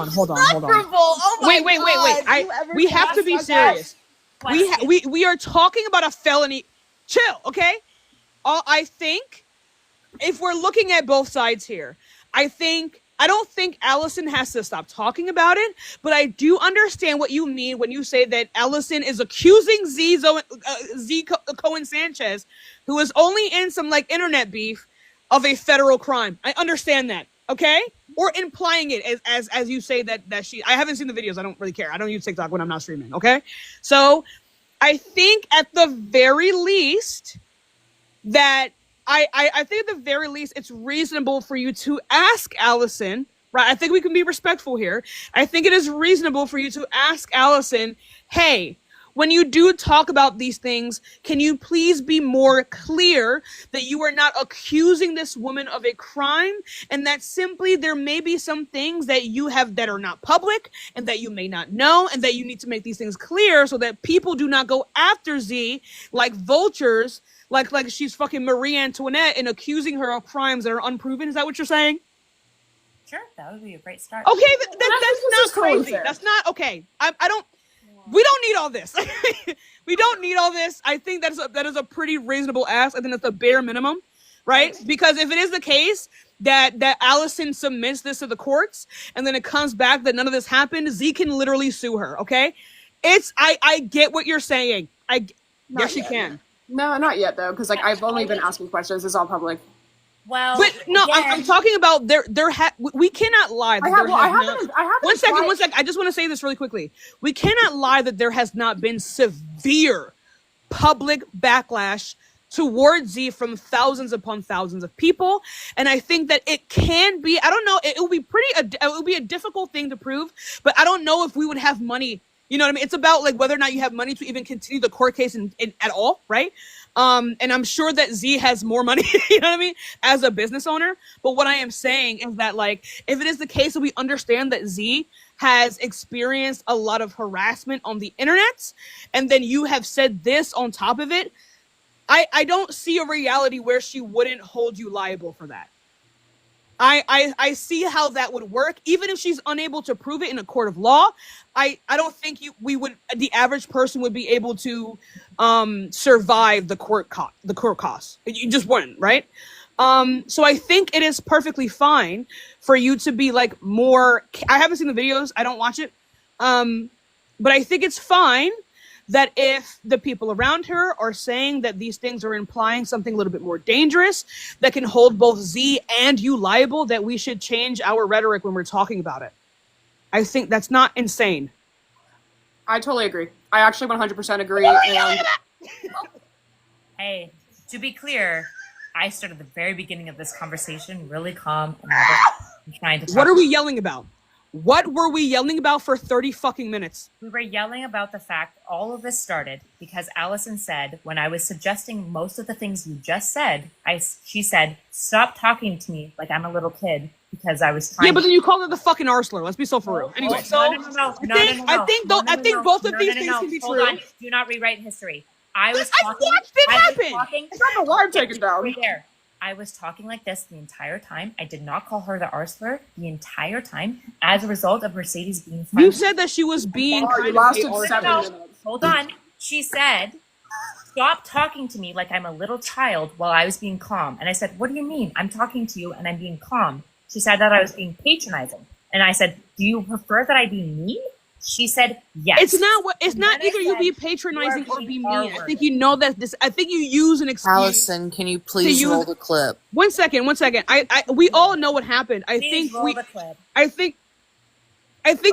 Hold on. Oh my Wait. God, you ever We have to be cross that? serious. We are talking about a felony. Chill, okay? I think if we're looking at both sides here, I don't think Allison has to stop talking about it, but I do understand what you mean when you say that Allison is accusing Z Cohen Sanchez, who is only in some like internet beef, of a federal crime. I understand that, okay? Or implying it as you say that she. I haven't seen the videos. I don't really care. I don't use TikTok when I'm not streaming, okay? So I think at the very least that I think at the very least it's reasonable for you to ask Allison, right? I think we can be respectful here. I think it is reasonable for you to ask Allison, hey, when you do talk about these things, can you please be more clear that you are not accusing this woman of a crime, and that simply there may be some things that you have that are not public and that you may not know, and that you need to make these things clear so that people do not go after Z like vultures, like she's fucking Marie Antoinette and accusing her of crimes that are unproven. Is that what you're saying? Sure, that would be a great start. Okay, that's not crazy. fair. That's not okay. I don't. We don't need all this. We don't need all this. I think that is a pretty reasonable ask. I think that's the bare minimum, right? Because if it is the case that Allison submits this to the courts and then it comes back that none of this happened, Z can literally sue her. Okay, I get what you're saying. Yes, she can. No, not yet though, because like I've only been asking questions. It's all public. Well, But no, again, I'm talking about we cannot lie. That I haven't. One second. I just want to say this really quickly. We cannot lie that there has not been severe public backlash towards Z from thousands upon thousands of people, and I think that it can be. I don't know. It will be it will be a difficult thing to prove, but I don't know if we would have money. You know what I mean? It's about like whether or not you have money to even continue the court case at all, right? And I'm sure that Z has more money, you know what I mean, as a business owner. But what I am saying is that, like, if it is the case that we understand that Z has experienced a lot of harassment on the internet, and then you have said this on top of it, I don't see a reality where she wouldn't hold you liable for that. I see how that would work, even if she's unable to prove it in a court of law. I don't think the average person would be able to survive the court costs. You just wouldn't, right? So I think it is perfectly fine for you to be like more. I haven't seen the videos. I don't watch it. But I think it's fine that if the people around her are saying that these things are implying something a little bit more dangerous that can hold both Z and you liable, that we should change our rhetoric when we're talking about it. I think that's not insane. I totally agree. I actually 100% agree. And hey, to be clear, I started the very beginning of this conversation really calm and trying to talk. What are we yelling about? What were we yelling about for 30 fucking minutes? We were yelling about the fact all of this started because Allison said, when I was suggesting most of the things you just said, she said, stop talking to me like I'm a little kid because I was trying. Yeah, but then you called her the fucking arsler. Let's be so for real. Anyway, I think both of these things can be Hold true. on. Do not rewrite history. I watched it happen. I don't know why I'm taking down. Right there. I was talking like this the entire time. I did not call her the arsler the entire time as a result of Mercedes being friendly. You said that she was being kind of lasted a 7 arsler. minutes. Hold on. She said, stop talking to me like I'm a little child while I was being calm. And I said, what do you mean? I'm talking to you and I'm being calm. She said that I was being patronizing. And I said, do you prefer that I be mean? She said, yes. It's not either you be patronizing or be mean. I think you know that I think you use an excuse. Allison, can you please roll the clip? One second. We all know what happened. I think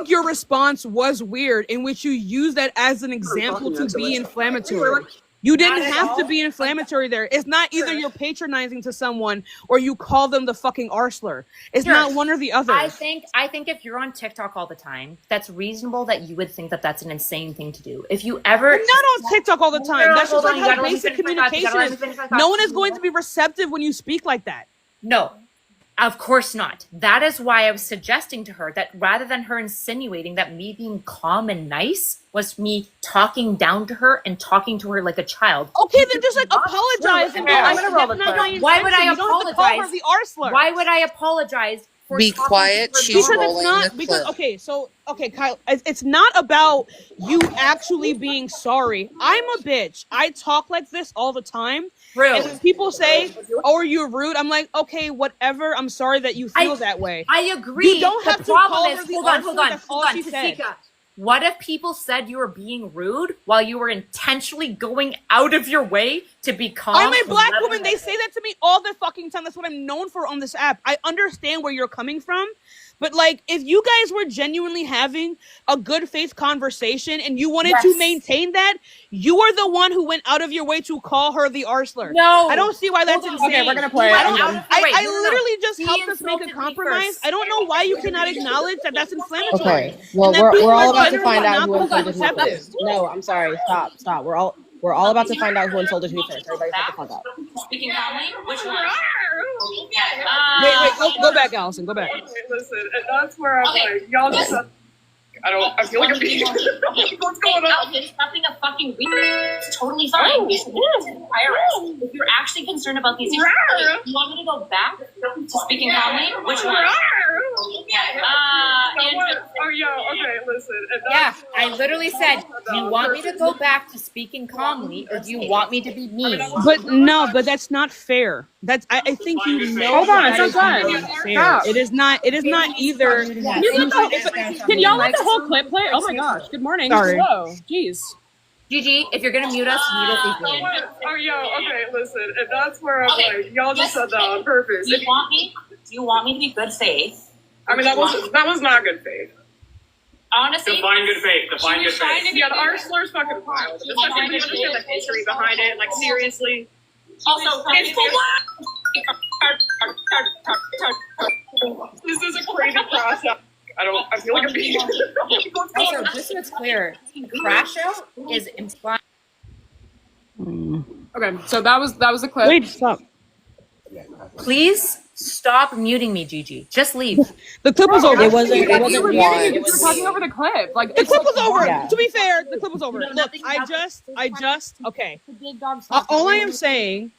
your response was weird, in which you used that as an example to be inflammatory. You didn't have to be inflammatory there. It's not either you're patronizing to someone or you call them the fucking arsler. It's not one or the other. I think if you're on TikTok all the time, that's reasonable that you would think that that's an insane thing to do. If you ever... We're not on TikTok all the time. That's just like how basic communication is. No one is going to be receptive when you speak like that. No. Of course not. That is why I was suggesting to her that rather than her insinuating that me being calm and nice was me talking down to her and talking to her like a child. Okay, then just like apologize. Why would I apologize? Call her the arsler. Why would I apologize? Be quiet. She's rolling the clip. Kyle, it's not about you actually being sorry. I'm a bitch. I talk like this all the time. True. And when people say, "Oh, you're rude," I'm like, okay, whatever. I'm sorry that you feel that way. I agree. You don't have to call her the arsler. That's all she said. What if people said you were being rude while you were intentionally going out of your way to be calm? I'm a black woman. They say that to me all the fucking time. That's what I'm known for on this app. I understand where you're coming from. But, like, if you guys were genuinely having a good faith conversation and you wanted to maintain that, you are the one who went out of your way to call her the arsler. No. I don't see why that's insane. Okay, we're going to play it. I literally just helped us make a compromise. I don't know why you cannot acknowledge that that's inflammatory. Okay, well, we're all about to find out who insulted who first. No, I'm sorry. Stop. We're all about to find out who insulted who first. Everybody shut the fuck up. Speaking calmly, which one? Wait, go back, Allison. Go back. Okay, listen, and that's where I'm like, y'all just... I feel like I'm being... What's going on? It's nothing a fucking weird. It's totally fine. You should do this in IRS. If you're actually concerned about these issues, you want me to go back to speaking calmly? Which one? Okay, listen. Yeah, I literally said, do you want me to go back to speaking calmly or do you want me to be mean? But that's not fair. I think you know. Hold on, that it's is okay. not fair. It is not either. Can y'all let the whole clip play? Oh my gosh. Good morning. Sorry. Hello. Jeez. Gigi, if you're gonna mute us, mute us equally. Okay, listen, and that's where I'm like, y'all just said that on purpose. Do you want me to be good faith? I mean, that was not good faith. Honestly, Define good faith. Define good faith. Yeah, the arslur's fucking wild. Especially when you understand the history behind it. Like, seriously. Also, It's This is a crazy process. I feel like I'm being... Also, just so it's clear, crash out is implying. Okay, so that was the clip. Wait, stop. Please stop muting me, Gigi. Just leave. The clip was over. It wasn't You were one. talking over the clip. Like The clip was over. Yeah. To be fair, the clip was over. Look, okay. All I am saying,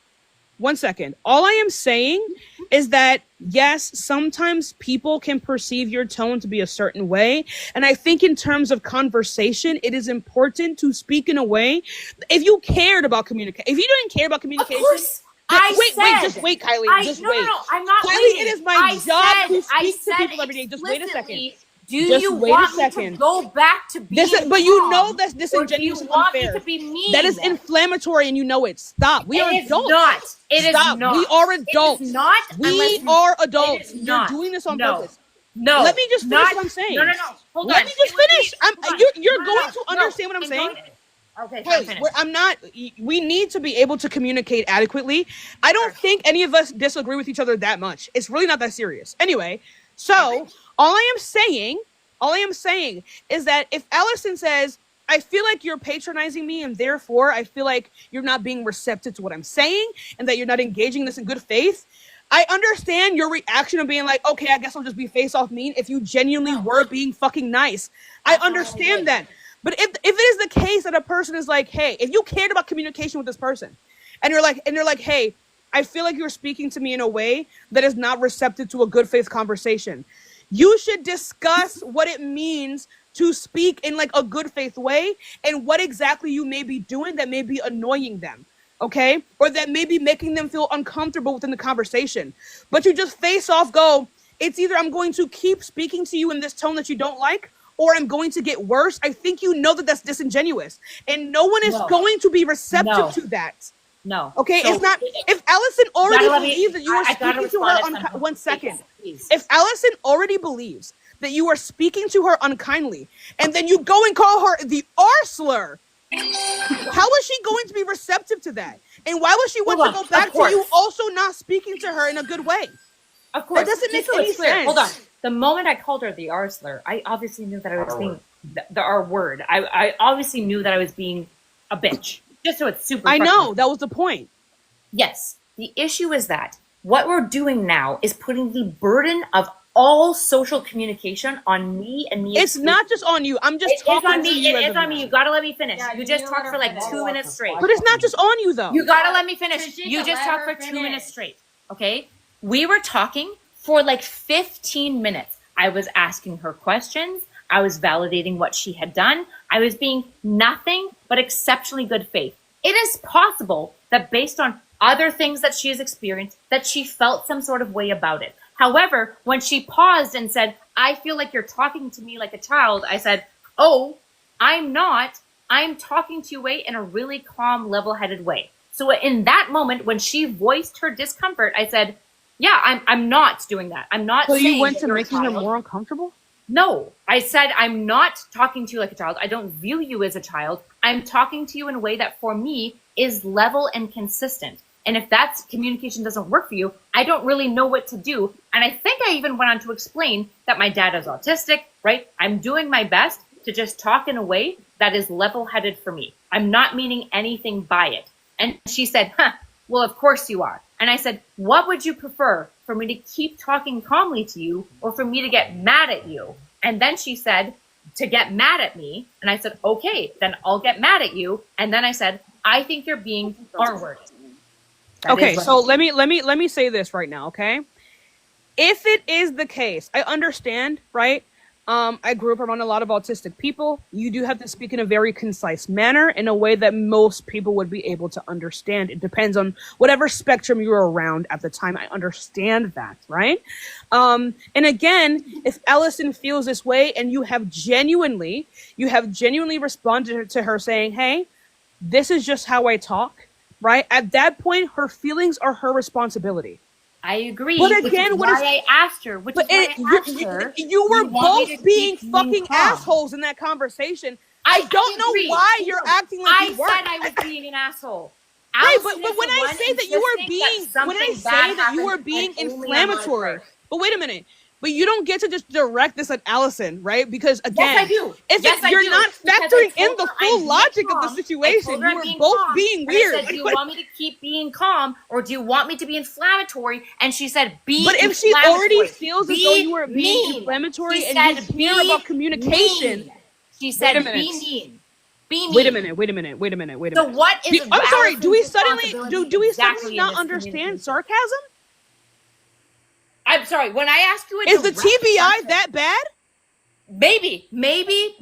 one second. All I am saying is that, yes, sometimes people can perceive your tone to be a certain way. And I think in terms of conversation, it is important to speak in a way. If you cared about communication, if you didn't care about communication, Of course. just wait, Kylie. Wait. No, I'm not Kylie, waiting. it is my job to speak to said people every day. Just wait a second. explicitly, Do Just you wait a want me second. to go back to being But you calm? know that's Or disingenuous do and you want unfair. me to be mean? That is inflammatory and you know it. Stop. We are It is adults. not. It is Stop. not. We are adults. It is not. We unless are you- adults. It is You're not. doing this on No. purpose. No. Let me just finish not- what I'm saying. No. Hold Let on. me just finish. You're No, going no, to no. understand what I'm saying. Okay, Hey, finish. I'm not. We need to be able to communicate adequately. I don't think any of us disagree with each other that much. It's really not that serious. Anyway, so all I am saying All I am saying is that if Allison says, I feel like you're patronizing me and therefore I feel like you're not being receptive to what I'm saying and that you're not engaging this in good faith, I understand your reaction of being like, okay, I guess I'll just be face off mean if you genuinely were being fucking nice. I understand that. But if it is the case that a person is like, hey, if you cared about communication with this person and you're like, hey, I feel like you're speaking to me in a way that is not receptive to a good faith conversation, you should discuss what it means to speak in like a good faith way and what exactly you may be doing that may be annoying them. Okay? Or that may be making them feel uncomfortable within the conversation. But you just face off go, it's either I'm going to keep speaking to you in this tone that you don't like, or I'm going to get worse. I think you know that that's disingenuous. And no one is going to be receptive to that. No. Okay? So, it's not, if Allison already believes that you are speaking to her, 1 second. Please. If Allison already believes that you are speaking to her unkindly, and then you go and call her the R slur, how is she going to be receptive to that? And why would she want to go back to you also not speaking to her in a good way? Of course. That doesn't make any sense. Hold on. The moment I called her the R slur, I obviously knew that I was being the R word. I obviously knew that I was being a bitch. Just so it's super. I know, that was the point. Yes. The issue is that what we're doing now is putting the burden of all social communication on me and me. It's not just on you. I'm just talking on me. to you. It is on me. You gotta let me finish. You just talked for like 2 minutes straight. But it's not just on you though. You gotta let me finish. You just talked for 2 minutes straight. Okay? We were talking for like 15 minutes. I was asking her questions. I was validating what she had done. I was being nothing but exceptionally good faith. It is possible that based on other things that she has experienced, that she felt some sort of way about it. However, when she paused and said, I feel like you're talking to me like a child, I said, oh, I'm not. I'm talking to you in a really calm, level-headed way. So in that moment, when she voiced her discomfort, I said, yeah, I'm not doing that. I'm not saying. So you went to making her more uncomfortable? No, I said, I'm not talking to you like a child. I don't view you as a child. I'm talking to you in a way that for me is level and consistent. And if that communication doesn't work for you, I don't really know what to do. And I think I even went on to explain that my dad is autistic, right? I'm doing my best to just talk in a way that is level-headed for me. I'm not meaning anything by it. And she said, well, of course you are. And I said, what would you prefer, for me to keep talking calmly to you or for me to get mad at you? And then she said, to get mad at me. And I said, okay, then I'll get mad at you. And then I said, I think you're being R-worded. Okay, so let me say this right now, okay? If it is the case, I understand, right? I grew up around a lot of autistic people. You do have to speak in a very concise manner, in a way that most people would be able to understand. It depends on whatever spectrum you're around at the time. I understand that, right? And again, if Allison feels this way and you have genuinely responded to her saying, hey, this is just how I talk, right? At that point, her feelings are her responsibility. I agree. But again, I asked her. You were both being fucking assholes in that conversation. I don't know why you're acting like you weren't. I said I was being an asshole. Right, but when I say that you were being inflammatory, but wait a minute. But you don't get to just direct this at Allison, right? Because again, yes, I do. You're not factoring in the full logic of the situation. You were both being weird. I said, do you want me to keep being calm, or do you want me to be inflammatory? And she said, be But if she already feels as though you were being inflammatory and you care about communication, she said, be mean. Be mean. Wait a minute. So what is? I'm sorry. Do we suddenly not understand sarcasm? I'm sorry. When I ask you, is the TBI that bad? Maybe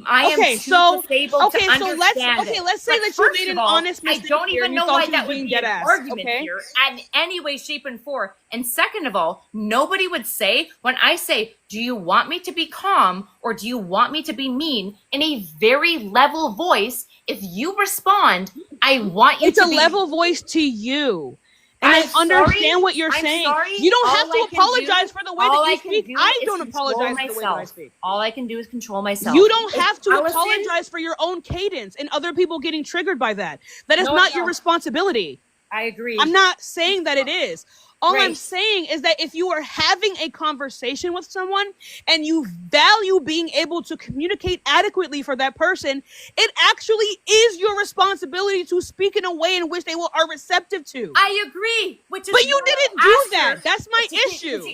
I am too disabled to understand it. Let's say that you made an honest mistake. I don't even know why that would be an argument here in any way, shape, and form. And second of all, nobody would say, when I say, do you want me to be calm or do you want me to be mean, in a very level voice, if you respond, I want you to be... It's a level voice to you. And I understand what you're saying. You don't have to apologize for the way that you speak. I don't apologize for the way that I speak. All I can do is control myself. You don't have to apologize for your own cadence and other people getting triggered by that. That is not your responsibility. I agree. I'm not saying that it is. All I'm Great. saying is that if you are having a conversation with someone and you value being able to communicate adequately for that person, it actually is your responsibility to speak in a way in which they are receptive to. I agree. Which is But you what didn't I do asked that. her. That's my issue.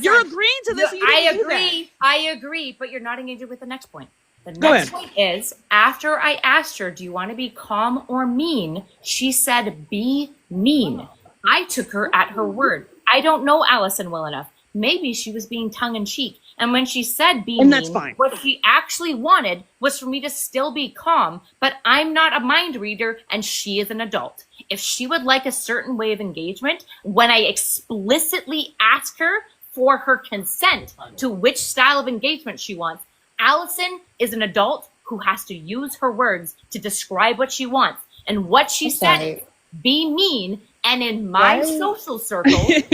You're agreeing to this. And you didn't do that. I agree, but you're not engaging with the next point. The Go next ahead. point is, after I asked her, do you want to be calm or mean? She said, be mean. I took her at her word. I don't know Allison well enough. Maybe she was being tongue-in-cheek. And when she said be And mean, that's fine. what she actually wanted was for me to still be calm, but I'm not a mind reader and she is an adult. If she would like a certain way of engagement, when I explicitly ask her for her consent to which style of engagement she wants, Allison is an adult who has to use her words to describe what she wants. And what she said is, be mean. And in my social circle, saying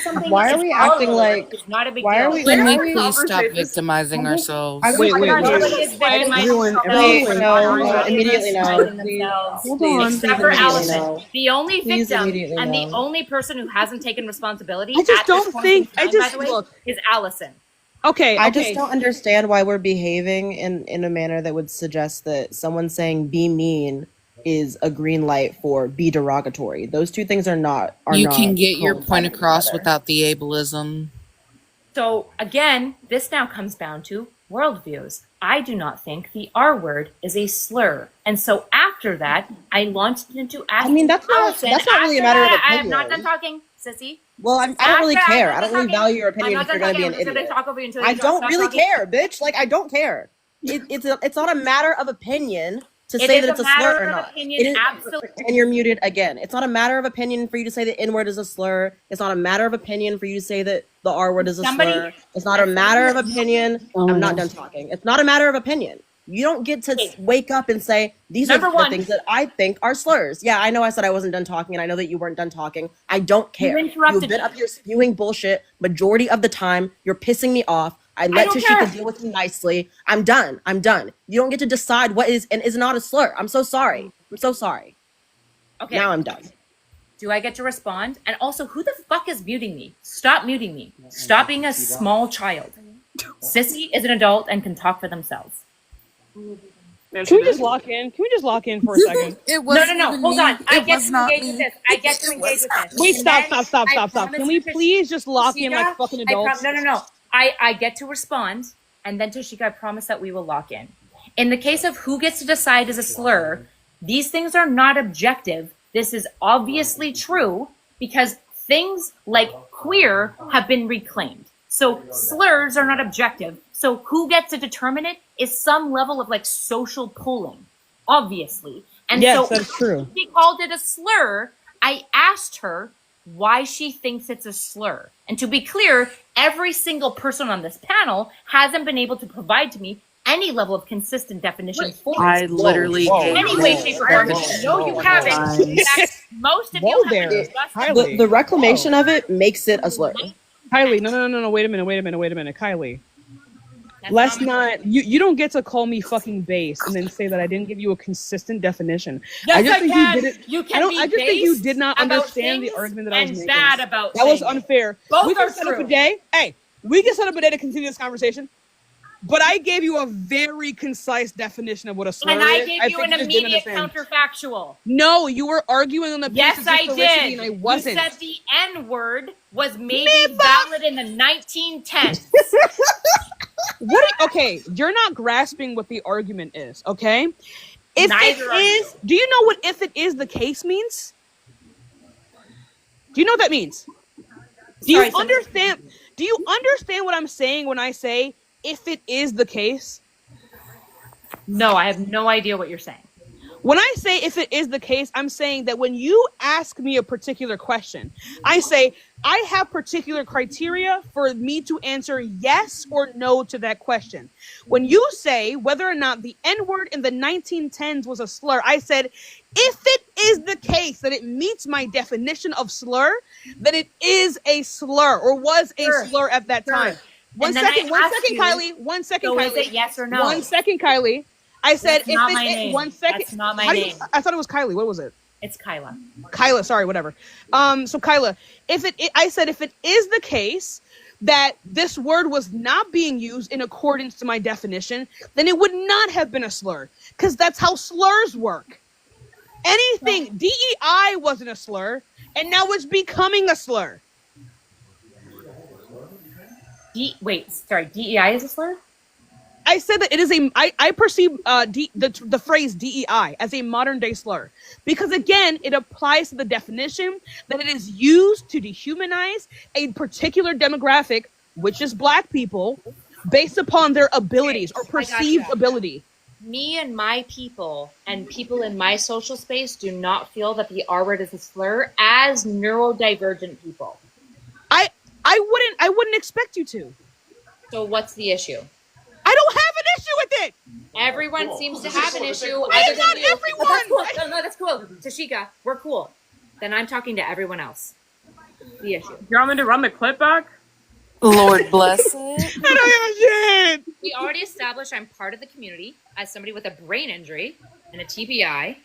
something Why are we acting like? is not a big Why deal. are we? Can we why are please stop victimizing ourselves? Wait, Nobody is victimizing themselves. no, immediately no. Hold on. Except for Please Allison, no. the only Please victim immediately and the no. only person who hasn't taken responsibility. I just at this don't point think- in time, I just- by the way, look. is Allison. Okay. I just don't understand why we're behaving in a manner that would suggest that someone saying be mean is a green light for be derogatory. Those two things are not. You can get your coinciding point across together. without the ableism. So again, this now comes down to worldviews. I do not think the R word is a slur. And so after that, I launched into asking I mean, that's not Allison, really a after matter of that, I am not opinion. done talking, sissy. Well, I don't really After care. I'm I done don't really talking, value your I'm opinion not if you're done gonna be talking. an I'm just idiot. gonna talk over you until I you don't stop really talking. care, bitch. Like I don't care. It's not a matter of opinion to It say is that it's a matter slur or of not. opinion, It is, absolutely. and you're muted again. It's not a matter of opinion for you to say the N word is a slur. It's not a matter of opinion for you to say that the R word is a slur. It's not a matter of opinion. I'm not done talking. It's not a matter of opinion. You don't get to wake up and say, these are Number the one. things that I think are slurs. Yeah, I know I said I wasn't done talking, and I know that you weren't done talking. I don't care. interrupted You've been me. up here spewing bullshit majority of the time. You're pissing me off. I let don't Tashika care. deal with you nicely. I'm done. I'm done. You don't get to decide what is and is not a slur. I'm so sorry. I'm so sorry. Okay. Now I'm done. Do I get to respond? And also, who the fuck is muting me? Stop muting me. Stop being a small child. Sissy is an adult and can talk for themselves. Can we just lock in? Can we just lock in for a second? It was No. Hold on. I get to engage with this. I get to engage with this. Wait, And stop. then I Can promise we you, please just lock in like Tashika, fucking adults? No. I get to respond, and then Tashika, I promise that we will lock in. In the case of who gets to decide is a slur, these things are not objective. This is obviously true because things like queer have been reclaimed. So slurs are not objective. So who gets to determine it is some level of like social pulling, obviously. And Yes, so that's true. she called it a slur. I asked her why she thinks it's a slur. And to be clear, every single person on this panel hasn't been able to provide to me any level of consistent definition for I it. literally gave Any way, shape, or form. No, you haven't. In fact, most of you Whoa haven't there. discussed Kylie. The reclamation of it makes it a slur. Kylie, no. Wait a minute. Kylie. That's Let's not- not. You don't get to call me fucking base and then say that I didn't give you a consistent definition. Yes, I just I think can. you didn't. You can I don't. be I just think you based did not about understand the things argument that I was and making. bad about That was things. unfair. Both We can are set up true. a day. Hey, we can set up a day to continue this conversation. But I gave you a very concise definition of what a slur And I is. gave you think an just didn't immediate understand. counterfactual. No, you were arguing on the Yes, basis of I historicity, did. and I wasn't. You said the N word was maybe valid in the 1910s. Okay, you're not grasping what the argument is, okay? If Neither are it is, do you know what if it is the case means? Do you know what that means? Do Sorry, you son. understand? Do you understand what I'm saying when I say if it is the case? No, I have no idea what you're saying. When I say if it is the case, I'm saying that when you ask me a particular question, I say I have particular criteria for me to answer yes or no to that question. When you say whether or not the N-word in the 1910s was a slur, I said if it is the case that it meets my definition of slur, then it is a slur or was a Sure. slur at that Sure. time. One And then second, I asked you, Kylie. One second, So Kylie. is it yes or no? 1 second, Kylie. I said That's not my if it name. one second. That's not my How do you- name. I thought it was Kylie. What was it? It's Kyla. Kyla, sorry, whatever. So Kyla, I said if it is the case that this word was not being used in accordance to my definition, then it would not have been a slur, because that's how slurs work. Anything, DEI wasn't a slur, and now it's becoming a slur. Wait, sorry, DEI is a slur? I said that it is I perceive the phrase DEI as a modern day slur, because again, it applies to the definition that it is used to dehumanize a particular demographic, which is Black people, based upon their abilities or perceived ability. Me and my people and people in my social space do not feel that the R word is a slur as neurodivergent people. I wouldn't expect you to. So what's the issue? I don't have an issue with it. Everyone seems to have an issue. Why not everyone? That's cool. No, that's cool. Tashika, we're cool. Then I'm talking to everyone else. The issue. You want me to run the clip back? Lord bless it. I don't give a shit. We already established I'm part of the community as somebody with a brain injury and a TBI.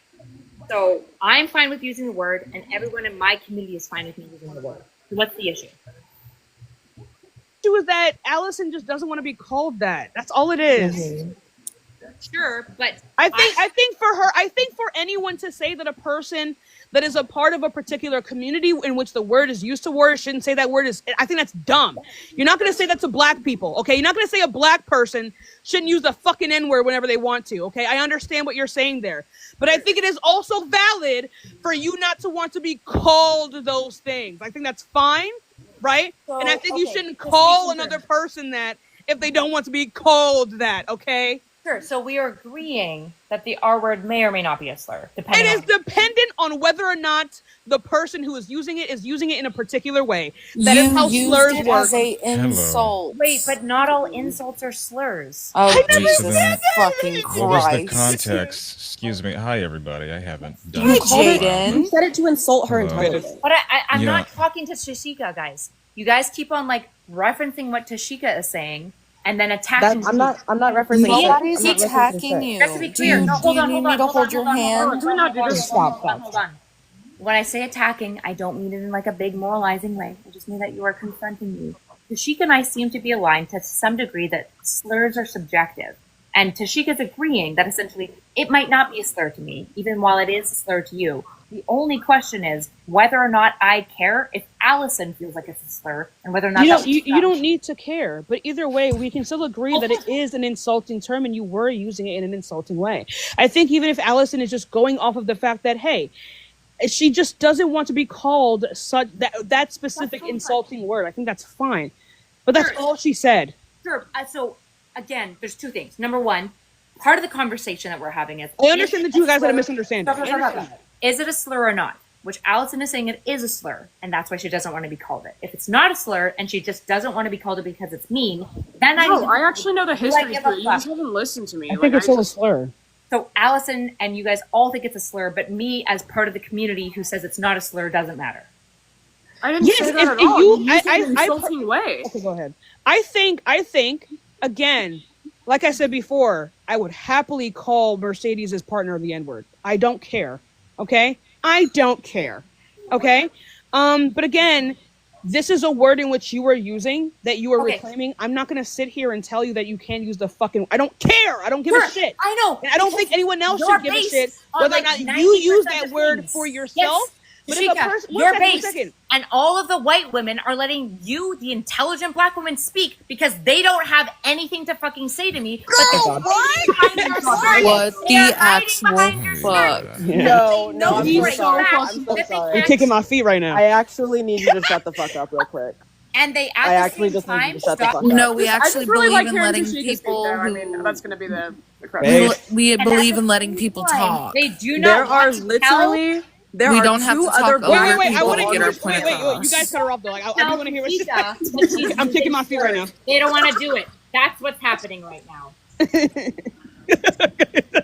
So I'm fine with using the word, and everyone in my community is fine with me using the word. So what's the issue? The issue is that Allison just doesn't want to be called that. That's all it is. Mm-hmm. Sure, but I think for anyone to say that a person that is a part of a particular community in which the word is used to word shouldn't say that word is, I think that's dumb. You're not going to say that to Black people, okay? You're not going to say a Black person shouldn't use the fucking N-word whenever they want to, okay? I understand what you're saying there. But I think it is also valid for you not to want to be called those things. I think that's fine, right? So, and I think you shouldn't call another person that if they don't want to be called that, okay? Sure. So we are agreeing that the R word may or may not be a slur. It is dependent on whether or not the person who is using it in a particular way. That is how slurs work. As a insult. Wait, but not all insults are slurs. Oh, I never Jesus said fucking Christ. What was the context? Excuse me. Hi, everybody. I haven't done Hi, this. Jaden. You said it to insult her Hello. intelligence. But I'm Yeah. not talking to Tashika, guys. You guys keep on like referencing what Tashika is saying and then attacking. I'm not referencing. Nobody's I'm not referencing attacking shit. you. Just to be clear, Do hold you on, need hold me on, to hold hold on, your hold on, hand? hold on, hold on, Stop. hold on. When I say attacking, I don't mean it in like a big moralizing way. I just mean that you are confronting me. Tashika and I seem to be aligned to some degree that slurs are subjective. And Tashika's agreeing that essentially it might not be a slur to me, even while it is a slur to you. The only question is whether or not I care if Allison feels like it's a slur, and whether or not You don't need to care, but either way, we can still agree that it is an insulting term, and you were using it in an insulting way. I think even if Allison is just going off of the fact that, hey, she just doesn't want to be called such that specific insulting word, I think that's fine. But that's all she said. Sure. So again, there's two things. Number one, part of the conversation that we're having is I understand that you guys had a misunderstanding. Is it a slur or not? Which Allison is saying it is a slur, and that's why she doesn't want to be called it. If it's not a slur and she just doesn't want to be called it because it's mean, then I actually know the history give to a it. You fuck. just haven't listened to me. I think it's still a slur. So Allison and you guys all think it's a slur, but me as part of the community who says it's not a slur doesn't matter. I didn't say that at all. You used it in an insulting way. Okay, go ahead. I think, again, like I said before, I would happily call Mercedes' partner the N-word. I don't care. Okay? I don't care. Okay? But again, this is a word in which you are using, that you are reclaiming. I'm not going to sit here and tell you that you can't use the fucking... I don't care. I don't give a shit. I know. And I don't think anyone else should give a shit whether or not you use that word for yourself. Yes. But Tashika, if a person... you're based, and all of the white women are letting you, the intelligent Black women, speak because they don't have anything to fucking say to me. What the actual fuck? No, I'm so Right. sorry. Facts. I'm so sorry. I'm kicking my feet right now. I actually need you to shut the fuck up real quick. And they I actually just need you to shut the fuck up. No, we I actually just really believe like in hearing letting Tashika speak people there. I who... mean, that's going to be the Hey. We believe in letting people talk. They do not There are want to literally there We are don't have two to talk other over Black Wait, I people want to on hear our what... Wait, planet. you guys cut her off, though. I do want to hear what she said. Tashika, I'm kicking my feet right now. They don't want to do it. That's what's happening right now.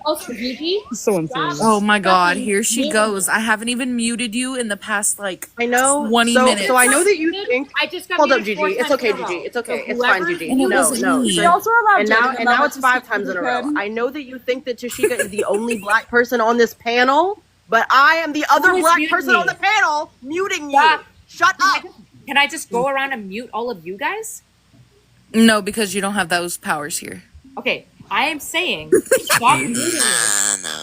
Also, Gigi, So insane. Oh my god, here she goes. I haven't even muted you in the past, like, I know. 20 so, minutes. So I know that you think. I just got Hold up, muted Gigi. 4 It's times okay, in a row. Gigi. It's okay. So It's fine, whoever- Gigi. And it No, wasn't no. me. She also allowed And Jaden now to it's 5 speak times in a row. because- I know that you think that Tashika is the only Black person on this panel, but I am the other Who is black muting person me? on the panel muting you. Stop. Shut up. Can I just go around and mute all of you guys? No, because you don't have those powers here. Okay, I am saying stop muting me.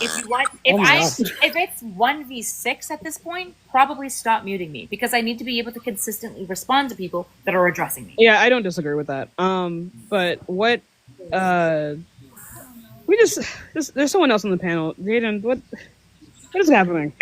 If you want, if it's 1v6 at this point, probably stop muting me because I need to be able to consistently respond to people that are addressing me. Yeah, I don't disagree with that. But what? There's someone else on the panel. Jaden, what is happening?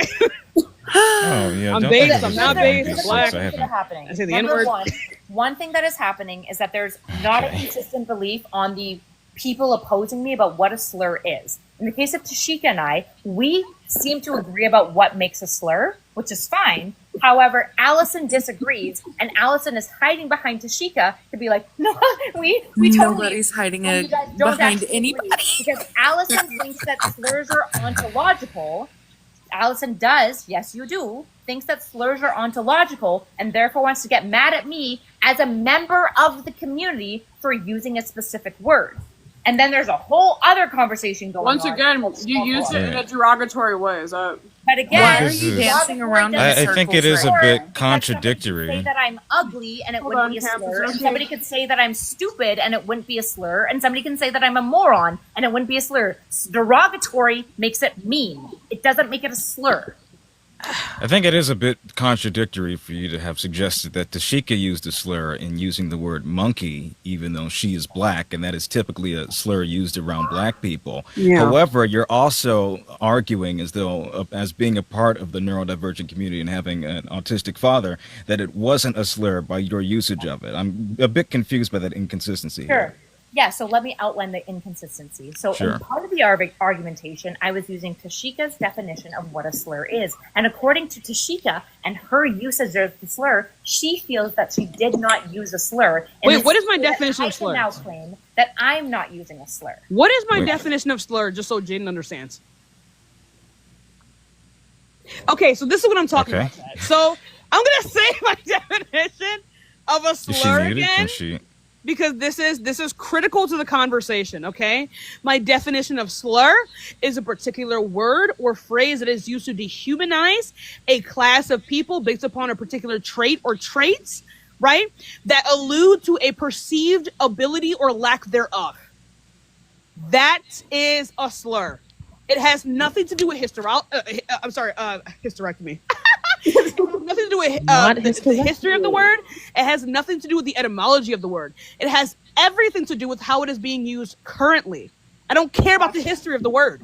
Oh yeah, I'm don't based, think I'm this not is based, gonna be black. so Things that are happening. I say the Number N-word. one thing that is happening is that there's not a consistent belief on the people opposing me about what a slur is. In the case of Tashika and I, we seem to agree about what makes a slur, which is fine. However, Allison disagrees, and Allison is hiding behind Tashika to be like, no, we totally. Nobody's hiding and it you guys don't behind actually anybody. agree, because Allison thinks that slurs are ontological. Allison does, yes you do, thinks that slurs are ontological and therefore wants to get mad at me as a member of the community for using a specific word. And then there's a whole other conversation going Once on. again, you used it in a derogatory way. Is that? But again, Why are This you is- dancing around in I think it is a circles bit right contradictory. Say that I'm ugly and it Hold wouldn't on, be a Camp, slur. is it And okay? somebody could say that I'm stupid and it wouldn't be a slur. And somebody can say that I'm a moron and it wouldn't be a slur. Derogatory makes it mean. It doesn't make it a slur. I think it is a bit contradictory for you to have suggested that Tashika used a slur in using the word monkey, even though she is black, and that is typically a slur used around black people. Yeah. However, you're also arguing as though, as being a part of the neurodivergent community and having an autistic father, that it wasn't a slur by your usage of it. I'm a bit confused by that inconsistency Sure. here. Yeah, so let me outline the inconsistency. So Sure. in part of the argumentation, I was using Tashika's definition of what a slur is. And according to Tashika and her usage of the slur, she feels that she did not use a slur. And Wait, what is my that definition of I slur? can now claim that I'm not using a slur. What is my Wait. definition of slur, just so Jaden understands? Okay, so this is what I'm talking Okay. about. Chad. So I'm gonna say my definition of a Is she slur muted? again Can she? because this is critical to the conversation. Okay, my definition of slur is a particular word or phrase that is used to dehumanize a class of people based upon a particular trait or traits, right? That allude to a perceived ability or lack thereof. That is a slur. It has nothing to do with hysterectomy. It has nothing to do with the history of the word. It has nothing to do with the etymology of the word. It has everything to do with how it is being used currently. I don't care about the history of the word.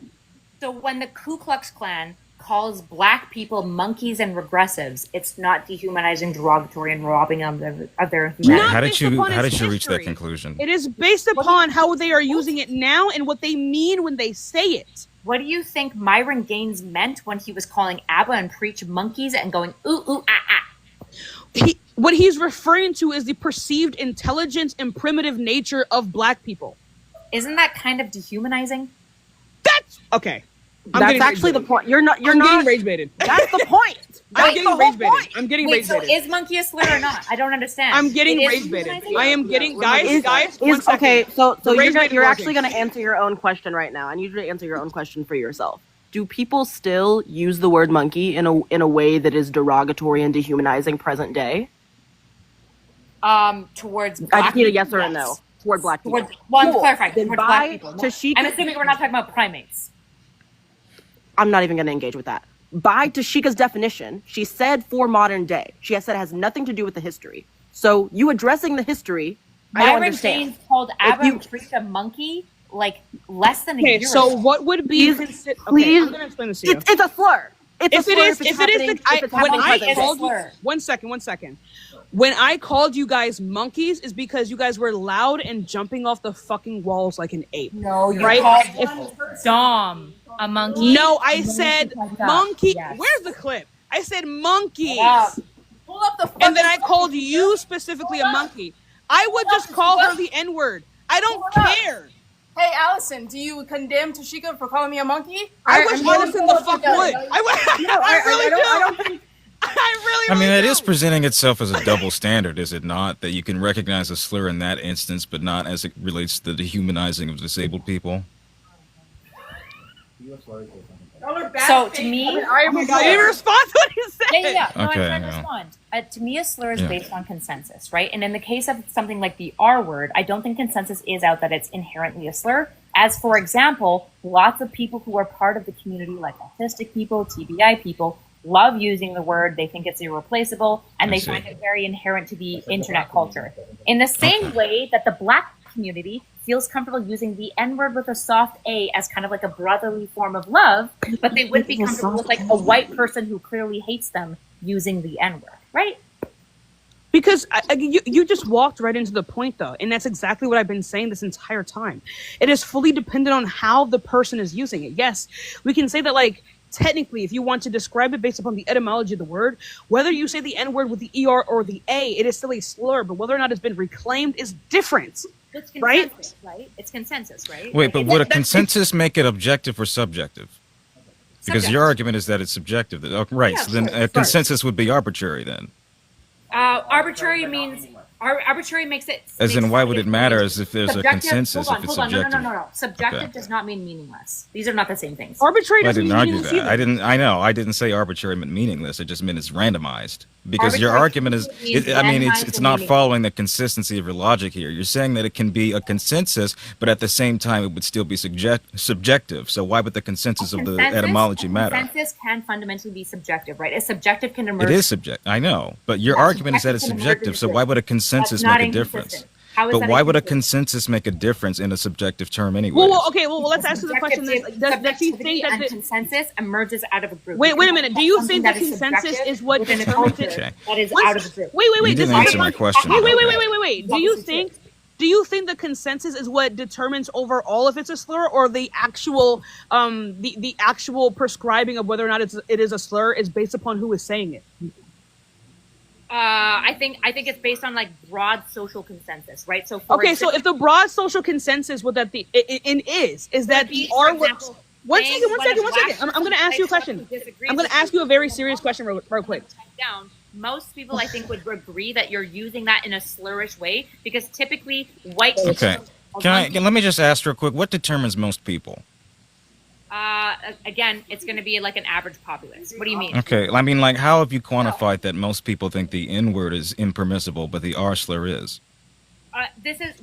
So when the Ku Klux Klan calls black people monkeys and regressives, it's not dehumanizing, derogatory, and robbing them of their Wait, humanity. how did based you upon how its did you reach that history. conclusion? It is based upon how they are using it now and what they mean when they say it. What do you think Myron Gaines meant when he was calling ABBA and Preach monkeys and going, ooh, ooh, ah, ah? What he's referring to is the perceived intelligence and primitive nature of black people. Isn't that kind of dehumanizing? That's okay. That's actually the point. You're not. getting rage baited. That's the point. I'm That's getting the whole rage baited. point. I'm getting Wait, rage so baited. is monkey a slur or not? I don't understand. I'm getting It is rage baited. dehumanizing? I am getting guys. One Is second. okay. So The rage bait you're is actually working. going to answer your own question right now. I need you to answer your own question for yourself. Do people still use the word monkey in a way that is derogatory and dehumanizing present day? Towards I black just need a people, yes or a yes. no toward black people. Well, I'm Cool. clarifying. Then Towards by black people. No. Tashika- I'm assuming we're not talking about primates. I'm not even going to engage with that. By Tashika's definition, she said for modern day. She has said it has nothing to do with the history. So you addressing the history, I don't Myron understand. Gaines called If ABBA you- and Preach a monkey like less than a Okay, year so ago. what would be Please, okay, please. I'm gonna explain this to you. It's a slur. It's If a it slur is, if it is the, when I present. called you, Slur. one second. When I called you guys monkeys, is because you guys were loud and jumping off the fucking walls like an ape. No, you Right? called Dom a monkey. No, I said monkey. Yes. Where's the clip? I said monkeys, Yeah. Pull up the. and then I called you specifically a monkey. I would just call her the N-word. I don't care. Hey, Allison, do you condemn Tashika for calling me a monkey? I wish Allison the fuck would. I really do. I don't think. I I mean, really that do. is presenting itself as a double standard, is it not? That you can recognize a slur in that instance, but not as it relates to the dehumanizing of disabled people. So to me, Oh my god, you didn't respond to what he said. yeah. No, Okay, I'm trying to yeah. respond. To me, a slur is Yeah. based on consensus, right? And in the case of something like the R word, I don't think consensus is out that it's inherently a slur. As for example, lots of people who are part of the community, like autistic people, TBI people, love using the word. They think it's irreplaceable, and they find it very inherent to the internet culture. In the same way that the Black community feels comfortable using the N-word with a soft A as kind of like a brotherly form of love, but they wouldn't be comfortable with like a white person who clearly hates them using the N-word, right? Because you just walked right into the point, though, and that's exactly what I've been saying this entire time. It is fully dependent on how the person is using it. Yes, we can say that, like, technically, if you want to describe it based upon the etymology of the word, whether you say the N-word with the ER or the A, it is still a slur, but whether or not it's been reclaimed is different. It's right? consensus, right? It's consensus, right? Wait, but would a consensus make it objective or subjective? Because your argument is that it's subjective. Right, Yeah, so then sure. a consensus would be arbitrary then. Arbitrary means arbitrary makes it. As in, why would it matter as if there's a Subjective- consensus hold on, if it's hold on. subjective? No. Subjective Okay. does not mean meaningless. These are not the same things. Arbitrary I doesn't didn't mean argue meaningless that. either. I know. I didn't say arbitrary meant meaningless. It just meant it's randomized. Because your Arbitrary argument is, means I mean, randomized it's and not meaningless. following the consistency of your logic here. You're saying that it can be a consensus, but at the same time, it would still be subjective. So why would the consensus of the etymology matter? Consensus can fundamentally be subjective, right? A subjective can emerge. It is subjective. I know, but your argument is that it's subjective. So why would a consensus not make a difference? inconsistent. How is But that why would a inconsistent? consensus make a difference in a subjective term anyway? Well, okay, let's answer the question. Does you think that and the, consensus emerges out of a group? wait You a can minute? have Do you something think that that is consensus subjective is what within a determines culture it? that is What's- out of a group? Wait. You This didn't is answer the my question. question. Wait. Do you think the consensus is what determines overall if it's a slur, or the actual the actual prescribing of whether or not it is a slur is based upon who is saying it? I think it's based on like broad social consensus, right? So for Okay, so example, if the broad social consensus with that is that the for R word. example, One saying second. when a black I'm going to ask you a person question. disagrees I'm going to with ask you a very serious question real quick. down, most people I think would agree that you're using that in a slurish way because typically white people Okay. Let me just ask real quick, what determines most people? again, it's going to be like an average populace. What do you mean? Okay, I mean, like, how have you quantified that most people think the N-word is impermissible, but the R slur is?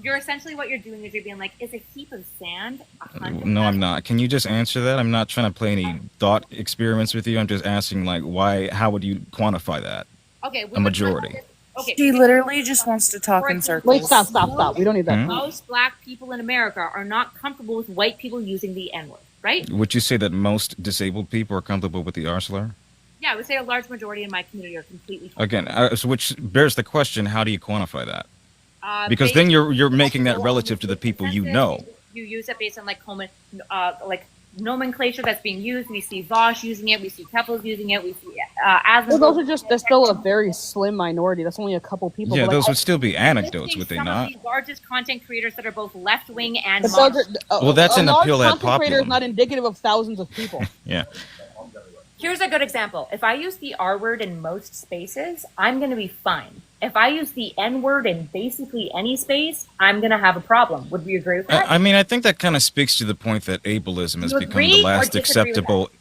You're essentially what you're doing is you're being like, is a heap of sand 100? No, I'm not. Can you just answer that? I'm not trying to play any thought experiments with you. I'm just asking, like, how would you quantify that? Okay, A majority. Okay. She literally just wants to talk in circles. Wait, stop. We don't need that. Most black people in America are not comfortable with white people using the N-word, right? Would you say that most disabled people are comfortable with the R slur? Yeah, I would say a large majority in my community are completely Again, so which bears the question, how do you quantify that? Because based then you're making that relative to the people you know. You use it based on like nomenclature that's being used. We see Vosh using it. We see Keppels using it. We see Well, that's still a very slim minority. That's only a couple people. Yeah, but, those like, would still be anecdotes, would they some not? of the largest content creators that are both left wing and but moderate. Well, that's an large appeal ad content creator is populum. not indicative of thousands of people. Yeah. Here's a good example. If I use the R word in most spaces, I'm going to be fine. If I use the N word in basically any space, I'm going to have a problem. Would we agree with that? I mean, I think that kind of speaks to the point that ableism has You become agree the or last disagree with acceptable. that?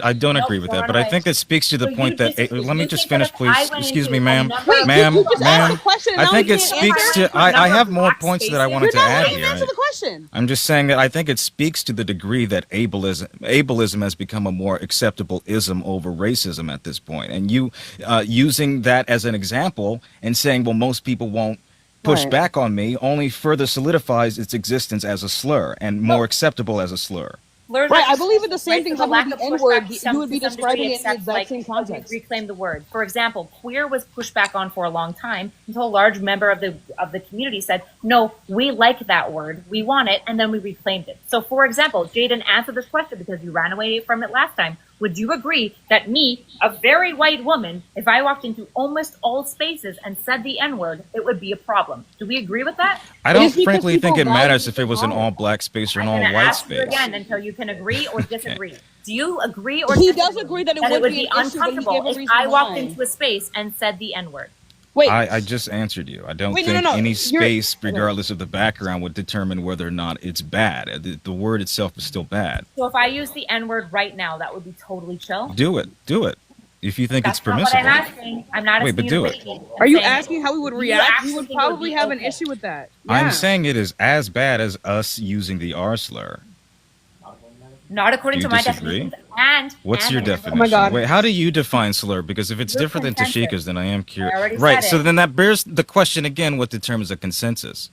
I don't Nope, agree with that, run but I away. think that speaks to the So point that. you Let me think just that finish, if I please. went Excuse into me, a ma'am. number- Wait, Ma'am, you just asked the question, and I now think you it can't speaks answer. to. I have more points that I wanted to add You're not here. answer the question. I'm just saying that I think it speaks to the degree that ableism has become a more acceptable ism over racism at this point. And you using that as an example and saying, well, most people won't push Right. back on me only further solidifies its existence as a slur and more acceptable as a slur. Slurs Right, are I believe that the same right, thing so the happened lack with the of N-word. pushback You would be to some describing degree it in the accepts, exact same context. Reclaim the word. For example, queer was pushed back on for a long time until a large member of the community said, "No, we like that word, we want it," and then we reclaimed it. So, for example, Jaden, answer this question because you ran away from it last time. Would you agree that me, a very white woman, if I walked into almost all spaces and said the N-word, it would be a problem? Do we agree with that? I don't frankly think it matters if it was an all-black space or an I'm gonna all-white ask you space. again until you can agree or disagree. Do you agree or He disagree does agree that it would would be be an issue, but he uncomfortable gave a if reason I walked why. into a space and said the N-word? Wait. I just answered you. I don't Wait, think no. any You're- space, regardless of the background, would determine whether or not it's bad. The word itself is still bad. So if I use the N-word right now, that would be totally chill. Do it. If you think That's it's permissible. not what I'm asking. I'm not Wait, asking but you do to it. wait me. I'm Are you saying asking how we would you react? actually We would think it would probably be have an okay. issue with that. I'm Yeah. saying it is as bad as us using the R slur. Not according Do to you my disagree? definition. And What's and your and- definition? my God. Wait, how do you define slur? Because if it's Group different than consensus. Tashika's, then I am curious. I already Right, said so it. then that bears the question again, what determines a consensus?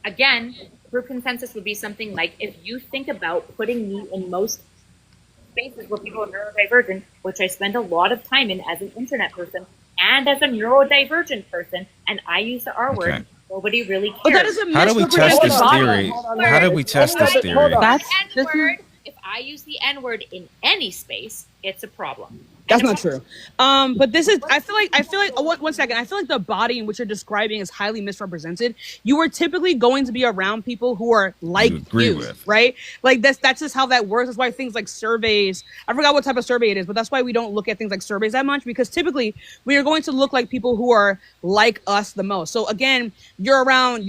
Again, group consensus would be something like if you think about putting me in most spaces where people are neurodivergent, which I spend a lot of time in as an internet person and as a neurodivergent person, and I use the R word, Okay. nobody really cares. But that is a How do we test this misrepresentation. theory? How do we test this theory? That's this is, N-word, if I use the N-word in any space, it's a problem. that's not true. But this is. I feel like. One second. I feel like the body in which you're describing is highly misrepresented. You are typically going to be around people who are like You agree you, with. right? Like that's just how that works. That's why things like surveys. I forgot what type of survey it is, but that's why we don't look at things like surveys that much, because typically we are going to look like people who are like us the most. So again, you're around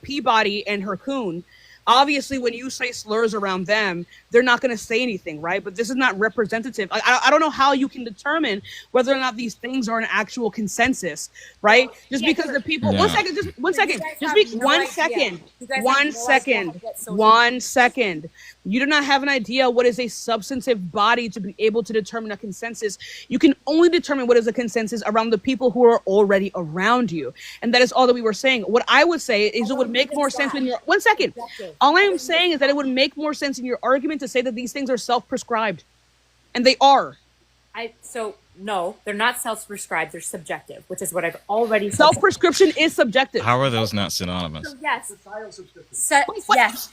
Peabody and Hercune. Obviously, when you say slurs around them, they're not going to say anything, right? But this is not representative. I don't know how you can determine whether or not these things are an actual consensus, right? Just because the people. Yeah. One second. Just one second. Just be 1 second. You guys have 1 no idea second. how to get social 1 second. You do not have an idea what is a substantive body to be able to determine a consensus. You can only determine what is a consensus around the people who are already around you. And that is all that we were saying. What I would say is it would make more sense when you're 1 second. All I am saying is that it would make more sense in your argument to say that these things are self-prescribed. And they are. So no, they're not self-prescribed. They're subjective, which is what I've already said. Self-prescription is subjective. How are those not synonymous? So yes, yes,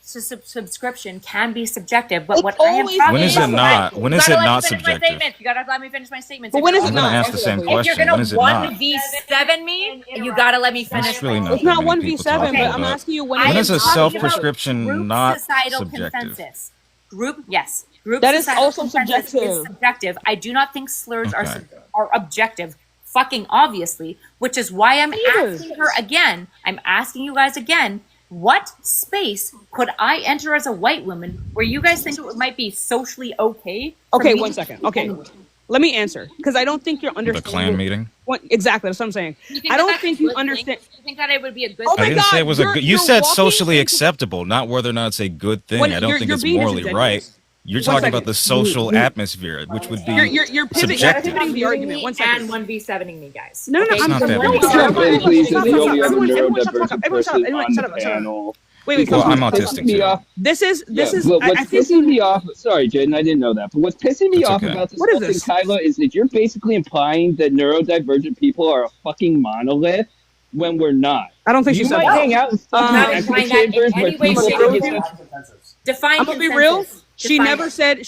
self-subscription can be subjective, but what I am always talking When is it about- not? When is You it gotta let not me finish my subjective? statement. You gotta let me finish my statement. But when is it I'm going to not? ask the same If you're question. gonna When is it not? 1v7 me, you gotta let me finish. That's really my not. It's not that many people 1v7, talking but I'm about. asking you When I is am a talking self-prescription about group not societal subjective? consensus? Group, yes. Group That is societal also consensus subjective. is subjective. I do not think slurs Okay. are objective. Fucking obviously, which is why I'm Either. asking her again. I'm asking you guys again. What space could I enter as a white woman where you guys think it might be socially okay? for Okay, me 1 to second. speak Okay. English? Let me answer, because I don't think you're The understanding. clan meeting? Exactly, that's what I'm saying. You think I don't that's think a you good understand. thing? You think that it would be a good Oh I my didn't God, say it was a you're- good. You you're said walking socially into- acceptable, not whether or not it's a good thing. When I don't you're- think you're it's being morally right. disingenuous. You're 1 talking second. about the social atmosphere, which would be You're pivoting subjective. the argument. 1 second. And 1v7ing me, guys. No, It's not that everyone big. stop, everyone Please, stop, as the only stop, other everyone shut the fuck up, neurodivergent everyone shut up, person everyone on shut the up, shut up. panel. Wait, Well, stop. I'm What's autistic pissing me too. off? This is, But what's I think, pissing me off? Sorry, Jaden, I didn't know that. But what's pissing me It's off okay. about this What is whole thing, this? Kyla, is that you're basically implying that neurodivergent people are a fucking monolith when we're not. I don't think she You said might that. hang out in I'm fucking not echo implying that in chambers where any way, people shape, think or it's form. Define I'm gonna be consensus. real. She Define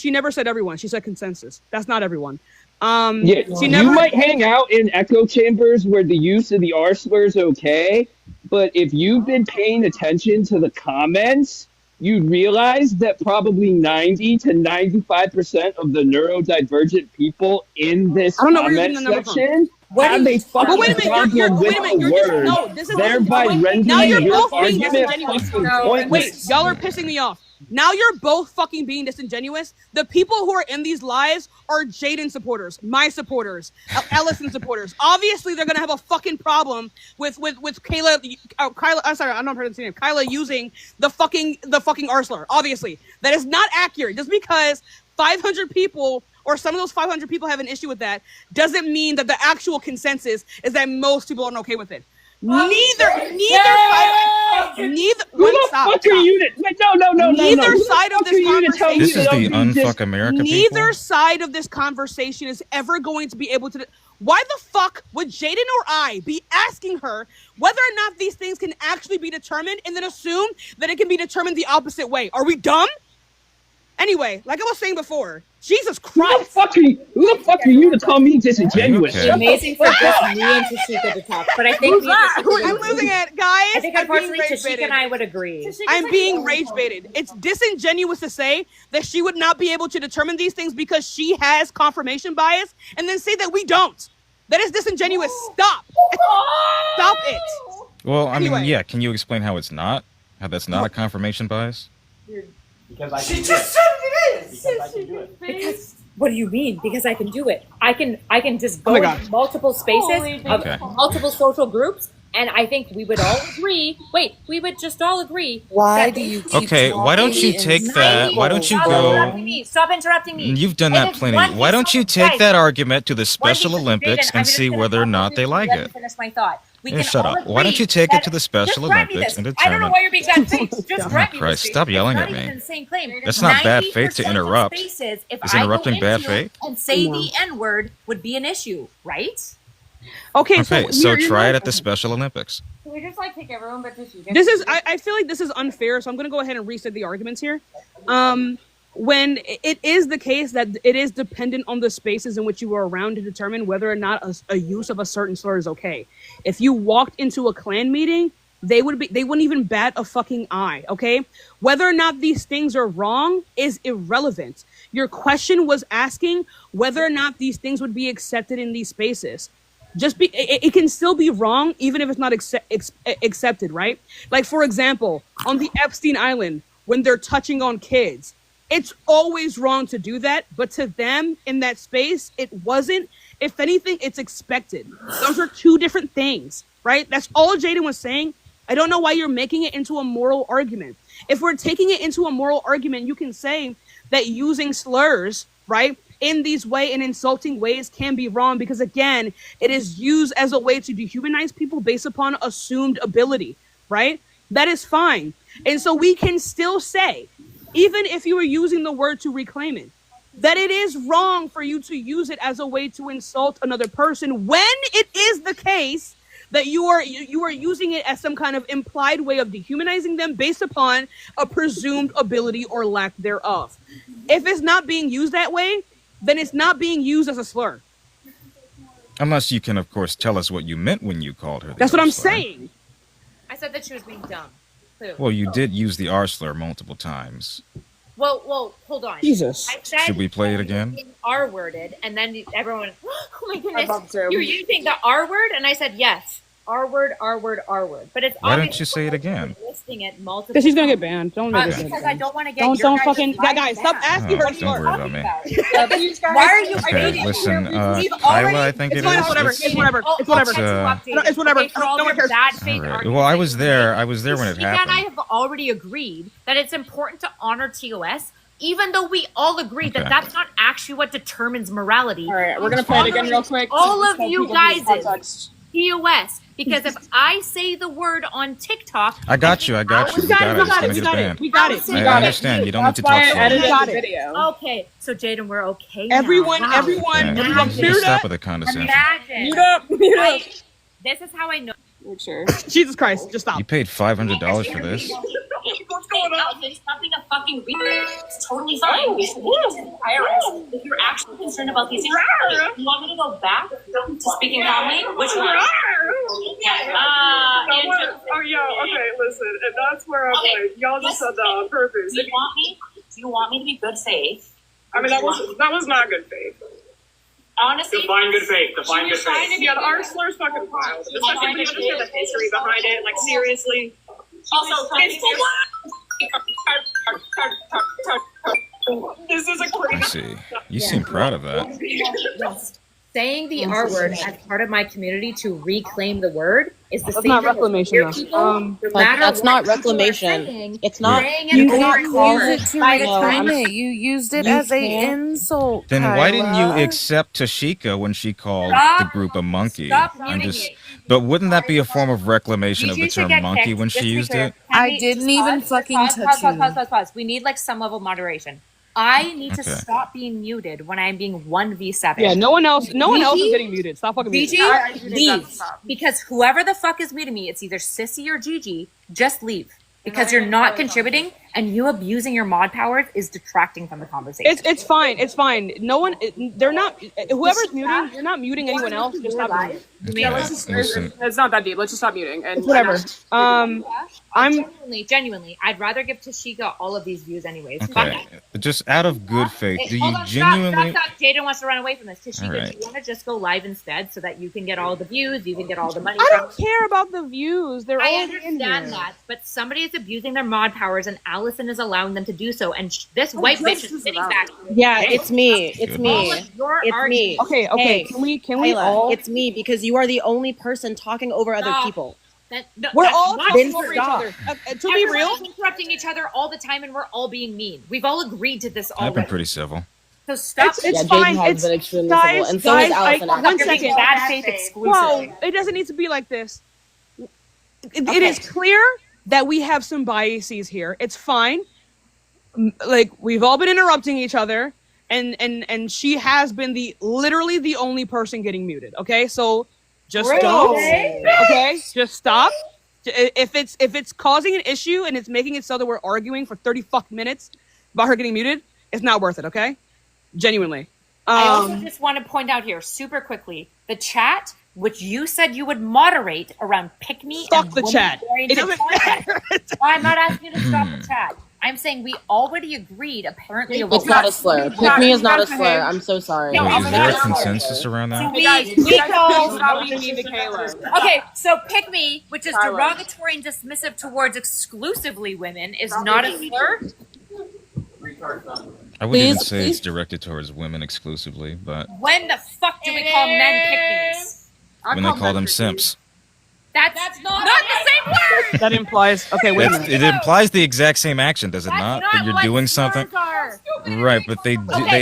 never it. said everyone. She said consensus. That's not everyone. Yeah, she never. you might hang out in echo chambers where the use of the R slur is okay, but if you've been paying attention to the comments, you'd realize that probably 90 to 95% of the neurodivergent people in this I don't know where you're comment getting the number from. section have a fucking But wait a minute, problem with the word, no, this is thereby now rendering you're your both being argument disingenuous. fucking Wait, pointless. y'all are pissing me off. Now you're both fucking being disingenuous. The people who are in these lives are Jaden supporters, my supporters, Ellison supporters. Obviously, they're gonna have a fucking problem with Kyla. I'm sorry, I'm not pronouncing her name. Kyla using the fucking Arsler. Obviously, that is not accurate. Just because 500 people or some of those 500 people have an issue with that doesn't mean that the actual consensus is that most people aren't okay with it. Neither. Who the fuck are you to? No. Neither Who the side of fuck this are you to tell me This is that the I'm being unfuck America Neither people. side of this conversation is ever going to be able to. Why the fuck would Jaden or I be asking her whether or not these things can actually be determined and then assume that it can be determined the opposite way? Are we dumb? Anyway, like I was saying before, Jesus Who the Christ. fuck are you to call me disingenuous? Okay. Amazing for just me and Tashika to talk, but I think me and Tashika I'm losing it, guys. I think I'm being unfortunately rage Tashika baited. and I would agree. I'm being rage baited. It's disingenuous to say that she would not be able to determine these things because she has confirmation bias, and then say that we don't. That is disingenuous. Stop. Stop it. Well, I mean, Anyway. yeah. Can you explain how it's not? How that's not a confirmation bias? Because I She can do just it. said it is. Because I can do it. Because what do you mean? Because I can do it. I can just Oh go my into God. multiple spaces of Okay. multiple social groups, and I think we would all agree. We would just all agree. Why that do you these keep Okay, why don't you talking take in that? Why don't you Stop go? interrupting me. Stop interrupting me. You've done It that is plenty. one Why don't you piece- take guys, that argument to the one Special piece of Olympics Jaden, I'm and just see gonna whether or pause not you they to like let me it? finish my thought. We Yeah, can shut all up. Why don't agree you take that- it to the Special just grant me Olympics this. and I don't know determine? why you're being bad faith. Just grant me Christ, this. stop yelling It's at not me. even an insane claim. That's not bad faith 90% to of interrupt. Spaces, if Is I go interrupting bad into faith? and say the N-word would be an issue, right? Okay, Okay, so try it at the Special Olympics. Can we just like pick everyone but just you? This is I feel like this is unfair, so I'm gonna go ahead and reset the arguments here. When it is the case that it is dependent on the spaces in which you are around to determine whether or not a use of a certain slur is okay. If you walked into a Klan meeting, they wouldn't even bat a fucking eye, okay? Whether or not these things are wrong is irrelevant. Your question was asking whether or not these things would be accepted in these spaces. It can still be wrong even if it's not accepted, right? Like, for example, on the Epstein Island, when they're touching on kids, it's always wrong to do that, but to them in that space, it wasn't. If anything, it's expected. Those are two different things, right? That's all Jaden was saying. I don't know why you're making it into a moral argument. If we're taking it into a moral argument, you can say that using slurs, right, in these in insulting ways can be wrong because, again, it is used as a way to dehumanize people based upon assumed ability, right? That is fine. And so we can still say, even if you were using the word to reclaim it, that it is wrong for you to use it as a way to insult another person when it is the case that you are using it as some kind of implied way of dehumanizing them based upon a presumed ability or lack thereof. If it's not being used that way, then it's not being used as a slur. Unless you can, of course, tell us what you meant when you called her. That's what I'm saying. I said that she was being dumb. Clearly. Well, you did use the R slur multiple times. Well, hold on. Jesus. I said Should we play it again? R-worded, and then everyone, oh my goodness, love to. you're using the R word, and I said yes. R word, R word, R word. But it's Why don't obvious you say it again? listing it multiple. Because she's gonna get times. banned. Don't make Okay. it. Because I don't want to get Don't your fucking guys' guys. Stop banned. asking her. Oh, don't worry about me. Why are you? Okay, listen, We've Kyla, already- I think It's it fine. is. It's whatever. It's- It's whatever. I'll- It's whatever. I'll catch you updated. It's whatever. Okay, for all No one your cares. bad All faith right. arguments Well, I that was you there. made, I was there when it Tashika and I happened. have already agreed that it's important to honor TOS, even though we all agree that Okay. that's not actually what determines morality. All right, we're gonna play it again real quick. All Just of tell you people the guys context. TOS. Because if I say the word on TikTok, I got you. I got you. We You got got it. it. We It's got gonna it. We get got it. banned. We got it. I understand. You don't need to talk That's why I slow. edited Got the it. video. okay, so Jaden, we're okay now. Everyone, Wow. everyone, Okay. everyone, You clear stop that. with the condescension. Imagine. Mute up. Mute up. This is how I know. Sure. Jesus Christ, just stop. You paid $500 for this. What's going on? Stop being a fucking retard. It's totally fine. You should be to the IRS. If you're actually concerned about these things, you want me to go back to speaking calmly? Which one? Oh, yeah, okay, listen, and that's where I'm like, y'all just said that on purpose. Do you want me to be good faith? I mean, that was not good faith. Honestly, Define good faith. Define good faith. Yeah, the R slur's fucking wild. Especially when you understand the history behind it. Like, seriously. also, It's This is a Let's crazy. see. You seem proud of that. Saying the R word as part of my community to reclaim the word is the That's same not thing as reclamation, queer though. people, no But matter that's what not people are reclamation. saying, It's not. saying You an cannot R call word Use it to by the No, reclaim time it. You used it You as a can't. insult. Then why didn't you Kyla. accept Tashika when she called Stop. the group a monkey? Stop I'm muting just. me. But wouldn't that be a form of reclamation of Gigi the should term get monkey kicked, when just she to be used clear. it? Can I we didn't just even pause? fucking Pause, touch you. Pause. We need like some level of moderation. I need to Okay. stop being muted when I'm being 1v7. Yeah, no one else is Gigi? getting muted. Stop fucking muting. Gigi, leave. Because whoever the fuck is muting me, it's either Sissy or Gigi, just leave. Because you're not contributing and you abusing your mod powers is detracting from the conversation. It's fine. It's fine. No one. They're not. Whoever's muting, you're not muting anyone else. Just stop muting. Yeah, let's just, it's not that deep. Let's just stop muting. And It's whatever. I'm genuinely, I'd rather give Tashika all of these views anyways. Fuck Okay. it. Just out of good faith, do Hold you on, genuinely? Stop. Jaden wants to run away from this. Tashika, Alright. do you want to just go live instead so that you can get all the views, you can get all the money? I from don't care about the views. They're I all in understand here. that, but somebody is abusing their mod powers, and Allison is allowing them to do so. And this white bitch is sitting back. Yeah, it's me. It's me. Your It's argument- me. Okay. Hey, Can we Kayla, all? It's me because you are the only person talking over other Stop. people. We're that's all not talking true. over each other. To be real, Everyone's interrupting each other all the time, and we're all being mean. We've all agreed to this I've been already. pretty civil. So stop. it's Jaden fine. has It's been extremely guys, civil, and so has guys. Allison, One You're being second. bad faith exclusively. Whoa! It doesn't need to be like this. It is clear that we have some biases here. It's fine. Like we've all been interrupting each other, and she has been literally the only person getting muted. Okay, so just don't. Okay, just stop. If it's causing an issue and it's making it so that we're arguing for 30 fuck minutes about her getting muted, it's not worth it. Okay, genuinely. I also just want to point out here, super quickly, the chat, which you said you would moderate around pick me. Fuck the chat. It doesn't matter. I'm not asking you to stop the chat. I'm saying we already agreed, apparently. It's not a slur. Pick me is not a slur. I'm so sorry. No, Wait, is there a consensus around that? Okay, so pick me, which is derogatory and dismissive towards exclusively women, is not a slur. I wouldn't even say it's directed towards women exclusively, but When the fuck do we call men pick-me's? when they call them simps, That's not the same word! That implies. Okay, wait a minute. it implies the exact same action, does it not? That's That you're what doing something. slurs are. Right, but they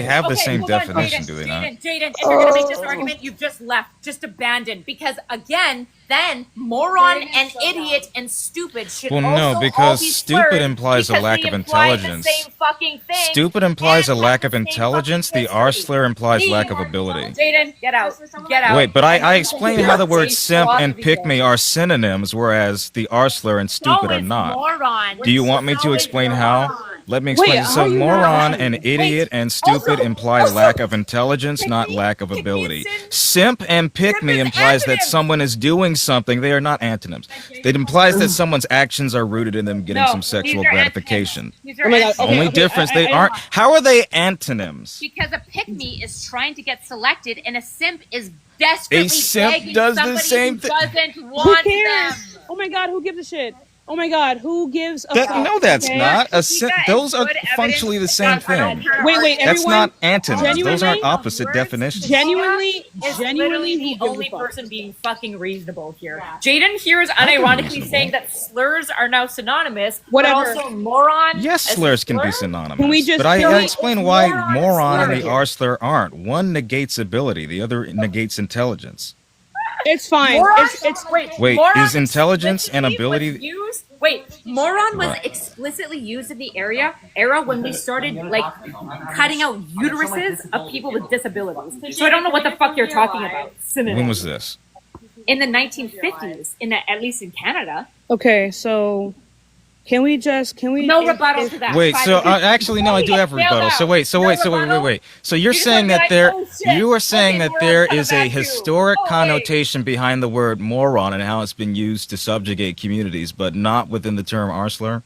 have the same hold on, definition, Jaden, do they not? Jaden, if you're gonna make this argument, you've just left, just abandoned. Because again, then moron and idiot and stupid should Well, also no, all because be stupid slurs implies a because lack they of imply the intelligence. same fucking thing. Stupid implies a and lack have of the same intelligence. fucking The R history. slur implies lack of ability. Jaden, get out. Get out. Wait, but I explained how the words simp and pick me are synonyms, whereas the R slur and stupid are not. Moron. Do you want me to explain how? Let me explain. Wait, So how you moron not- and idiot and stupid imply lack of intelligence, not lack of ability. Simp and pick me implies that someone is doing something. They are not antonyms. It implies that someone's actions are rooted in them getting No, some sexual these are gratification. These are Oh my God, antonyms. Only difference, they aren't. How are they antonyms? Because a pick-me is trying to get selected, and a simp is desperately A simp begging does the somebody same who thing. doesn't Who want cares? them. Oh my god, who gives a shit? Oh my god, who gives a That, fuck? no, that's Okay? not. A You simp, got those are good evidence functionally the same that I don't thing. care. Wait, That's everyone. not antonyms. Those Genuinely? aren't opposite Words definitions. Genuinely, Is genuinely, literally who the gives a only fuck? person being fucking reasonable here. Jaden here is unironically reasonable. saying that slurs are now synonymous, Whatever. but also moron. Yes, as a slurs can be slur? synonymous. Can we just- but I can we- explain why moron moron and slur the here. R slur aren't. One negates ability, the other negates intelligence. It's fine. Moron? It's Wait, moron is intelligence and explicitly ability- was used? Wait, moron was Right. explicitly used in the era when we started like cutting out uteruses of people with disabilities. So I don't know what the fuck you're talking about. When was this? In the 1950s, at least in Canada. okay. So, can we? No rebuttal to that. Wait, so But- actually, no, I do have a rebuttal. So wait, No rebuttal? wait. So you're You just saying wanna that be like, oh, shit. you are saying Okay, that we're there coming is a back to- historic Oh, wait. connotation behind the word moron and how it's been used to subjugate communities, but not within the term R slur?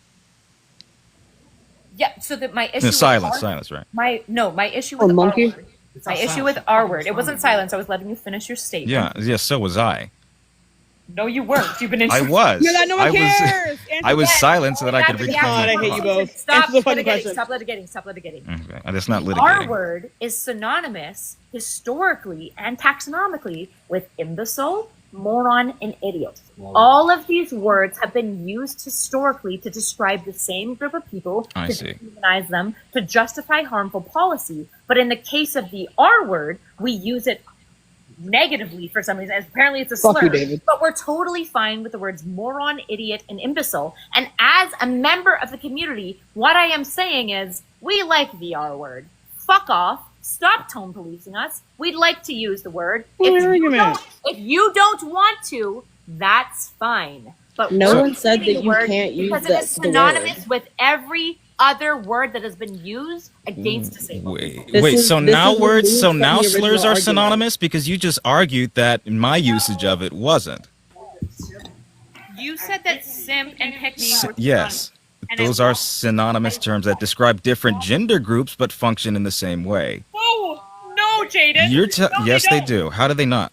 Yeah. So that my issue. No, with silence, R- right? My issue with monkey? R word. My issue with R word. It wasn't silence. I was letting you finish your statement. Yeah, so was I. No, you weren't. You've been. I was. You're not. No one I was. cares. I was silent so that I could Yeah, reclaim. God, I my hate you thoughts. both. Stop Answer the fucking litigating. question. Stop litigating. Stop litigating. Okay, that's not R litigating. word is synonymous historically and taxonomically with imbecile, moron, and idiot. All of these words have been used historically to describe the same group of people, I to see. demonize them, to justify harmful policy. But in the case of the R word, we use it negatively for some reason. Apparently it's a slur. Fuck you, David. But we're totally fine with the words moron, idiot, and imbecile. And as a member of the community, what I am saying is we like the R word. Fuck off. Stop tone policing us. We'd like to use the word. If you don't want to, that's fine. but No we're one said repeating that the you word can't use because it is the synonymous word. with every other word that has been used against disabled people. So now words, so from now the slurs original are argument. synonymous because you just argued that my usage of it wasn't. You said that simp and pick me were Yes, and those are synonymous terms that describe different gender groups but function in the same way. No, Jaden. Yes, they do. How do they not?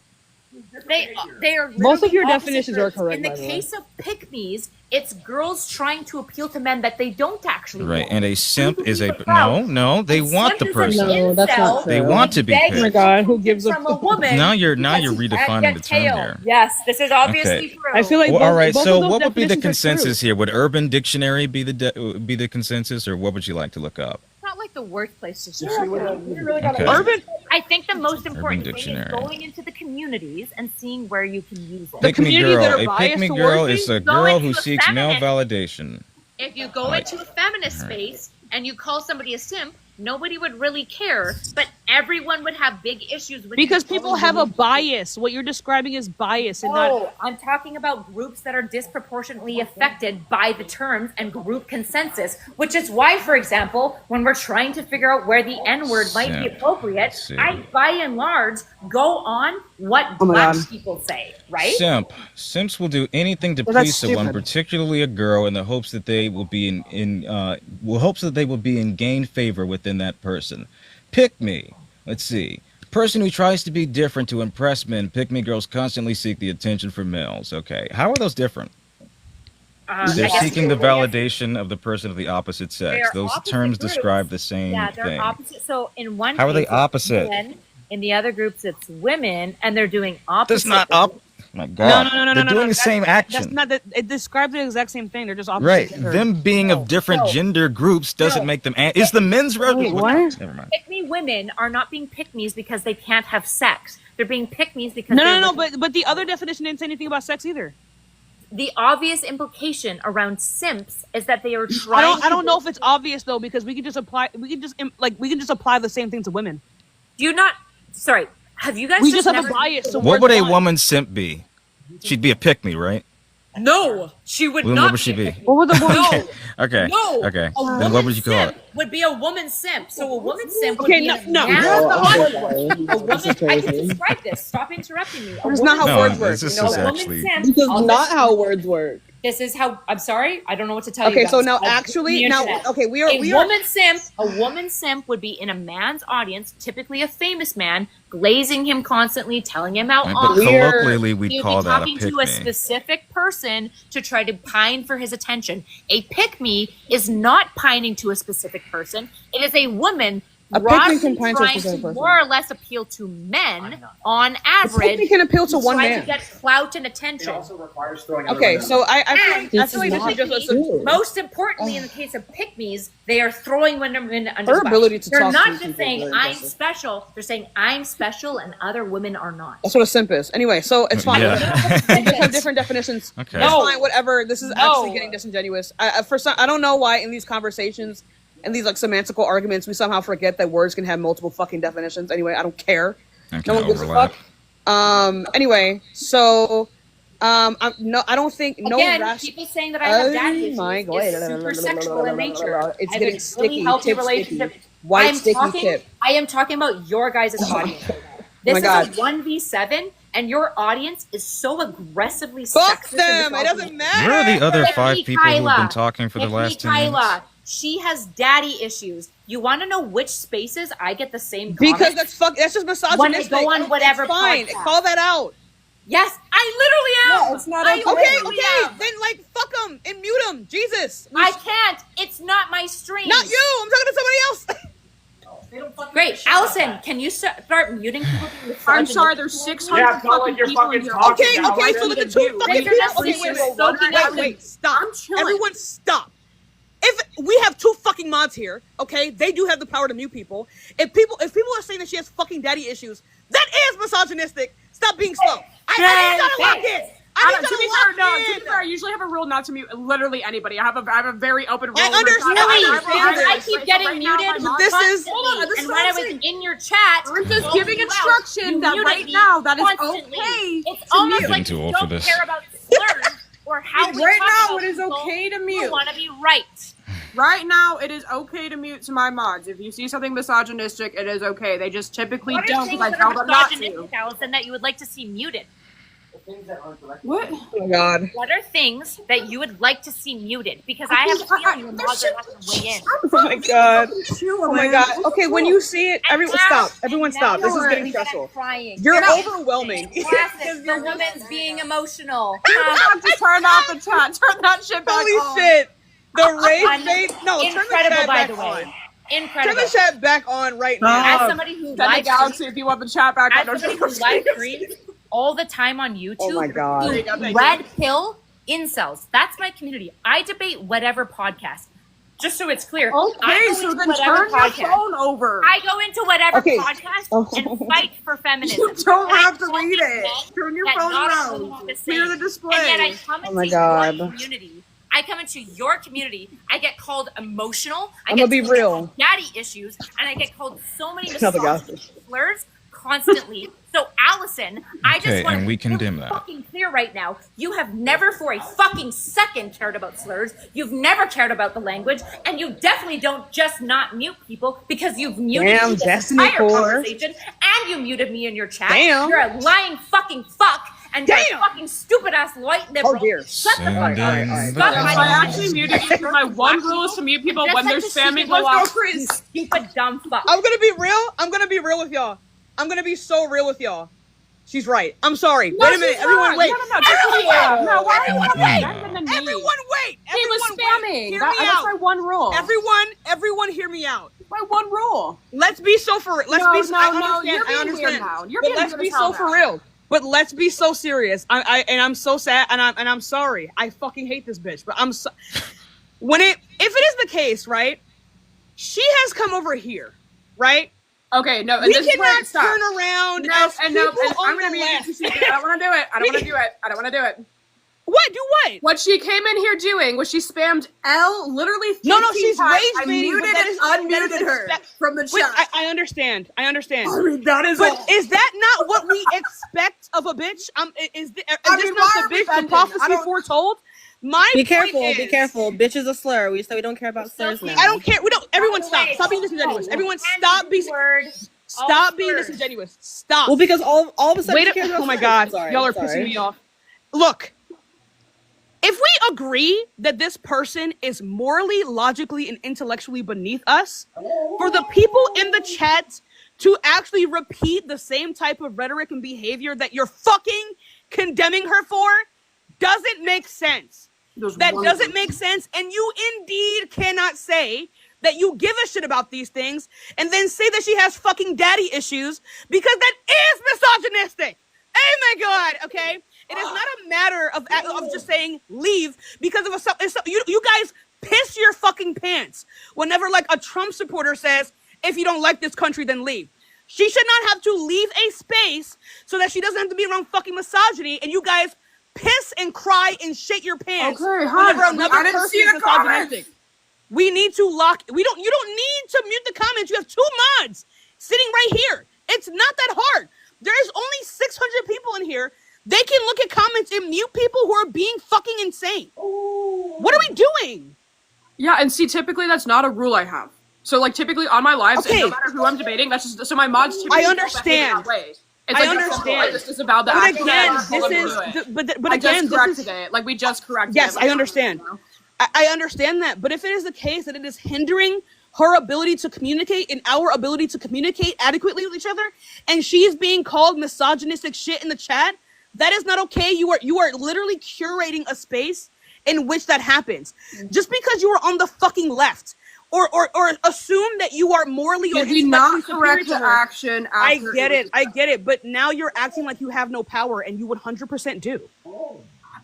They are Most of literally your opposite definitions are groups. correct, In the by the way. case of pick-me's, it's girls trying to appeal to men that they don't actually Right, want. and a simp is a no. They want the Simp is an person. No, that's not incel They true. want to be begging Oh my picked. god, who gives a from a woman. Now you're because he can't redefining get the term tail. here. Yes, this is obviously Okay. true. I feel like Well, all right. both So, of those what would be the definitions are true. consensus here? Would Urban Dictionary be the consensus, or what would you like to look up? Not like the workplace system. Okay. Urban, I think the most important thing Dictionary. is going into the communities and seeing where you can use it. Pick me communities that girl. are A pick biased me towards girl me, is a go girl into who a seeks male feminist- validation. If you go into a feminist space and you call somebody a simp, nobody would really care, but everyone would have big issues with because you people calling have a women- bias. What you're describing is bias and not. No, I'm talking about groups that are disproportionately affected by the terms and group consensus, which is why, for example, when we're trying to figure out where the N-word might be Simp. appropriate, See. I, by and large, go on what Oh my black God. people say, right? Simps will do anything to Well, that's please someone, stupid. particularly a girl, in the hopes that they will be in gain favor within that person. Pick me. Let's see. Person who tries to be different to impress men. Pick me girls constantly seek the attention from males. Okay, how are those different? They're I guess seeking the they're- validation of the person of the opposite sex. They're Those opposite terms groups. describe the same Yeah, they're thing. opposite. So in one How are they case, it's opposite? men, in the other groups, it's women, and they're doing opposite. That's not up. My No, God, no, no, no, they're no, doing no. the same That's action. not that. It describes the exact same thing. They're just opposite. Right. gender. Them being of different gender groups doesn't make them. Is the men's road? Wait, what? Never mind. Pick me women are not being pick-me's because they can't have sex. They're being pick-me's because No, they're no, no. But the other definition didn't say anything about sex either. the obvious implication around simps is that they are trying. I don't know if it's obvious though because we can just apply. We can just apply the same thing to women. Do you not? Sorry, have you guys? We just have never- a bias. So What would a woman simp be? She'd be a pick me, right? No, she would Then not. what would she be? What would the woman? No, Okay. no. Okay. A Then what would you call simp it? would be a woman simp. So a woman simp would Okay, be no, a no. man- Oh, A woman. I can describe this. Stop interrupting me. A That's not how No, words work. this is You know just that. actually. This is not how words work. This is how. I'm sorry. I don't know what to tell you. Okay, guys. so now I'll- actually, the now internet. okay, we are A woman simp would be in a man's audience, typically a famous man, glazing him constantly, telling him how Right, but awesome. colloquially, we'd You'd call be that a talking pick to a me. specific person to try to pine for his attention. A pick me is not pining to a specific person. It is a woman A pick-me broadly can pine to a trying specific to person. more or less appeal to men on average. pick-me can appeal to one try man. to get clout and attention. requires throwing other Okay, women so out. I feel like This this is is just a. true. Most importantly, in the case of pick-me's, they are throwing women under Her the bus. ability to They're talk not to just people saying is very I'm impressive. special. They're saying I'm special and other women are not. That's what a simp is. Anyway, so it's fine. Yeah. We just have different definitions. Okay. It's No. fine. Whatever. This is No. actually getting disingenuous. I don't know why in these conversations and these like semantical arguments we somehow forget that words can have multiple fucking definitions. Anyway, I don't care. That No can one gives a overlap. fuck. Anyway, so I don't think no Again, rational. people saying that I have daddy Oh issues my is God. super sexual in nature. It's I have getting a sticky. really healthy Tip relationship. sticky. White I'm sticky talking, tip. I am talking about your guys' audience. This my is God. a 1v7, and your audience is so aggressively Fuck sexist. in them. this It doesn't argument. matter. Where are the other Pick five me, people who've been Kyla. talking for the Pick me, last 10 minutes? Kyla. She has daddy issues. You want to know which spaces I get the same Because comments? that's just misogynistic. When I go on whatever It's fine. podcast. Call that out. Yes, I literally am. No, it's not I okay. literally Okay. am. Then like fuck them and mute them. Jesus. I can't. It's not my stream. Not you. I'm talking to somebody else. Great, Allison. Can you start muting people? I'm sorry, there's 600 Yeah, call fucking it your people in fucking here. talk. Okay, now. okay, so look at two fucking They're people. not Okay, listening. wait, stop. I'm chilling. Everyone stop. If we have two fucking mods here, okay, they do have the power to mute people. If people are saying that she has fucking daddy issues, that is misogynistic. Stop being slow. I need y'all to lock in. I need To be y'all fair, to no. lock To in. be fair, I usually have a rule not to mute literally anybody. I have a very open rule. I understand. I keep getting muted. This is- Hold on, this and is when I what I'm was saying. in your chat, I'm just you giving out. instruction You that muted right me now that is constantly. okay It's to almost mute. like Getting too you old for don't this. care about slurs or how we Right talk now, about it is people okay to who mute. want to be right. Right now, it is okay to mute to my mods. If you see something misogynistic, it is okay. They just typically What are don't things because I that tell are them not to. misogynistic, Allison, that you would like to see muted? What? Oh my god. What are things that you would like to see muted? Because I have a feeling the mods are not going to weigh in. Oh my god. Oh my god. Okay, when you see it, everyone stop. Everyone stop. This is getting That stressful. I'm crying. You're Classic. overwhelming. Classic. The woman's being emotional. You have to turn off the chat. Turn that shit back Holy on. shit. The rage bait. No, turn the Incredible, chat by back the way. on. Incredible. Turn the chat back on right now. As somebody who Send the live Galaxy if you want the chat back on. as somebody who live streams all the time on YouTube, Oh my God. who red pill incels. That's my community. I debate whatever podcast. Just so it's clear. I Okay, go so into then whatever turn your podcast. phone over. I go into whatever Okay. podcast and fight for feminism. You don't And I have to tell read these it. men Turn your that phone not around. all have the Clear same. the display. And yet I come Oh into my God. your community. I come into your community. I get called emotional. I'm gonna be real. Daddy issues, and I get called so many Oh my God. slurs constantly. So Allison, I just Okay, want and to we be condemn that. fucking clear right now. You have never for a fucking second cared about slurs. You've never cared about the language, and you definitely don't just not mute people because you've muted Damn, me this Destiny entire Core. conversation, and you muted me in your chat. Damn. You're a lying fucking fuck. And you're a Damn. fucking stupid ass white liberal. Oh, dear. Shut the fuck up. Sending the Stop I my Galaxy. actually muted you because my one rule is to mute people Just when like they're the spamming. shit Let's go go, off, Chris. you stupid dumb fuck. I'm gonna be real. I'm gonna be real with y'all. I'm gonna be so real with y'all. She's right. I'm sorry. No, wait a minute. she's Everyone not. wait. No, no, no, no, why are you Everyone wait? wait. Everyone wait. He was Everyone spamming. wait. Hear That- me that's out. my one rule. Everyone hear me out. My one rule. Let's be so for let's No, be no, I no, understand. you're I being understand. weird now. You're but being let's weird be as hell so for now. real. But let's be so serious. I'm so sad and I'm sorry. I fucking hate this bitch. But if it is the case, right? She has come over here, right? Okay, no, and We this is where cannot it stops. turn around No, as and no, people and I'm on gonna the be. left. I don't want to do it. I don't want to do it. I don't want to do it. What? Do what? What she came in here doing was she spammed L literally 15 No, she's times. rage I baiting, but muted that and is- that unmuted is her expect- from the Wait, chat. I understand. I understand. I mean, that is But all. is that not what we expect of a bitch? Is this I mean, not why are the we bitch the bending? prophecy I don't- foretold? My Be point careful. is, Be careful. Bitch is a slur. We said we don't care about slurs now. I don't care. We don't. Everyone By the stop. way, Stop being disingenuous. Everyone and stop being. word, all Stop being slurs. disingenuous. Stop. Well, because all of a sudden Wait. she cares about Oh my slurs. God. Sorry, Y'all are sorry. pissing me off. Look. If we agree that this person is morally, logically, and intellectually beneath us, for the people in the chat to actually repeat the same type of rhetoric and behavior that you're fucking condemning her for doesn't make sense. That doesn't make sense. And you indeed cannot say that you give a shit about these things and then say that she has fucking daddy issues because that is misogynistic. Oh my God, okay? It is not a matter of just saying leave because of you guys piss your fucking pants whenever like a Trump supporter says, if you don't like this country, then leave. She should not have to leave a space so that she doesn't have to be around fucking misogyny and you guys piss and cry and shit your pants Okay, whenever hon, another I didn't person see is the comments. misogynistic. We need to you don't need to mute the comments. You have 2 mods sitting right here. It's not that hard. There's only 600 people in here. They can look at comments and mute people who are being fucking insane. What are we doing? Yeah, and see, typically that's not a rule I have. So, like, typically on my lives, and no Okay. matter who I'm debating, that's just so my mods typically don't behave understand. that way. It's I like understand. I just disavowed the But action. again, and I told them to do it. but I again, just this corrected is it. Like, we just corrected yes, it. I understand. I understand that. But if it is the case that it is hindering her ability to communicate and our ability to communicate adequately with each other, and she's being called misogynistic shit in the chat, that is not okay. You are literally curating a space in which that happens. Just because you are on the fucking left or assume that you are morally or Did we not intellectually superior correct to the her. action I after get it it. was I get it. But now you're acting like you have no power, and you 100% do.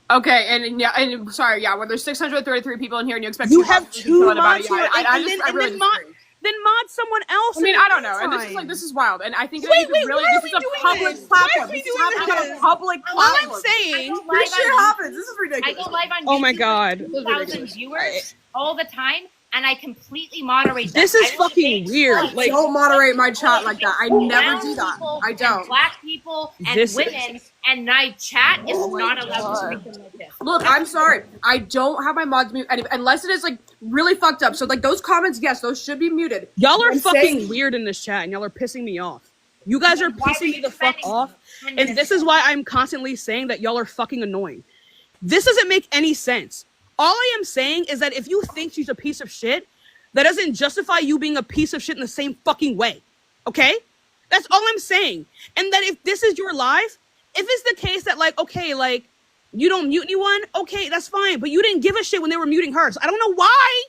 Okay, and sorry, yeah, when there's 633 people in here and you expect You to have to 2 feel about mods it, yeah, here, I and just I really disagree. then mod someone else. I mean, in the I don't know, and meantime. this is wild, and I think Wait, that why this are is we a doing public this? Why are platform. we This is doing happening on a this? public All All platform. I'm saying, This shit happens. This is I ridiculous. go live on Oh my YouTube God. with 2,000 viewers all the time, and I completely moderate them. This is I will fucking debate weird. sports. Like, Don't moderate my chat like that. I never Brown do that. people I and don't. Black people and This is- women and my chat is not allowed to speak them like this. Look, I'm sorry. I don't have my mods mute unless it is like really fucked up. So like those comments, yes, those should be muted. y'all are I'm fucking saying- weird in this chat, and y'all are pissing me off. You guys are Why pissing are me you the fuck defending off, 10 and minutes this is ago? why I'm constantly saying that y'all are fucking annoying. This doesn't make any sense. All I am saying is that if you think she's a piece of shit, that doesn't justify you being a piece of shit in the same fucking way. Okay? That's all I'm saying. And that if this is your life, if it's the case that like, okay, like, you don't mute anyone, okay, that's fine. But you didn't give a shit when they were muting hers. I don't know why.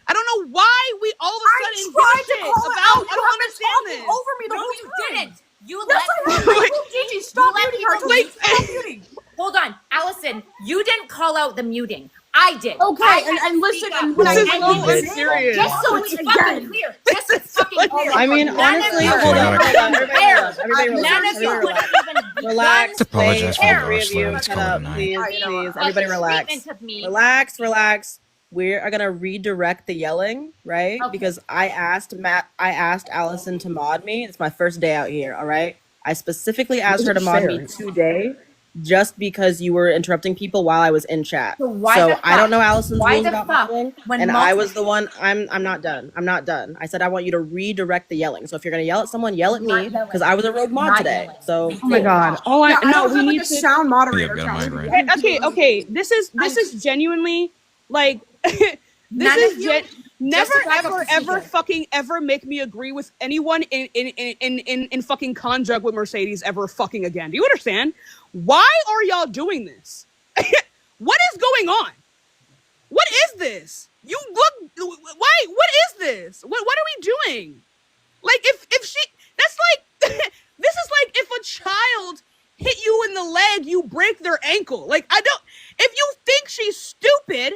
I don't know why we all of a sudden give a tried to shit call it about. out. I You don't have been understand talking this. over me the No, whole you time. didn't. You Yes, let I have. Like- Gigi, stop let muting her. people Like, mute. stop muting. Hold on, Allison. You didn't call out the muting. I did. Okay, I had to and listen, speak up. and when This I is and so you did, unserious. Just so it's Again. fucking clear. Just so it's fucking clear. I mean, None of honestly, you hold on, Chaotic. hold on. Everybody relax. Everybody None relax. of you Everybody would relax. have even Relax. Apologize Stay, for three of you, Let's shut call it a up, night. please, please. Everybody relax. Treatment of me. Relax. We are gonna redirect the yelling, right? Okay. Because I asked Allison to mod me. It's my first day out here, all right? I specifically asked her to mod me today just because you were interrupting people while I was in chat. So why So the I don't fuck? know Allison's Why rules the about fuck? modding, When and I multiple- was the one. I'm not done. I'm not done. I said I want you to redirect the yelling. So if you're gonna yell at someone, yell at Not me yelling. because I was a rogue mod Not today. yelling. So Oh my god. All I Yeah, I no, don't we have like need a to. sound moderator. Yeah, I've got Chelsea. mine right. Okay. This is genuinely like this None is of you- never just a backup ever procedure. fucking ever make me agree with anyone in fucking conjunct with Mercedes ever fucking again. Do you understand? Why are y'all doing this? What is going on? What is this? You look. Why? What is this? What are we doing? Like if she, that's like this is like if a child hit you in the leg, you break their ankle. Like I don't. If you think she's stupid,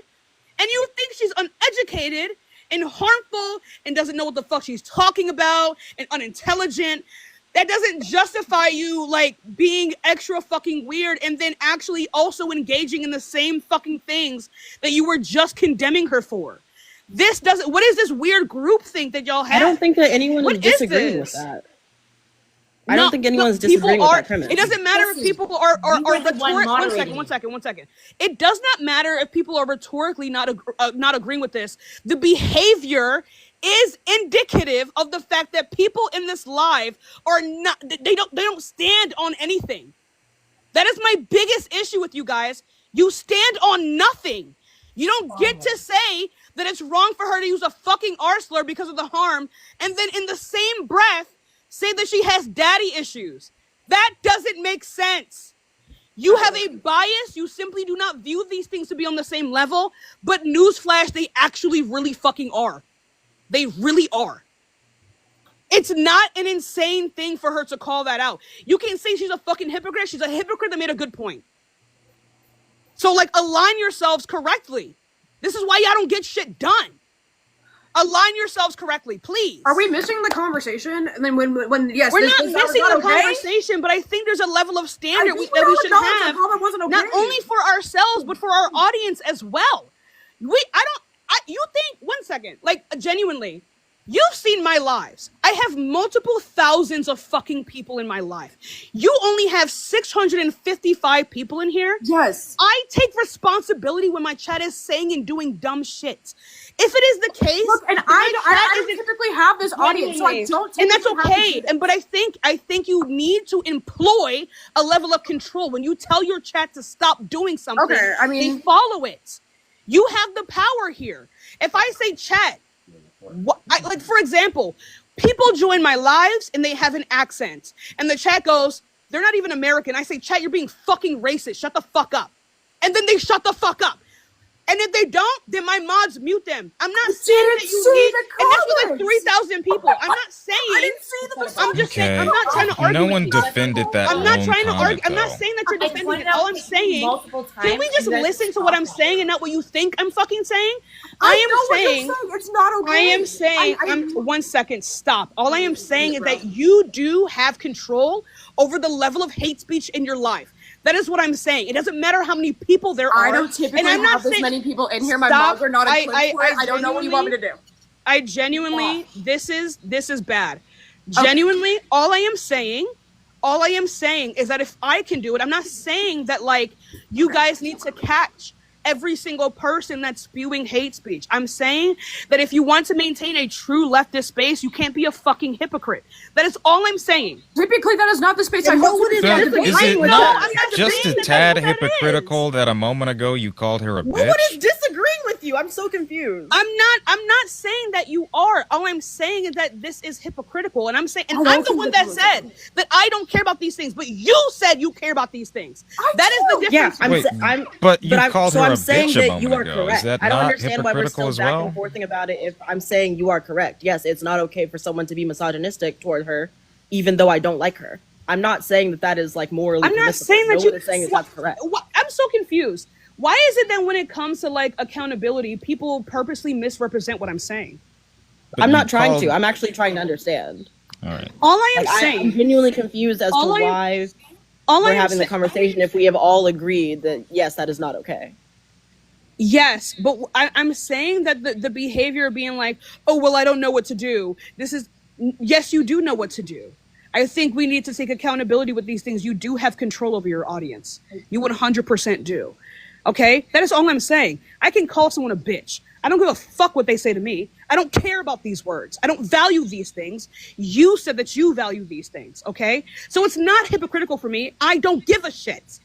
and you think she's uneducated and harmful and doesn't know what the fuck she's talking about and unintelligent, that doesn't justify you like being extra fucking weird and then actually also engaging in the same fucking things that you were just condemning her for. This doesn't. What is this weird group think that y'all have? I don't think that anyone What is is disagreeing with this? that. I don't think anyone's people disagreeing with are, that premise. It doesn't matter if Listen, people are you were the one rhetoric. moderating. One second. It does not matter if people are rhetorically not agreeing with this. The behavior is indicative of the fact that people in this live are not. They don't stand on anything. That is my biggest issue with you guys. You stand on nothing. You don't get to say that it's wrong for her to use a fucking R slur because of the harm, and then in the same breath say that she has daddy issues. That doesn't make sense. You have a bias. You simply do not view these things to be on the same level. But newsflash, they actually really fucking are. They really are. It's not an insane thing for her to call that out. You can say she's a fucking hypocrite. She's a hypocrite that made a good point. So, like, align yourselves correctly. This is why y'all don't get shit done. Align yourselves correctly, please. Are we missing the conversation? And then when yes, We're this not was missing not the okay? conversation, but I think there's a level of I standard think that we should acknowledge have, the comment wasn't okay. not only for ourselves but for our audience as well. You think, one second, like genuinely, you've seen my lives. I have multiple thousands of fucking people in my life. You only have 655 people in here. Yes. I take responsibility when my chat is saying and doing dumb shit. If it is the case, Look, and my I chat don't isn't- typically have this audience, so I don't. and that's typically have to okay. do this. And but I think you need to employ a level of control. When you tell your chat to stop doing something, Okay, I mean- they follow it. You have the power here. If I say chat, like for example, people join my lives and they have an accent, and the chat goes, "They're not even American." I say, "Chat, you're being fucking racist. Shut the fuck up." And then they shut the fuck up. And if they don't, then my mods mute them. I'm not saying that you see need, the and that's with like comments. 3,000 people. I'm not saying. I didn't see the I'm just saying. I'm not trying to argue. No with one you. defended that I'm not lone trying to argue. comment, I'm not though. saying that you're I defending pointed it. All out I'm to you saying. multiple Can we times, just you guys listen to what I'm stop. saying and not what you think I'm fucking saying? I I am know what saying. you're saying. It's not okay. I am saying, I- 1 second, stop. All I am saying is that you do have control over the level of hate speech in your life. That is what I'm saying. It doesn't matter how many people there are. I don't typically and I'm not have this saying, many people in here. My Stop. mods are not in I don't know what you want me to do. I genuinely, this is bad. Genuinely, all I am saying is that if I can do it, I'm not saying that like you guys need to catch every single person that's spewing hate speech. I'm saying that if you want to maintain a true leftist space, you can't be a fucking hypocrite. That is all I'm saying. Typically, that is not the space I So, hope is it not just a tad hypocritical that a moment ago you called her a bitch? What is disagreeing with you? I'm so confused. I'm not saying that you are. All I'm saying is that this is hypocritical, and I'm saying, and I'm the one that said that I don't care about these things, but you said you care about these things. That is the difference. Yeah, but you called her I'm a saying bitch a that you moment are ago. correct. Is that I don't not understand why we're hypocritical still as back well? and forthing about it if I'm saying you are correct. Yes, it's not okay for someone to be misogynistic toward her, even though I don't like her. I'm not saying that is like morally I'm not permissible. saying that no you. one is saying that that's correct. I'm so confused. Why is it that when it comes to like accountability, people purposely misrepresent what I'm saying? But I'm you not trying called- to. I'm actually trying to understand. All right. All I am Like, saying. I'm genuinely confused as to why we're having the conversation if we have all agreed that yes, that is not okay. Yes, but I'm saying that the behavior of being like, oh, well, I don't know what to do. Yes, you do know what to do. I think we need to take accountability with these things. You do have control over your audience. You 100% do. Okay? That is all I'm saying. I can call someone a bitch. I don't give a fuck what they say to me. I don't care about these words. I don't value these things. You said that you value these things, okay? So it's not hypocritical for me. I don't give a shit.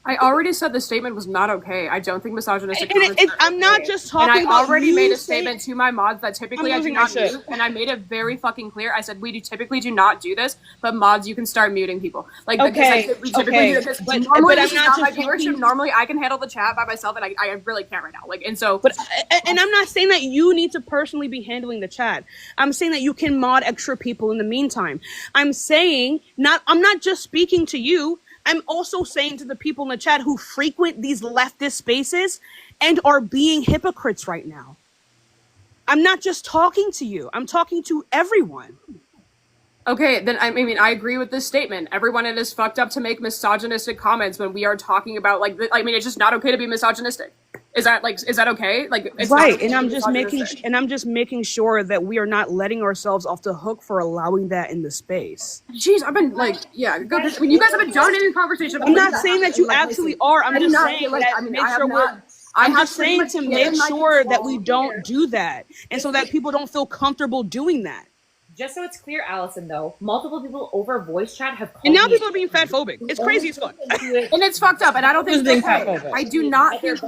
I already said the statement was not okay. I don't think misogynistic And comments are I'm not okay. just talking And I about already you made a saying- statement to my mods that typically I do losing my not shit. mute, and I made it very fucking clear. I said we typically do not do this, but mods, you can start muting people. Like Okay, we typically okay. do this. But Normally, I'm this is not not my just viewership. talking- Normally, I can handle the chat by myself, and I really can't right now. Like, and so. And I'm not saying that you need to personally be handling the chat. I'm saying that you can mod extra people in the meantime. I'm not just speaking to you. I'm also saying to the people in the chat who frequent these leftist spaces and are being hypocrites right now. I'm not just talking to you. I'm talking to everyone. Okay, then I mean I agree with this statement. Everyone it is fucked up to make misogynistic comments when we are talking about like I mean it's just not okay to be misogynistic. Is that okay? Like it's not Right, okay and to I'm be just making sure that we are not letting ourselves off the hook for allowing that in the space. Jeez, I've been like, yeah, good. I mean, you guys have been dominating conversation. I'm not saying that you absolutely are. I'm just saying that make sure we're. I'm just saying to make sure that we don't do that, and so that people don't feel comfortable doing that. Just so it's clear, Allison, though, multiple people over voice chat have called And now me people are being fatphobic. It's crazy as fuck. And it's fucked up, and I don't think it's okay. I do not think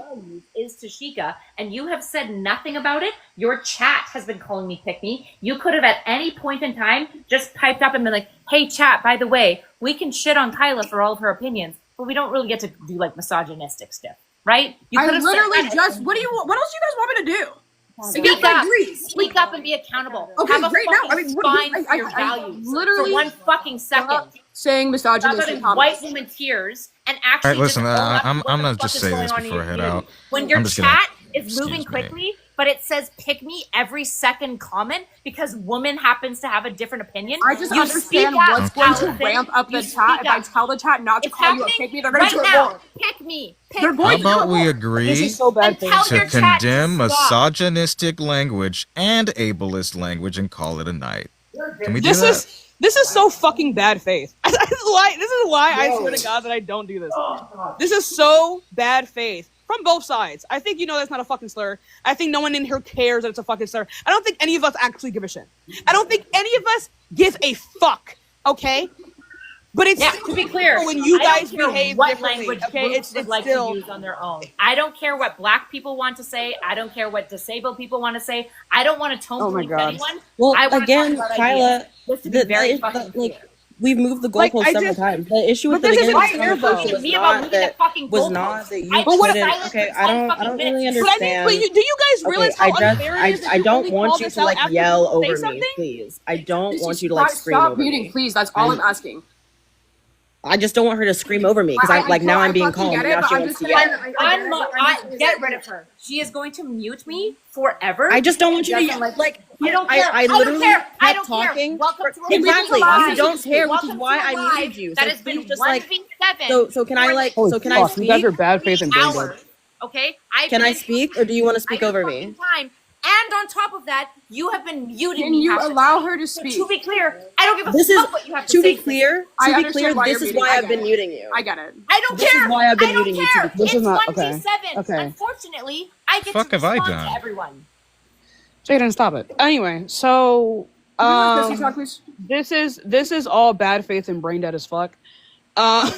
is Tashika, and you have said nothing about it. Your chat has been calling me pick me. You could have at any point in time just piped up and been like, hey chat, by the way, we can shit on Kyla for all of her opinions, but we don't really get to do like misogynistic stuff, right? You I could have literally said, just what else do you guys want me to do? Speak up and be accountable. Okay, Have a great. Now, I fucking mean, spine for your values. literally for one fucking second. Saying misogynistic comments. White woman tears and actually. All right, listen. just own up to I'm what gonna the fuck just is say going this on in before I your head community. out. When your I'm just gonna- chat is excuse moving me. quickly, but it says "pick me" every second comment because woman happens to have a different opinion. I just you understand speak out, what's going to Allison. ramp up the You chat if I speak up. tell the chat not to It's call you a happening pick me. They're going right to do it now. more. Pick me. Pick They're me. going How to about we agree And tell your to chat to condemn stop. misogynistic language and ableist language and call it a night? Can we do This that? this is so fucking bad faith. This is why I swear to God that I don't do this. This is so bad faith from both sides. I think you know that's not a fucking slur. I think no one in here cares that it's a fucking slur. I don't think any of us actually give a shit. I don't think any of us give a fuck. Okay. But it's to be clear, when you I guys don't care behave what differently. language Okay, groups it's would like still to use on their own. I don't care what black people want to say. I don't care what disabled people want to say. I don't want to tone Oh my police God. anyone. Well, I want again, to talk about Kyla, ideas. Just to be very fucking clear. we've moved the Like, goalposts I several just- times. The issue with but the this beginning of isn't the fair, though. conversation was Me about not moving the that fucking was goalposts. not that you I couldn't. silence Okay, for I don't 10 really minutes. understand. But I mean, do you guys realize how unfair it is? that I you don't only call want you this to out like after yell people say over me, something? please. I don't Just want you to like scream stop over muting, me. please. That's all I'm asking. I just don't want her to scream over me because now I'm being calm. Now she wants to yell. Get rid of her. She is going to mute me forever. I just don't want you to yell. I don't care. I literally I kept don't care. talking. Welcome to Exactly. Live. You don't care, which is Welcome why to I Live. muted you. That So has been please just 1v7. So can I Holy can I fuck, speak? you guys are bad faith and brain dead. Okay. Can I speak, or do you want to speak over me? Time. And on top of that, you have been muting Can me. you half the allow time. her to So speak? to be clear, I don't give a This is fuck what you have to to say. be clear. I To be understand clear, why this you're is muting. why I I've get been it. muting you. I get it. I don't This care. is why I've been I don't muting you. care. To be This is not okay. It's 1v7. Okay. Unfortunately, I get Fuck to have I respond done? to everyone. Jaden, stop it. Anyway, so Can you talk, please? this is all bad faith and brain dead as fuck. Stop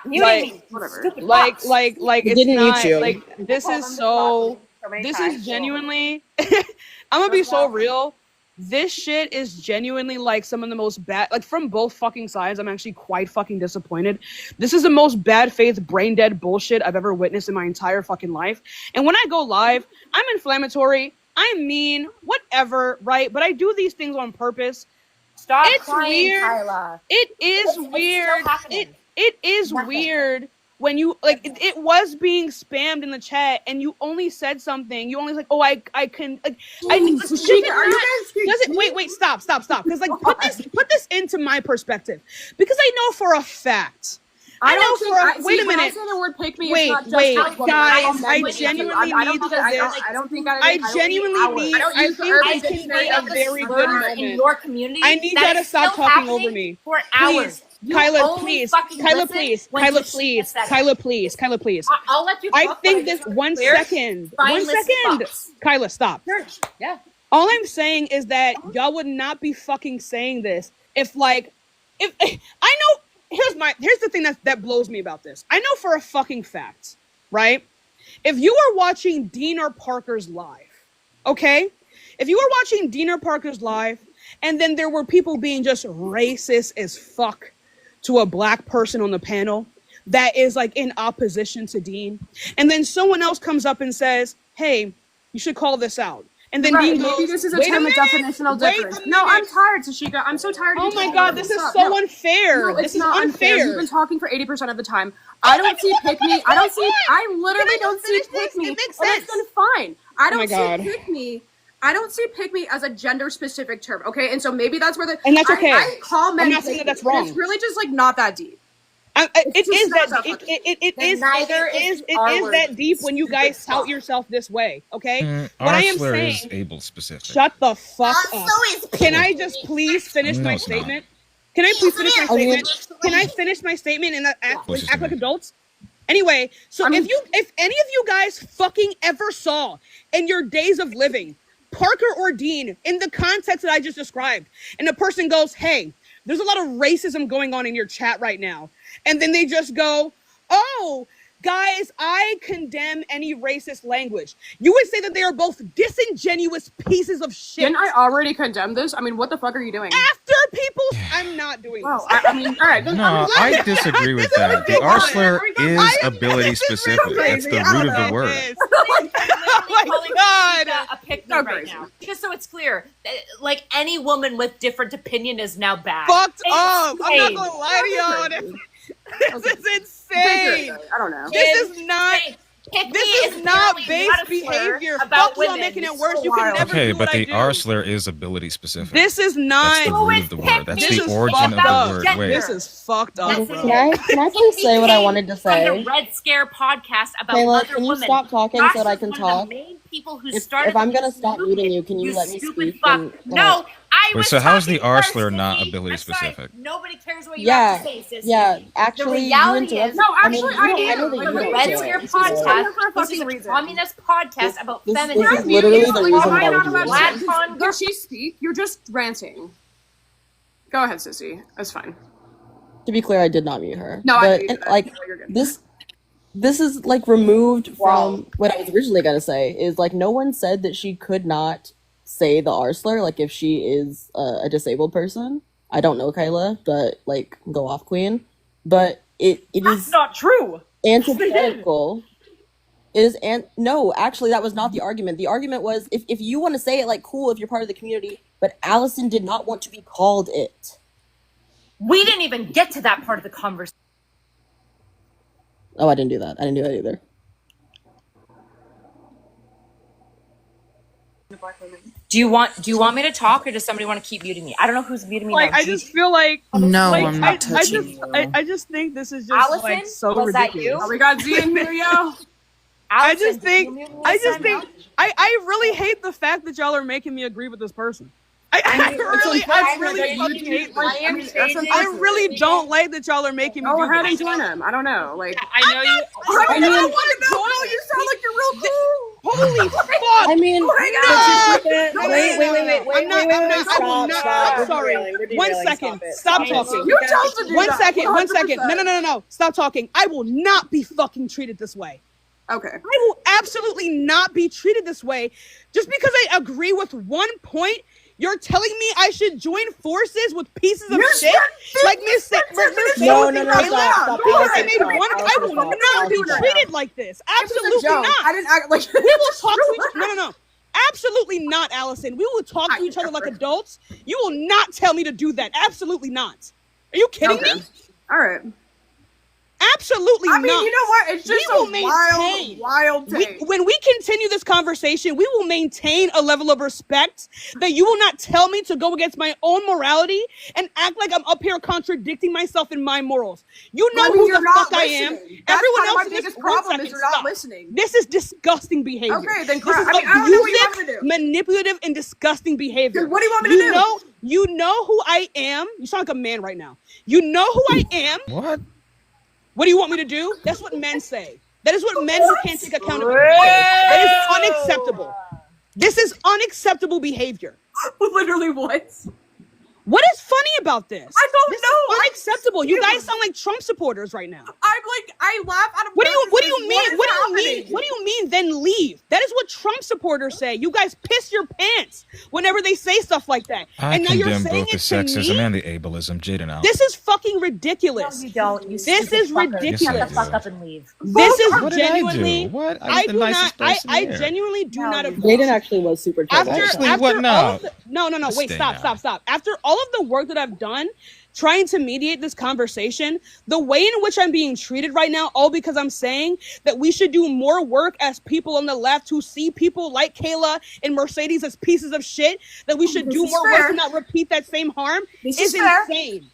muting Like- me. Whatever. Stupid like We it's didn't mute not you. like this is so. This is genuinely. I'm gonna be so real. This shit is genuinely like some of the most bad, like from both fucking sides. I'm actually quite fucking disappointed. This is the most bad faith, brain dead bullshit I've ever witnessed in my entire fucking life. And when I go live, I'm inflammatory, I'm mean, whatever, right? But I do these things on purpose. Stop It's crying, weird. Kyla. It is It's still weird. happening. It is Nothing. weird when you like it was being spammed in the chat and you only said something. You only like, oh, I can like I Shika, are you guys- does it wait, stop. Because like put this into my perspective. Because I know for a fact. I know wait a When I minute. say the word pick me, Wait, it's not just wait, like, guys, I I genuinely I don't need think I- this. I don't think I I don't genuinely think need. don't I use the think urban it can dictionary be a of the very slur good in moment. your community. I need that y'all to is stop still talking happening over me. for Please, hours. You Kyla, only please. fucking Kyla, listen please. when Kyla, Tashika please. says it. Kyla, please. Kyla, please. I'll let you I talk, think but this just to be one clear, second. One spineless second. fucks. Kyla, stop. Sure. Yeah. All I'm saying is that y'all would not be fucking saying this if I know. Here's the thing that blows me about this. I know for a fucking fact, right? If you are watching Dean or Parker's live, okay? If you were watching Dean or Parker's live, and then there were people being just racist as fuck to a black person on the panel that is like in opposition to Dean, and then someone else comes up and says, "Hey, you should call this out." And then Right, Dean goes, maybe this is a "Wait term of minute, definitional wait a difference. minute." No, I'm tired, Tashika. I'm so tired of Oh you my talking god, about this this is stuff. so No. unfair. No, This it's is not unfair. You've been talking for 80% of the time. I don't see pick me. I don't see. I literally don't see pick me. It makes Oh, that's sense. been fine. I Oh my don't God. see pick me. I don't see pick me as a gender specific term. Okay, and so maybe that's where the And that's okay. I call men. I'm not saying that that's wrong. It's really just like not that deep. It just is not that that it, fucking- it, it Then is neither it is is the R it is word. that deep when you guys Stupid tout fuck. yourself this way, okay? What Our I am slur saying, is able specific. shut the fuck up. Also is Can I just please finish No, my it's not. statement? Can I please finish my I mean- statement? Can I finish my statement and act What's like your adults? Anyway, so I mean- if any of you guys fucking ever saw in your days of living Parker or Dean in the context that I just described, and the person goes, "Hey, there's a lot of racism going on in your chat right now," and then they just go, "Oh, guys, I condemn any racist language," you would say that they are both disingenuous pieces of shit. Didn't I already condemn this? I mean, what the fuck are you doing? After people, I'm not doing Well, this. I mean, all right. Then No, I disagree with that. The R slur is ability specific. That's the root of the word. Oh my god! A pick me So right crazy. now. Just so it's clear, like any woman with different opinion is now bad. Fucked It's up. I'm not insane. gonna lie to y'all. This is Figure it insane. out. I don't know. This is not. Pick This me is not literally base not a slur behavior. about Fuck y'all women. making it It's worse. so You can wild. never Okay, do but what I the do. R slur is ability specific. This is That's not. the root of the word. That's This the is origin fucked of the up. word. Gender. Wait. This is fucked up, That's bro. Can I please say what I wanted to From the say? Red Scare podcast about Kayla, other can you women. stop talking Josh so that I is can one talk? of the main people who If started I'm gonna this stop movement, muting you, can you let me stupid speak? fuck. And, No, I Wait, was so how's the talking R first, slur not Sissy. ability I'm sorry. specific? Nobody cares what you have to say, Sissy. Yeah. Actually, the you reality interrupted. is, No, I mean, actually, you I don't- do. I know that Like, you the don't Red care. Scare So- podcast. for a This is fucking a reason. communist podcast about This feminism. is literally the reason Am that I we're not here. allowed Black to con- Can she speak? You're just ranting. Go ahead, Sissy. That's fine. To be clear, I did not mute her. No, I but know you did that. like No, you're good. this is like removed from what I was originally gonna say. Is like no one said that she could not say the R slur. Like if she is a disabled person. I don't know Kyla, but like go off, Queen. But it That's is not true. antithetical. No, actually that was not the argument. The argument was if you want to say it, like cool if you're part of the community, but Allison did not want to be called it. We didn't even get to that part of the conversation. Oh, I didn't do that. I didn't do that either. Do you want me to talk, or does somebody want to keep muting me? I don't know who's muting me Like, now. I just feel like No, like, I'm not touching you. I just think this is just Allison, like so was that ridiculous. you? Oh, we got Z in here, yo. I Allison, just did you think mute me I this just time think now? I really hate the fact that y'all are making me agree with this person. I really fucking hate this. I really don't like that y'all are making me Go do ahead this. and join him. I don't know. Like, I know you. I mean, I want to know. You sound like you're real cool. Holy fuck! I mean, wait, I'm sorry. 1 second. Stop talking. You chose to do One that. second. No. Stop talking. I will not be fucking treated this way. Okay. I will absolutely not be treated this way. Just because I agree with one point, you're telling me I should join forces with pieces of shit? Like Miss No, stop. I made one. I will not be treated like this. Absolutely not. I didn't act like. We will talk to each other. No. Absolutely not, Allison. We will talk to each other like adults. You will not tell me to do that. Absolutely not. Are you kidding me? All right. Absolutely not. I mean, you know what? It's just we will a wild take. When we continue this conversation, we will maintain a level of respect that you will not tell me to go against my own morality and act like I'm up here contradicting myself in my morals. You know who the fuck I am. Everyone else in this problem is you're not listening. This is disgusting behavior. Okay, then this is I don't know what you want me to do. manipulative, and disgusting behavior. Then what do you want me to do? You know who I am. You sound like a man right now. You know who I am. What? What do you want me to do? That's what men say. That is what men who can't take accountability say. That is unacceptable. This is unacceptable behavior. Literally what? What is funny about this? I don't This know. is unacceptable. You guys sound like Trump supporters right now. I laugh out of What do you mean? What happening? do you mean then leave? That is what Trump supporters say. You guys piss your pants whenever they say stuff like that. I and now you're condemn saying both the it to sexism me? and the ableism. Jaden out. This is fucking ridiculous. No, you don't. You This is ridiculous. Shut the fuck up and leave. This is What did I do? genuinely. What? I the do nicest not. person I there. genuinely do not agree. Jaden actually was super chill. No. Wait, Stay stop. now. After all of the work that I've done trying to mediate this conversation, the way in which I'm being treated right now, all because I'm saying that we should do more work as people on the left who see people like Kayla and Mercedes as pieces of shit, that we should do more work and not repeat that same harm, is insane.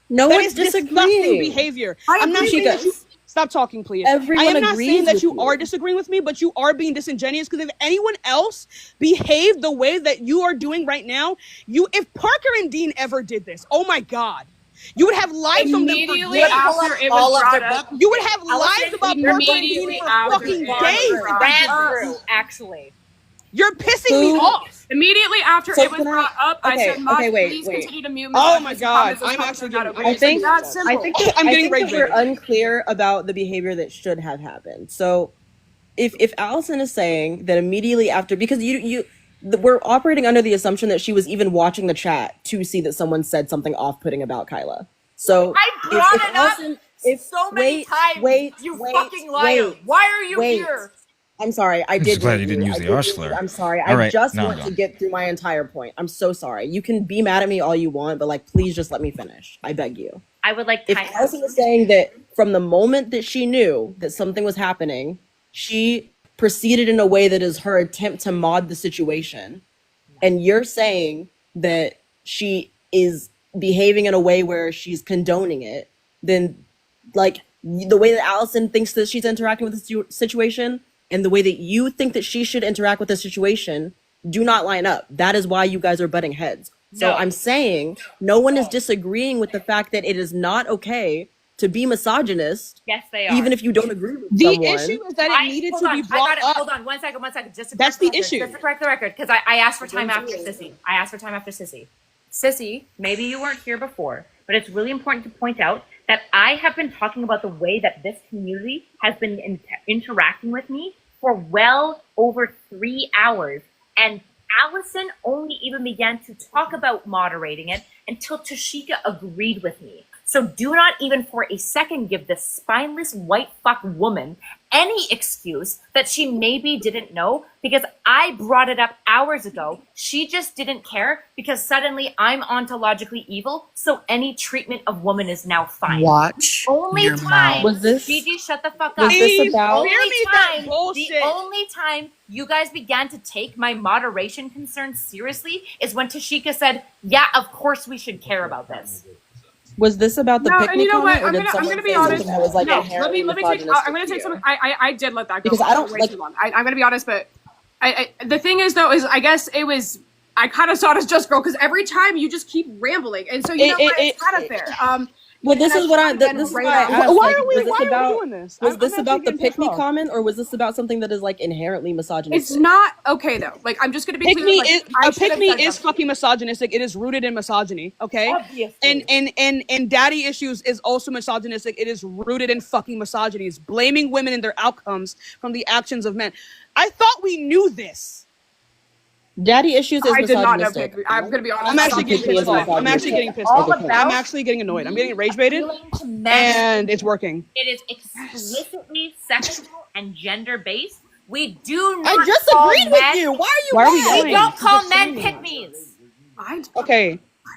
No That one's is disgusting disagreeing. behavior. I I'm not agree, saying that you... guys. Stop talking, please. Everyone I am not agrees saying that with you you. are disagreeing with me, but you are being disingenuous, because if anyone else behaved the way that you are doing right now, if Parker and Dean ever did this, oh my God, you would have lives from them for Immediately days. after it was brought up. You would have lives about Parker and Immediately Dean for after fucking it days. Ran through, actually. You're pissing me off. Immediately after So it was can I- brought up, I said, "Mom, wait, please wait. continue to mute." Oh my God, I'm actually getting... I think that's simple. I think that, I'm I getting think that rage-baited. we're unclear about the behavior that should have happened. So, if Allison is saying that immediately after, because we're operating under the assumption that she was even watching the chat to see that someone said something off-putting about Kyla. So I brought it Allison, up so many times. You fucking liar. Why are you here? I'm sorry. I I'm did. just glad mute you didn't use I the did R mute you. slur. I'm sorry. All I right, just now I'm want to done. get through my entire point. I'm so sorry. You can be mad at me all you want, but like, please just let me finish. I beg you. I would like If Allison is saying that from the moment that she knew that something was happening, she proceeded in a way that is her attempt to mod the situation, and you're saying that she is behaving in a way where she's condoning it, then like the way that Allison thinks that she's interacting with the situation and the way that you think that she should interact with the situation do not line up. That is why you guys are butting heads. So No. I'm saying no one is disagreeing with the fact that it is not okay to be misogynist, Yes, they are. even if you don't agree with The someone. issue is that it needed to be I brought got it. up. Hold on, 1 second, 1 second. Just to That's correct the issue. Just to correct the record, because I asked for time after Sissy. I asked for time after Sissy. Sissy, maybe you weren't here before, but it's really important to point out that I have been talking about the way that this community has been interacting with me for well over 3 hours. And Allison only even began to talk about moderating it until Tashika agreed with me. So do not even for a second give this spineless white fuck woman any excuse that she maybe didn't know, because I brought it up hours ago. She just didn't care because suddenly I'm ontologically evil, so any treatment of woman is now fine. Watch Only your time, mouth. Gigi, shut the fuck up. Was this about? The only time you guys began to take my moderation concerns seriously is when Tashika said, yeah, of course we should care about this. Was this about the No, pick and me you know what? comment, or I'm did gonna someone be say honest. something that was like No, inherently let me take. I'm gonna take misogynistic something. to you? I did let that go. Because I don't, way like- too long. I'm gonna be honest, but the thing is though is I guess it was. I kind of saw it as just girl because every time you just keep rambling, and so you know what? It's kind of fair. Well, this is what I. This is why I asked. Why like, are we was this about? doing this? Was I'm this actually about the getting pick me pissed off. comment, or was this about something that is like inherently misogynistic? It's not okay though. Like I'm just gonna be Pick clear. me like, is I a should pick have me said is something. fucking misogynistic. It is rooted in misogyny. Okay, Obviously. and daddy issues is also misogynistic. It is rooted in fucking misogyny. It's blaming women and their outcomes from the actions of men. I thought we knew this. Daddy issues is I did not know. misogynistic. I'm gonna be honest. I'm actually getting Pick me pissed is off. I'm misogynistic. actually getting pissed All off. about I'm actually getting annoyed. I'm getting rage baited, appealing to men. and it's working. It is explicitly sexual and gender based. We do not. I just call agreed with men- you. Why are you? Why are we mad? yelling? We don't call men pick-me's.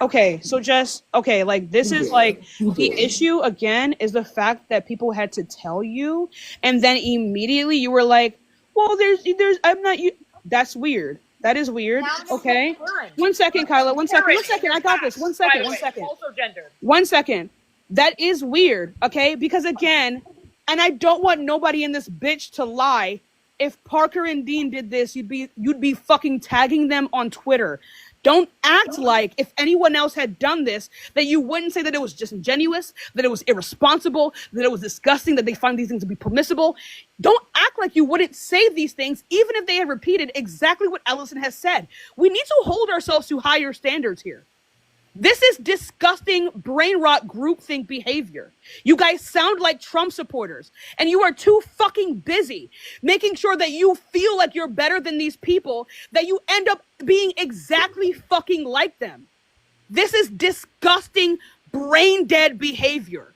Okay, so just like this is like the issue again is the fact that people had to tell you, and then immediately you were like, well, there's I'm not you. That's weird. That is weird. Okay. 1 second, Kyla. 1 second. 1 second. I got this. 1 second. 1 second. Also gendered. 1 second. That is weird. Okay, because again, and I don't want nobody in this bitch to lie. If Parker and Dean did this, you'd be fucking tagging them on Twitter. Don't act like if anyone else had done this, that you wouldn't say that it was disingenuous, that it was irresponsible, that it was disgusting, that they find these things to be permissible. Don't act like you wouldn't say these things, even if they had repeated exactly what Allison has said. We need to hold ourselves to higher standards here. This is disgusting brain rot groupthink behavior. You guys sound like Trump supporters, and you are too fucking busy making sure that you feel like you're better than these people, that you end up being exactly fucking like them. This is disgusting brain dead behavior.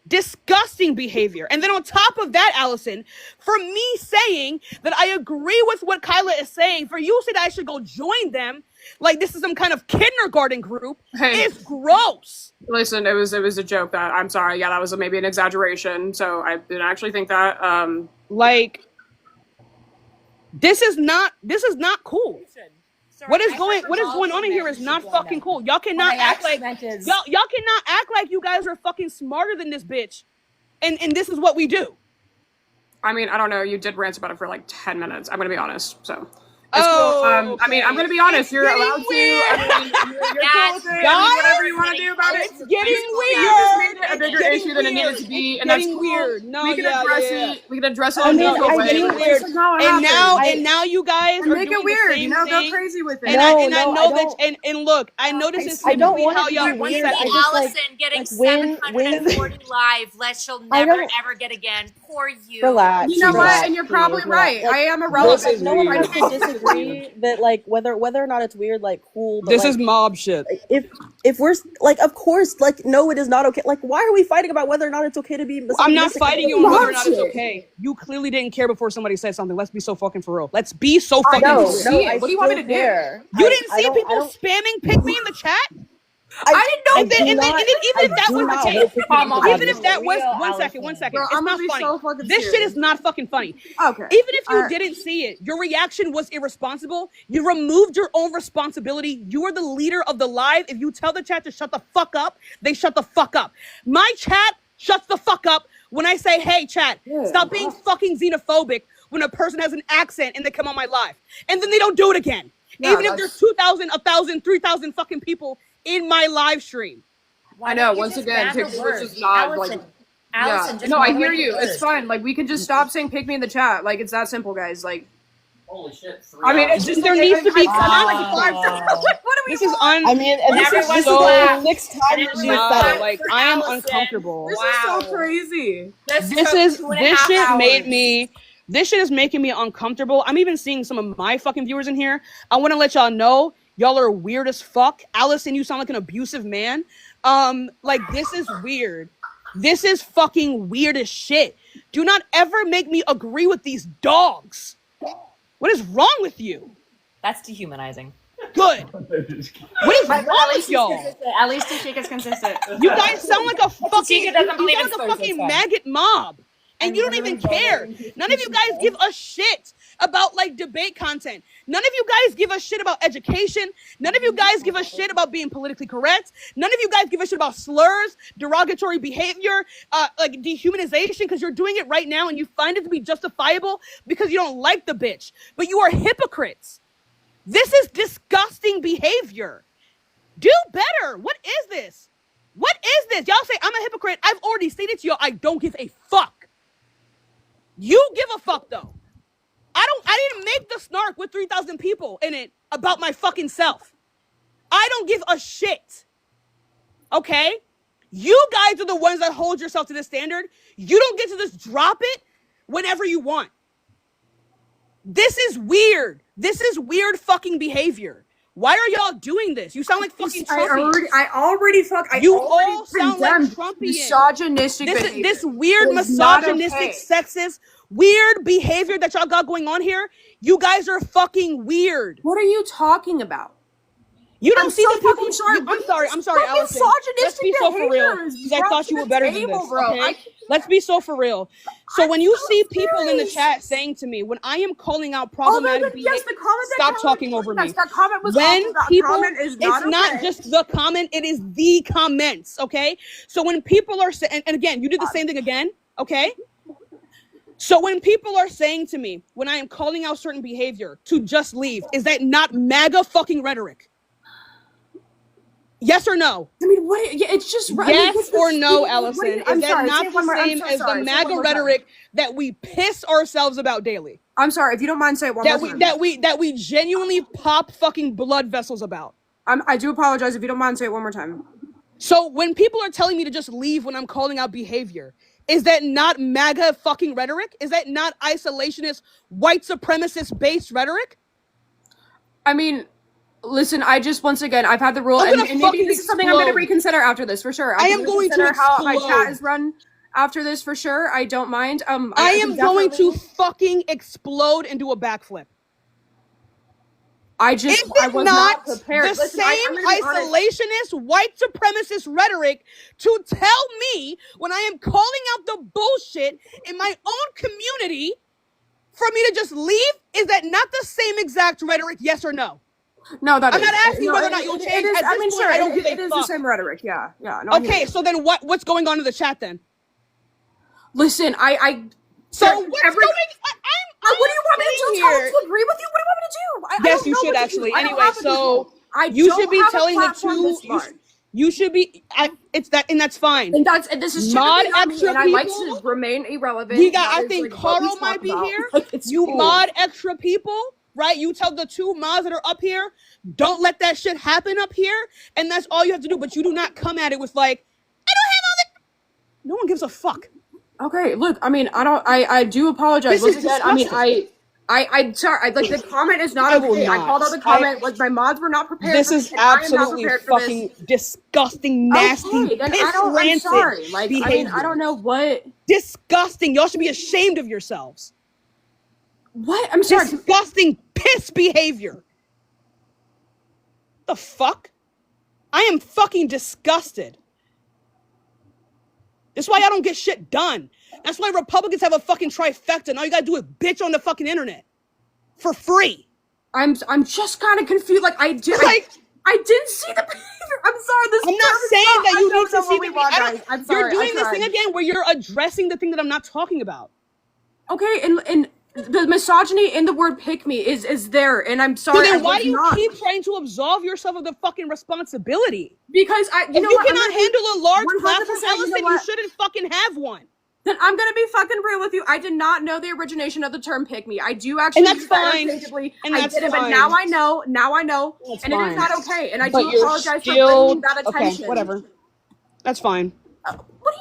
Disgusting behavior. And then on top of that, Allison, for me saying that I agree with what Kyla is saying, for you to say that I should go join them, like this is some kind of kindergarten group, is gross. Listen, it was a joke. That I'm sorry. Yeah, that was maybe an exaggeration. So I didn't actually think that. Like, this is not cool. What is going on in here is not fucking cool. Y'all cannot act like y'all cannot act like you guys are fucking smarter than this bitch. And this is what we do. I mean, I don't know. You did rant about it for like 10 minutes. I'm gonna be honest. So. It's cool. I mean, I'm gonna be honest. You're allowed to. I mean, you're cool with it. I mean, whatever you want to do about it. It's getting weird. You just made it a bigger issue than it needed to be, and that's cool. Weird. No, we can address it. We can address it I in mean, different I ways. get weird. It's not what And happened. now you guys are make doing it weird. the same You know, thing. go crazy with it. And I No, know I that. don't- And look, I know this is I don't typically want how it to y'all. be 1 weird. I second. just, Allison like, getting when- 740 live, lest she'll I never don't- ever get again. Poor you. Relax. You know what? relax, And you're please, probably relax. right. I am irrelevant. Listen, no one has to disagree that like whether or not it's weird, like cool. But This like, is mob shit. if we're like, of course, like no, it is not okay. Like, why are we fighting about whether or not it's okay to be? I'm not misogynistic? fighting you on whether or not it's okay. You clearly didn't care before somebody said something. Let's be so fucking for real. Let's be so fucking No, for real. no, I What do you want me to still do? care. You didn't see don't- people spamming pick me in the chat? I didn't know. And then even if that was the case, even if that was Real 1 second, Bro, it's I'm not gonna be funny. so fucking This shit serious. is not fucking funny. Okay. Even if you Alright. didn't see it, your reaction was irresponsible. You removed your own responsibility. You are the leader of the live. If you tell the chat to shut the fuck up, they shut the fuck up. My chat shuts the fuck up when I say, hey, chat, stop being fucking xenophobic when a person has an accent and they come on my live. And then they don't do it again. Yeah, Even if there's 2,000, 1,000, 3,000 fucking people in my live stream. I know. Once again, pick me was just not like. Allison, just No, I hear moderate you. the It's words. fine. Like we can just stop saying "pick me" in the chat. Like it's that simple, guys. Like Holy shit. I mean, it's just There like, needs to be like 5 Like, what do we This is want? I mean, and this is Everyone so clap. the 6th time that you No, said it. like I am uncomfortable. This is so crazy. This This shit made me. This shit is making me uncomfortable. I'm even seeing some of my fucking viewers in here. I want to let y'all know y'all are weird as fuck. Allison, you sound like an abusive man. Like, this is weird. This is fucking weird as shit. Do not ever make me agree with these dogs. What is wrong with you? That's dehumanizing. Good. What is wrong with y'all? At least Tashika's consistent. You guys sound like a fucking, you doesn't believe sound in like a slurs, fucking it's fine. maggot mob. And you don't even care. None of you guys give a shit about like debate content. None of you guys give a shit about education. None of you guys give a shit about being politically correct. None of you guys give a shit about slurs, derogatory behavior, like dehumanization, because you're doing it right now and you find it to be justifiable because you don't like the bitch. But you are hypocrites. This is disgusting behavior. Do better. What is this? What is this? Y'all say I'm a hypocrite. I've already stated to y'all I don't give a fuck. You give a fuck though. I didn't make the snark with 3,000 people in it about my fucking self. I don't give a shit. Okay? You guys are the ones that hold yourself to this standard. You don't get to just drop it whenever you want. This is weird. This is weird fucking behavior. Why are y'all doing this? You sound like fucking Trumpians. I already You all sound like Trumpians. Misogynistic behavior. This weird misogynistic, sexist, weird behavior that y'all got going on here. You guys are fucking weird. What are you talking about? You don't see so the people. fucking sorry. I'm sorry, Allison. Let's be so for real. Because I thought you were better than this. Okay? Let's be so for real. So when you see people in the chat saying to me, when I am calling out problematic behavior, stop talking over me. That comment was When people, it's not just the comment, it is the comments, okay? So when people are saying, and again, you did the same thing again, okay? So when people are saying to me, when I am calling out certain behavior, to just leave, is that not MAGA fucking rhetoric? Yes or no? I mean, what? Yeah, it's just yes or no, Allison. Is that not the same as the MAGA rhetoric that we piss ourselves about daily? I'm sorry, if you don't mind, say it one more time. That we genuinely pop fucking blood vessels about. I do apologize. If you don't mind, say it one more time. So when people are telling me to just leave when I'm calling out behavior, is that not MAGA fucking rhetoric? Is that not isolationist, white supremacist based rhetoric? I mean, listen, I just, once again, I've had the rule, and maybe this is something I'm going to reconsider after this, for sure. I am going to how my chat is run after this, for sure. I don't mind. I am going to fucking explode and do a backflip. I was not prepared. The same isolationist, white supremacist rhetoric to tell me when I am calling out the bullshit in my own community for me to just leave? Is that not the same exact rhetoric, yes or no? No, I'm not asking whether or not you'll change. At this point, I don't give a fuck. It is the same rhetoric, yeah. Okay, so then what's going on in the chat then? Listen, So what's going on? What do you want me to do? Tell us to agree with you? What do you want me to do? Yes, you should actually. Anyway, so you should be telling the two. You should be. That's fine. And this is mod extra people. I like to remain irrelevant. I think Carl might be here. You mod extra people. Right? You tell the two mods that are up here, don't let that shit happen up here, and that's all you have to do. But you do not come at it with like, I don't have all the. No one gives a fuck. Okay, look, I mean, I do apologize. Once again, I mean, I'm sorry. Like the comment is not okay. I called out the comment. Like my mods were not prepared. This is absolutely fucking disgusting, nasty, then I'm sorry. Like behavior. I mean, I don't know what. Disgusting. Y'all should be ashamed of yourselves. What? I'm sorry. Disgusting piss behavior. The fuck? I am fucking disgusted. That's why I don't get shit done. That's why Republicans have a fucking trifecta and all you gotta do is bitch on the fucking internet. For free. I'm just kind of confused. Like I didn't see the behavior. I'm sorry. I'm not saying that you need to see the behavior. I'm sorry. You're doing this thing again where you're addressing the thing that I'm not talking about. Okay, and the misogyny in the word pick me is there, and I'm sorry. So then why do you keep trying to absolve yourself of the fucking responsibility? Because if you cannot handle a large platform, Allison, you shouldn't fucking have one. Then I'm gonna be fucking real with you. I did not know the origination of the term pick me. I do actually, and that's fine. And I did it, but now I know. That's and fine. it is not okay. And I but do apologize for bringing that attention. Okay, whatever. That's fine.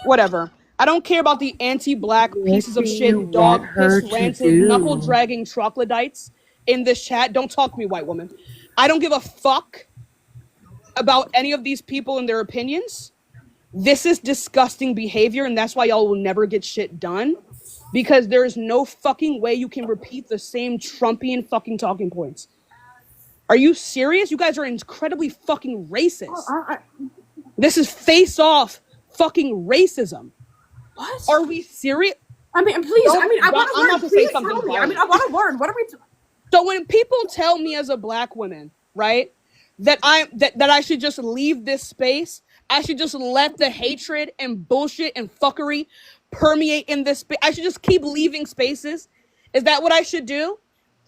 Whatever. I don't care about the anti-black pieces of shit, dog piss rancid, knuckle dragging troglodytes in this chat. Don't talk to me, white woman. I don't give a fuck about any of these people and their opinions. This is disgusting behavior, and that's why y'all will never get shit done. Because there is no fucking way you can repeat the same Trumpian fucking talking points. Are you serious? You guys are incredibly fucking racist. This is face-off fucking racism. What? Are we serious? I mean, please. I mean, I want to learn. about to say Please something tell me. I violent. mean, I want to learn. What are we? So when people tell me as a black woman, right, that I should just leave this space, I should just let the hatred and bullshit and fuckery permeate in this space. I should just keep leaving spaces. Is that what I should do?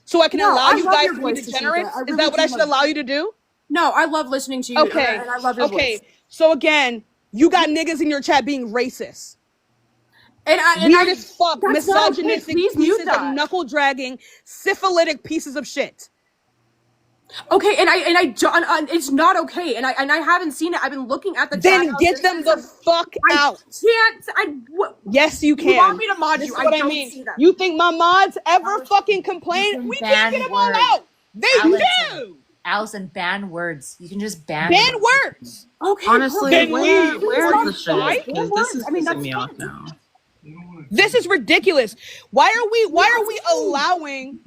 So I can allow you guys to be degenerates? Is that what I should allow you to do? No, I love listening to you. Okay. And I love your voice. So again, you got niggas in your chat being racist. Weird as fuck, misogynistic pieces of knuckle dragging, syphilitic pieces of shit. Okay, and it's not okay, and I haven't seen it. I've been looking at the chat. Then get them the fuck out. Yes, you can. You want me to mod This you? is what I don't mean. see them. You think my mods ever fucking complain? We can't get them all out. They do. Allison, ban words. You can just ban words. Okay. Honestly, where's the shit? Right? Because this is pissing me off now. This is ridiculous. Why are we allowing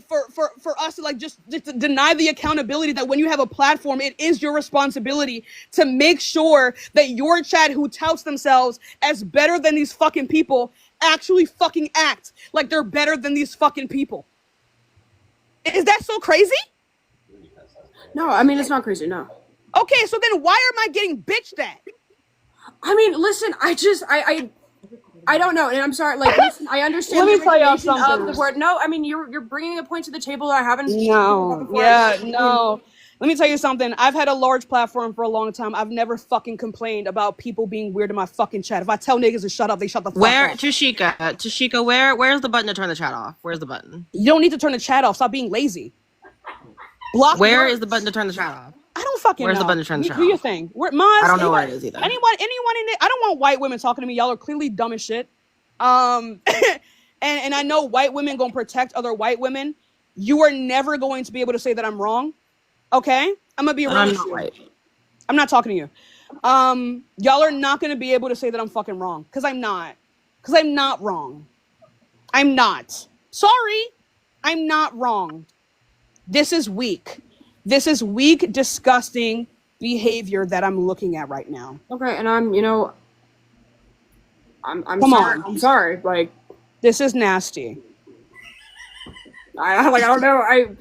for us to like just to deny the accountability that when you have a platform, it is your responsibility to make sure that your chat who touts themselves as better than these fucking people actually fucking act like they're better than these fucking people. Is that so crazy? No, I mean, it's not crazy, no. Okay, so then why am I getting bitched at? I mean, listen, I don't know, and I'm sorry. Like, listen, I understand. Let me tell y'all the regulation something. of the word. No, I mean, you're bringing a point to the table that I haven't. No. Yeah, no. Let me tell you something. I've had a large platform for a long time. I've never fucking complained about people being weird in my fucking chat. If I tell niggas to shut up, they shut the fuck up. Tashika, where's the button to turn the chat off? Where's the button? You don't need to turn the chat off. Stop being lazy. Block. Where is the button to turn the chat off? I don't fucking Where's know. the button to turn the chat Do your off? thing. I don't know where it is either. Anyone in it? I don't want white women talking to me. Y'all are clearly dumb as shit. And I know white women gonna protect other white women. You are never going to be able to say that I'm wrong. Okay? I'm gonna be real with you. I'm not talking to you. Y'all are not gonna be able to say that I'm fucking wrong. Cause I'm not. Cause I'm not wrong. I'm not. Sorry. I'm not wrong. This is weak. This is weak, disgusting behavior that I'm looking at right now. Okay, and I'm Come sorry. on. I'm sorry. Like, this is nasty. I don't know.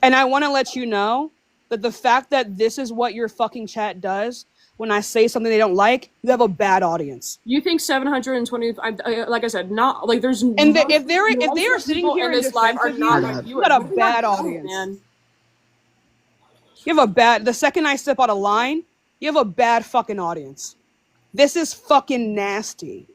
And I want to let you know that the fact that this is what your fucking chat does when I say something they don't like, you have a bad audience. You think 720? Like I said, not like there's. And if they are sitting here in this live are not like you, got a bad audience. Man. You have a bad. The second I step out of line, you have a bad fucking audience. This is fucking nasty.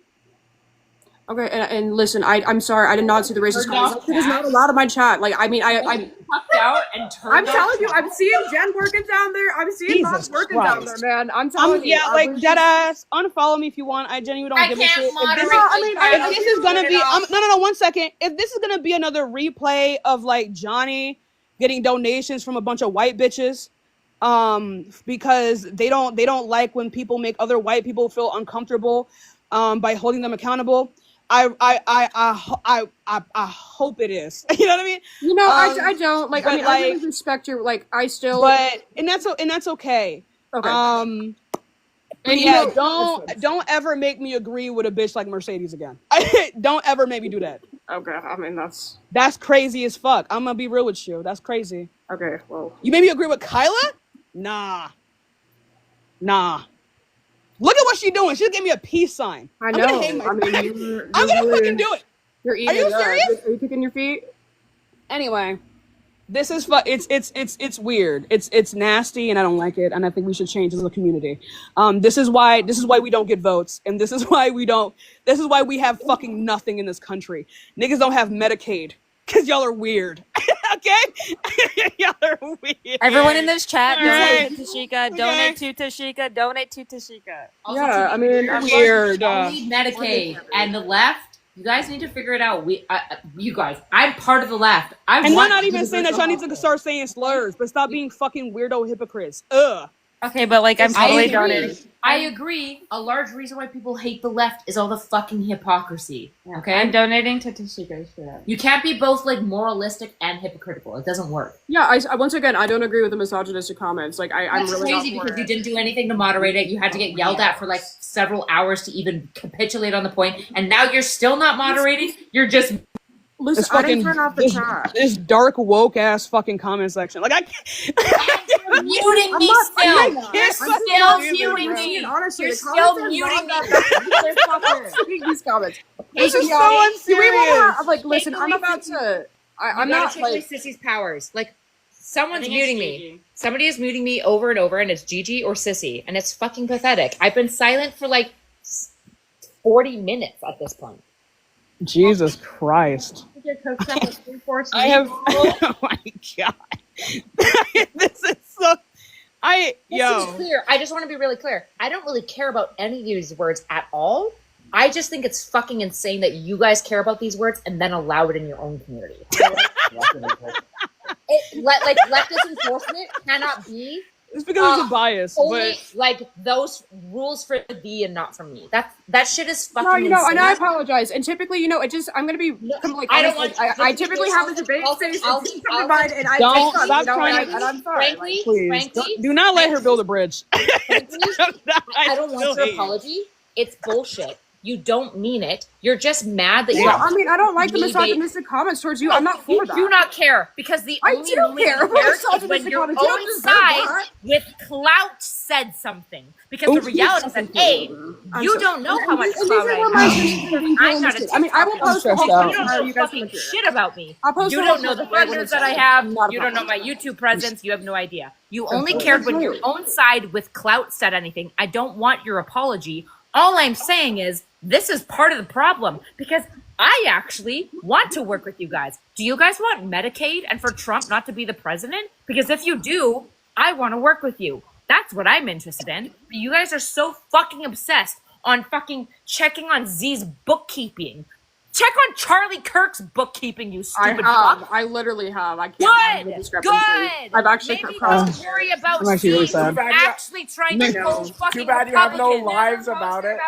Okay, and listen, I'm sorry, I did not see the racist comments. There's not a lot of my chat. Like, I mean, I'm tucked out and turned. I'm telling you, I'm seeing Jen working down there. I'm seeing Bob working down there, man. I'm telling you. Yeah, like dead ass. Unfollow me if you want. I genuinely don't give a shit. If this is gonna be, no, 1 second. If this is gonna be another replay of like Johnny getting donations from a bunch of white bitches, because they don't like when people make other white people feel uncomfortable, by holding them accountable. I hope it is. You know what I mean? You know, I don't like. I mean, I really respect your like. I still. But that's okay. Okay. And yeah, don't ever make me agree with a bitch like Mercedes again. Don't ever make me do that. Okay, I mean that's crazy as fuck. I'm gonna be real with you. That's crazy. Okay, well, you made me agree with Kyla? Nah. Look at what she's doing. She gave me a peace sign. I know. I'm gonna hang my I'm gonna fucking do it. You're eating. Are you serious? Are you kicking your feet? Anyway, this is it's weird. It's nasty, and I don't like it. And I think we should change as a community. This is why we don't get votes, and this is why we have fucking nothing in this country. Niggas don't have Medicaid because y'all are weird. Okay? Y'all are weird. Everyone in this chat, Right. donate to Tashika. Donate to Tashika. Donate to Tashika. Yeah, I mean, weird. Only Medicaid and the left You guys need to figure it out. You guys, I'm part of the left. And we're not even saying that y'all need to start saying slurs, but stop being fucking weirdo hypocrites. Ugh. Okay, but like I'm totally donating. I agree. A large reason why people hate the left is all the fucking hypocrisy. Okay, I'm donating to Tashiko for that. You can't be both like moralistic and hypocritical. It doesn't work. Yeah, I once again, I don't agree with the misogynistic comments. Like, I'm That's really crazy not for because it. you didn't do anything to moderate it. You had to get yelled at for like several hours to even capitulate on the point, and now you're still not moderating. You're just Listen, I didn't turn off the chat. This dark woke ass fucking comment section. Like I You're muting me still. You're still muting me. Honestly, You're still muting me. These comments. This is so unserious. Do we want to like listen? I'm about to. I'm not like Sissy's powers. Like someone's muting me. Somebody is muting me over and over, and it's Gigi or Sissy, and it's fucking pathetic. I've been silent for like 40 minutes at this point. Jesus Christ. I have. Oh my god. This is so. This is clear. I just want to be really clear. I don't really care about any of these words at all. I just think it's fucking insane that you guys care about these words and then allow it in your own community. Leftist enforcement cannot be. It's because it's a bias. Only but like those rules for thee and not for me. That shit is fucking. no, insane. and I apologize. And typically, it just I'm gonna be like I don't honest, want. I typically have a debate space. And I don't take stop on, trying to. and I'm sorry. Frankly, Please do not let her build a bridge. I don't want your apology. It's bullshit. You don't mean it. You're just mad that you. Yeah, I mean, I don't like the misogynistic comments towards you. I'm not for that. You do not care because the only moment you care is when your own side with clout said something. Because the reality is that you don't know how much clout I have. I'm not a. I mean, I will post you don't know fucking shit about me. You don't know the followers that I have. You don't know my YouTube presence. You have no idea. You only cared when your own side with clout said anything. I don't want your apology. All I'm saying is this is part of the problem because I actually want to work with you guys. Do you guys want Medicaid and for Trump not to be the president? Because if you do, I want to work with you. That's what I'm interested in. But you guys are so fucking obsessed on fucking checking on Z's bookkeeping. Check on Charlie Kirk's bookkeeping, you stupid fuck. I literally have. I can't find the discrepancy. Good. I've actually Maybe don't worry about I'm actually really sad. actually trying to pull fucking Too bad you have no Republicans. lives about it.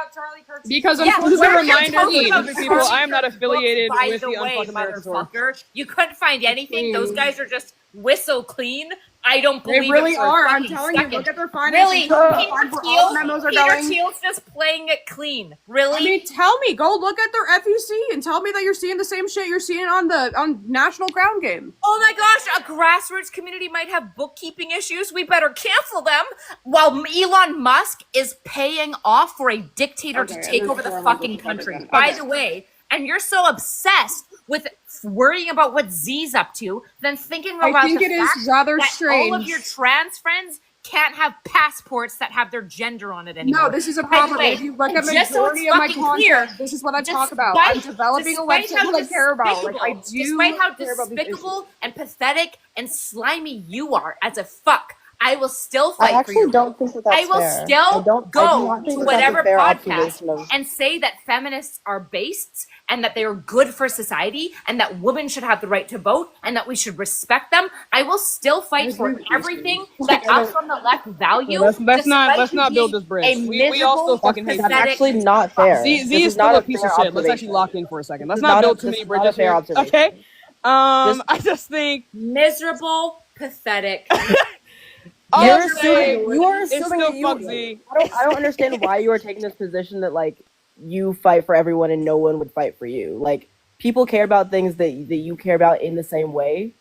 Because Yeah, unfortunately, where a you're reminder talking to about the people, I am not Kirk's affiliated books, by with the the way, Unfucking American Tour. motherfucker. You couldn't find anything. Those guys are just whistle clean. I don't believe they really it for a are. I'm fucking telling second. you, look at their finances. Really, Find where all the memos are going. Peter Thiel's just playing it clean. Really? I mean, tell me, go look at their FEC and tell me that you're seeing the same shit you're seeing on National Ground Game. Oh my gosh, a grassroots community might have bookkeeping issues. We better cancel them while Elon Musk is paying off for a dictator to take over the fucking country. By the way, and you're so obsessed with worrying about what Z's up to than thinking about I think the it is fact rather that strange. all of your trans friends can't have passports that have their gender on it anymore. No, this is a By the problem. way, If you look at just so it's majority of my fucking content, clear, this is what I talk about. I'm developing a website that I care about. Like, I do Despite how care about these issues. despicable and pathetic and slimy you are as a fuck, I will still fight I for actually you. don't think that that's I will fair. still I do go not think to that that's a whatever fair podcast observation of- and say that feminists are based and that they are good for society and that women should have the right to vote and that we should respect them. I will still fight for everything that us on the left value. Let's not despite build being this bridge. a We all still miserable, fucking hate That's you. actually not fair. Z This is is still not a piece of fair shit. Let's actually observation. lock in for a second. Let's This is not not build a- too this many is not a bridges fair here. observation. Okay. I just think miserable, pathetic. You're Yes, assuming, you are it's assuming still that fuck you. Z. I don't understand why you are taking this position that like you fight for everyone and no one would fight for you. Like people care about things that you care about in the same way.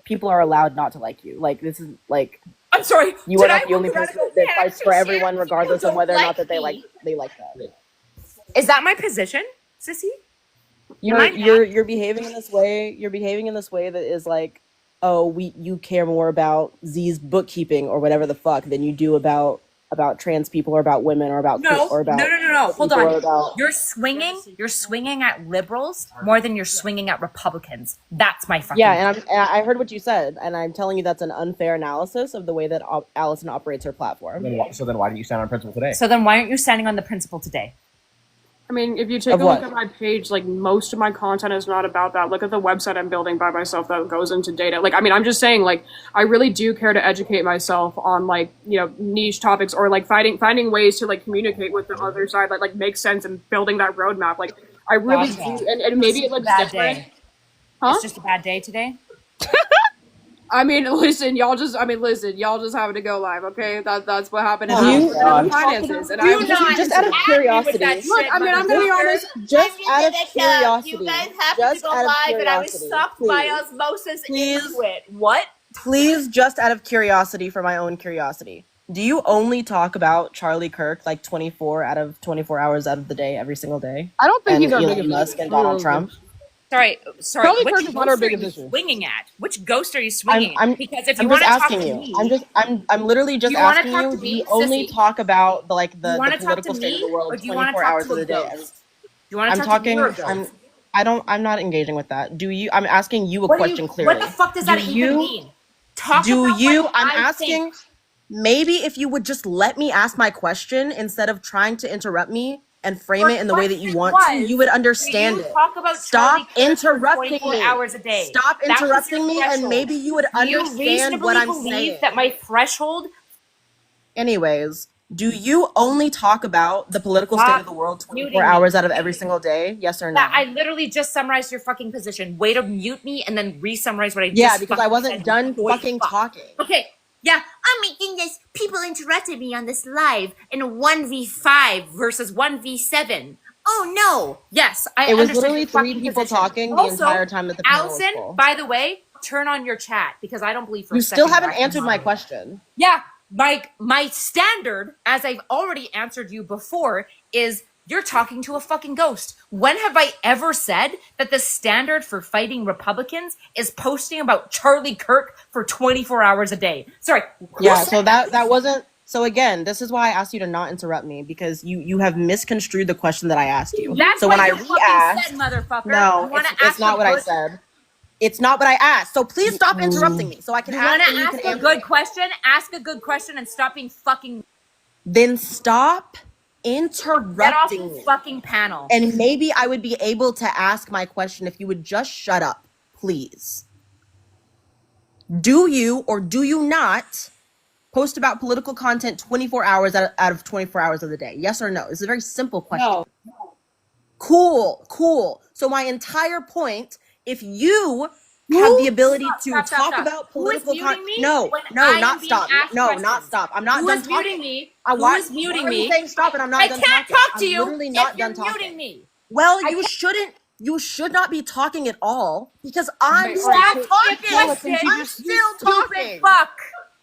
People are allowed not to like you. Like this is like I'm sorry. you are not the only person that fights for everyone, regardless of whether or not that they like that. Is that my position, sissy? You're behaving in this way. You're behaving in this way that is like, oh, you care more about Z's bookkeeping or whatever the fuck than you do about trans people or about women or about No. Hold Hold on. on. About, You're swinging at liberals more than you're swinging at Republicans. That's my fucking. yeah, and I heard what you said, and I'm telling you that's an unfair analysis of the way that Allison operates her platform. So then why didn't you stand on principle today? So then why aren't you standing on the principle today? I mean, if you take Of a look what? at my page, like most of my content is not about that. Look at the website I'm building by myself that goes into data. Like, I mean, I'm just saying, like, I really do care to educate myself on like, you know, niche topics or like finding ways to like communicate with the other side, like make sense and building that roadmap. Like, I really Gotcha. do, and maybe it looks Bad different. day. Huh? It's just a bad day today. I mean, listen, y'all just having to go live, okay? That's what happened in You- finances. And Do I'm not just out of at me with curiosity. that Look, shit, I mean, I'm gonna be motherfucker. honest. Just out of You curiosity. guys have Just to go out of live, and I was curiosity, sucked by please. osmosis Please. into it. What? Please, just out of curiosity, for my own curiosity, do you only talk about Charlie Kirk like 24 hours out of the day, every single day? I don't think And he's our Elon biggest Musk and Donald Trump? Sorry. Charlie Kirk Which is not our ghost are biggest you issue. swinging at? Which ghost are you swinging I'm at? Because if you I'm want just to talk asking to you. me, I'm literally just You wanna asking talk you. to Do me, you only sissy? talk about the you want to talk political to state of me, the world or do you want to 24 talk hours to of a the day? ghost? Do you want to I'm talk talking. to me or a ghost? I'm not engaging with that. Do you? I'm asking you a What do question you, clearly. What the fuck does that Do even you- mean? Talk Do about you? what I'm I asking. think. Maybe if you would just let me ask my question instead of trying to interrupt me and frame it in the way that you want to, you would understand Do you it. talk about Stop Charlie Kirk for interrupting 24 me. hours a day? Stop That was your interrupting me, and threshold. maybe you would Do you understand what reasonably I'm believe saying. that my threshold? Anyways, do you only talk about the political state of the world 24 hours out of every single day? Yes or no? That I literally just summarized your fucking position. Way to mute me and then re-summarize what I Yeah, just because I fucking wasn't said, done boy, fucking fuck. talking. Okay, yeah, I'm making this. People interrupted me on this live in a 1v5 versus 1v7. Oh no! Yes, I It was understand literally your 3 fucking people position. talking the Also, entire time that the panel was Allison, full. by the way, turn on your chat because I don't believe for You a still second haven't that I can answered my moderate. question. Yeah, my standard, as I've already answered you before, is you're talking to a fucking ghost. When have I ever said that the standard for fighting Republicans is posting about Charlie Kirk for 24 hours a day? Sorry. who Yeah, said so that wasn't. So again, this is why I asked you to not interrupt me, because you have misconstrued the question that I asked you. That's so what when you I fucking re-asked, said, motherfucker. no, You wanna it's ask not a what I good- said. It's not what I asked. So please stop interrupting me, so I can You ask want and to you ask can a answer. good question? Ask a good question and stop being fucking. Then stop Get off interrupting the me. fucking panel. And maybe I would be able to ask my question if you would just shut up, please. Do you or do you not post about political content 24 hours out of 24 hours of the day? Yes or no? It's a very simple question. No. Cool. So my entire point, if you have the ability to talk about political content. No, not stop. No, not stop. I'm not Who done is talking. muting me? I Who want, is muting why are you me? saying stop and I'm not I done can't talking? talk to I'm you literally if not you're done talking. muting me. Well, I you can't- shouldn't. You should not be talking at all because I'm Okay, still all right. talking. Listen, I'm still talking. Fuck.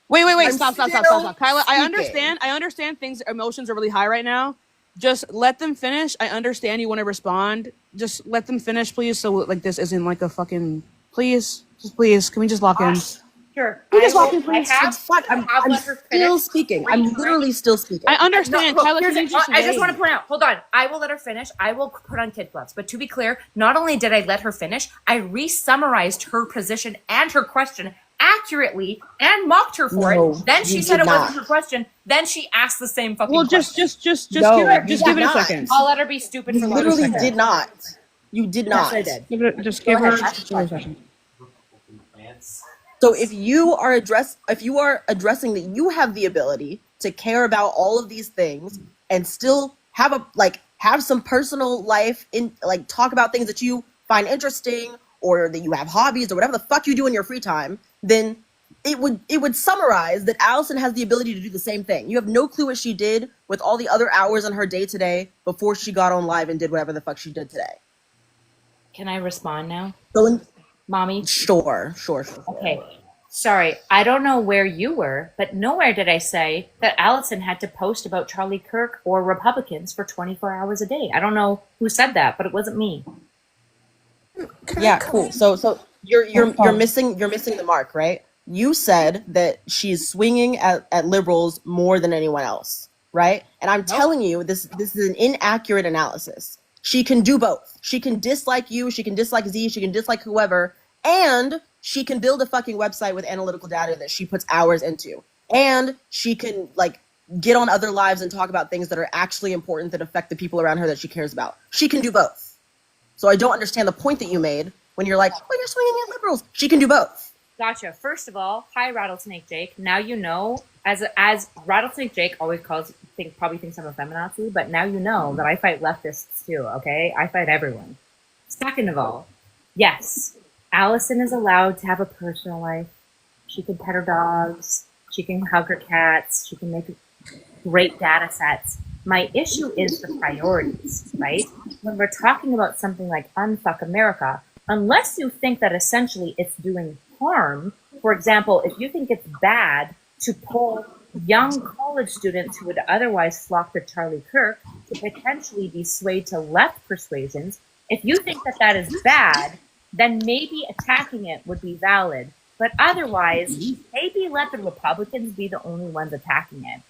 Wait, I'm stop. still Kyla, I speaking. understand things, emotions are really high right now. Just let them finish. I understand you want to respond. Just let them finish, please, so like this isn't like a fucking, please, can we just lock in? Sure. Can we just walk will- in, please? I'm let her still finish. speaking. I'm literally still speaking. I understand. No, Kyla, here's can you it. just I just wait? want to point out. Hold on. I will let her finish. I will put on kid gloves. But to be clear, not only did I let her finish, I re-summarized her position and her question accurately and mocked her for No, it. Then she you said did it wasn't not. her question. Then she asked the same fucking Well, question. just No, give it, you just did give it a not. second. I'll let her be stupid You for literally letting her did not. You did not. Yes, I did. Give it, just Go give her, ahead. just give her a second. So if you are addressing that you have the ability to care about all of these things and still have some personal life in talk about things that you find interesting or that you have hobbies or whatever the fuck you do in your free time, then it would summarize that Allison has the ability to do the same thing. You have no clue what she did with all the other hours on her day today before she got on live and did whatever the fuck she did today. Can I respond now? So Mommy? Sure. Okay. Sorry, I don't know where you were, but nowhere did I say that Allison had to post about Charlie Kirk or Republicans for 24 hours a day. I don't know who said that, but it wasn't me. Yeah, cool. So you're missing the mark, right? You said that she's swinging at liberals more than anyone else, right? And I'm telling you, this is an inaccurate analysis. She can do both. She can dislike you, she can dislike Z, she can dislike whoever, and she can build a fucking website with analytical data that she puts hours into. And she can get on other lives and talk about things that are actually important that affect the people around her that she cares about. She can do both. So I don't understand the point that you made when you're like, oh, you're swinging at liberals. She can do both. Gotcha. First of all, hi, Rattlesnake Jake. Now you know, as Rattlesnake Jake always probably thinks I'm a feminazi, but now you know that I fight leftists too, okay? I fight everyone. Second of all, yes, Allison is allowed to have a personal life. She can pet her dogs. She can hug her cats. She can make great data sets. My issue is the priorities, right? When we're talking about something like Unfuck America, unless you think that essentially it's doing harm, for example, if you think it's bad to pull young college students who would otherwise flock to Charlie Kirk to potentially be swayed to left persuasions, if you think that that is bad, then maybe attacking it would be valid. But otherwise, maybe let the Republicans be the only ones attacking it.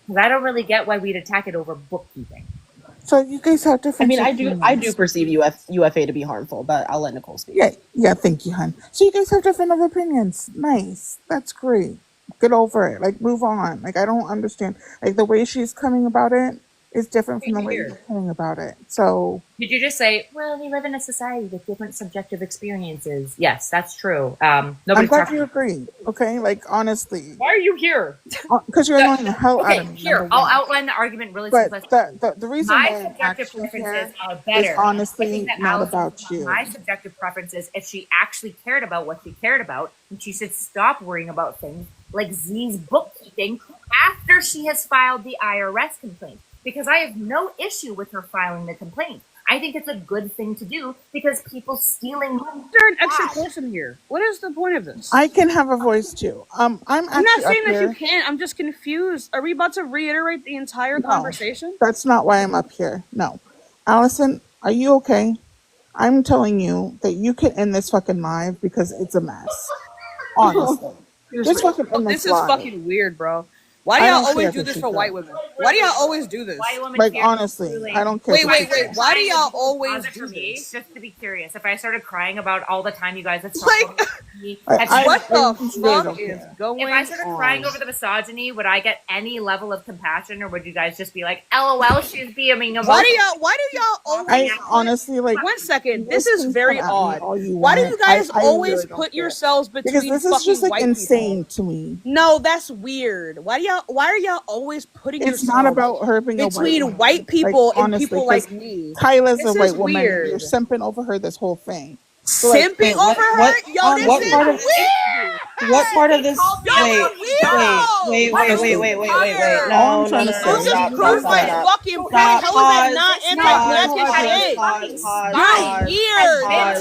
Because I don't really get why we'd attack it over bookkeeping. So you guys have different. I do perceive UFA to be harmful, but I'll let Nicole speak. Yeah. Thank you, hon. So you guys have different opinions. Nice. That's great. Get over it. Like, move on. Like, I don't understand. Like, the way she's coming about it is different from the way you're coming about it. So Did you just say, well, we live in a society with different subjective experiences? Yes, that's true. I'm glad you agree. Okay, like, honestly. Why are you here? Because you're annoying the hell out of me. Here, I'll outline the argument really But simplistically. the reason My why I'm subjective actually preferences here are better. is honestly I think that not Allison- about you. My subjective preference is if she actually cared about what she cared about, and she should stop worrying about things like Z's bookkeeping after she has filed the IRS complaint. Because I have no issue with her filing the complaint. I think it's a good thing to do because people stealing. They're an extra person here. What is the point of this? I can have a voice too. I'm not actually saying up that you here. can't. I'm just confused. Are we about to reiterate the entire conversation? That's not why I'm up here. No. Allison, are you okay? I'm telling you that you could end this fucking live because it's a mess. Honestly. Just fucking end This this is live. fucking weird, bro. Why do I y'all don't always care do if this it's for true. white women? Why do y'all always do this? Like, honestly, I don't care. Wait, if wait, it's wait. true. Why do y'all always For do me, this? just to be curious, if I started crying about all the time you guys have Like, talked about me, what the really fuck is going if I started on? crying over the misogyny, would I get any level of compassion, or would you guys just be like, "LOL, she's being emotional"? Why do y'all always? I honestly, like, 1 second. This you is can very come at me odd. all you Why do want. you guys I always really don't put care. yourselves between Because this is fucking just like white insane people? to me. No, that's weird. Why are y'all always putting It's yourselves not about her being a white between woman. white people Like, and honestly, people 'cause like me? Kyla's This a white is woman. weird. You're simping over her this whole thing. So, like, Simping over her? Yo, this what is part of weird. what part of this? Y'all Wait, are weird. wait. All No, I'm trying to You say just stop, proved my stop. fucking point. How is that not anti-black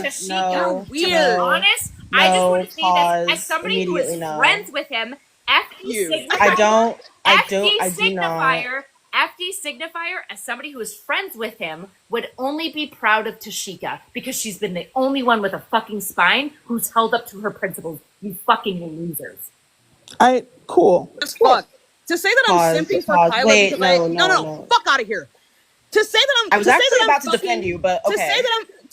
as shit? You're weird. To be weird. honest, I just want to say this as somebody who is immediately no. friends with him. FD signifier. I do FD not. signifier. FD signifier. As somebody who is friends with him, would only be proud of Tashika because she's been the only one with a fucking spine who's held up to her principles. You fucking losers. Cool. As fuck. To say that I'm simping for Kyla Wait, because no. fuck out of here. To say that I'm I was actually about to defend you, but okay. To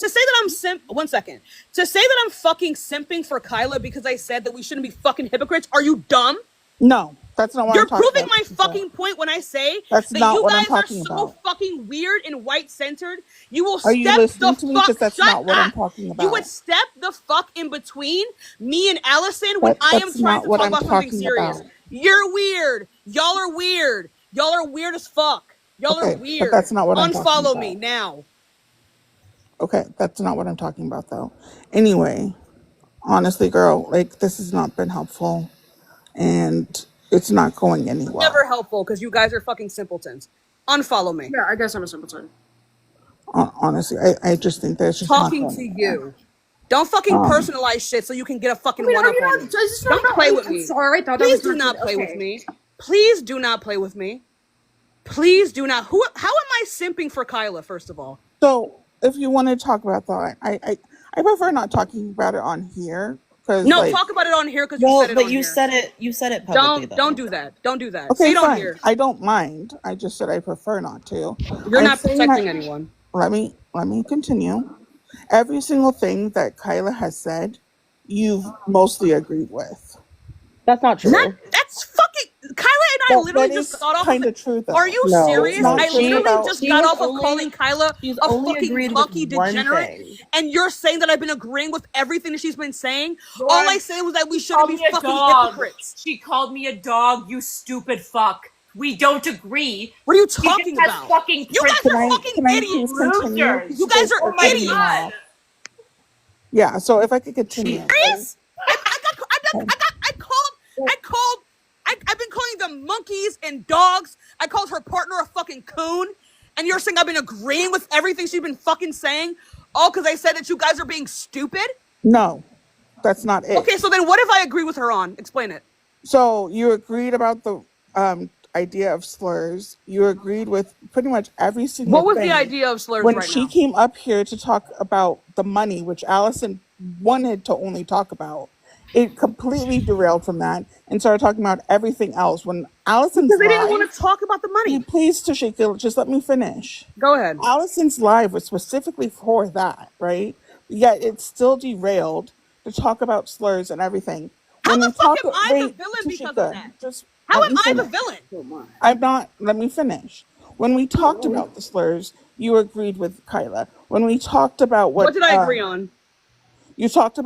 say that I'm 1 second. To say that I'm fucking simping for Kyla because I said that we shouldn't be fucking hypocrites. Are you dumb? No, that's not what You're I'm talking proving about. my fucking point when I say That's that not you what I'm guys are talking so about. fucking weird and white-centered. You will Are you step listening the to me? fuck. Because that's Shut not what I'm up. talking about. You would step the fuck in between me and Allison when I am That's trying not to what talk I'm about something talking serious. about. You're weird. Y'all are weird. Y'all are weird as fuck. Y'all Okay, are but weird. that's not what I'm talking Unfollow about. me now. Okay, that's not what I'm talking about, though. Anyway, honestly, girl, like, this has not been helpful, and it's not going anywhere. Never helpful because you guys are fucking simpletons. Unfollow me. Yeah, I guess I'm a simpleton. Honestly, I just think there's just Talking not to going you. Don't fucking personalize shit so you can get a fucking one up on me. Don't play with me. Sorry, I thought Please that was do not play with okay. me. Please do not play with me. Please do not. How am I simping for Kyla, first of all? So, if you want to talk about that, I prefer not talking about it on here. No, like, talk about it on here because you said it on here. You said it publicly. Don't do that. Don't do that. Okay, Say it on fine. here. I don't mind. I just said I prefer not to. You're I'm not saying protecting that- anyone. Let me continue. Every single thing that Kyla has said, you've mostly agreed with. That's not true. That's fucking Kyla and I Well, literally that just is got off kind of of true, though. Are you No, serious? not I true literally about- just She got has off of only- calling Kyla she's a only fucking agreed with lucky one degenerate, thing. and you're saying that I've been agreeing with everything that she's been saying. Lauren, All I said was that we shouldn't called be me a fucking dog. hypocrites. She called me a dog, you stupid fuck. We don't agree. What are you She talking just has about? fucking You guys Can are I, fucking can I idiots. please continue? Losers. You guys are Because we're cutting me idiots. off. Yeah, so if I could continue. Serious? I've been calling them monkeys and dogs. I called her partner a fucking coon. And you're saying I've been agreeing with everything she's been fucking saying? All because I said that you guys are being stupid? No, that's not it. Okay, so then what if I agree with her on? Explain it. So you agreed about the idea of slurs. You agreed with pretty much every single What was thing. the idea of slurs When right she now? came up here to talk about the money, which Allison wanted to only talk about, it completely derailed from that and started talking about everything else. When Allison's Because they didn't live, want to talk about the money. please, Tashika, just let me finish. Go ahead. Allison's live was specifically for that, right? Yet it's still derailed to talk about slurs and everything. How When the we fuck talk, am I the wait, villain because of Tashika, that? just How let am me I the finish. villain? I'm not. Let me finish. When we talked about the slurs, you agreed with Kyla. When we talked about What did I agree on? You talked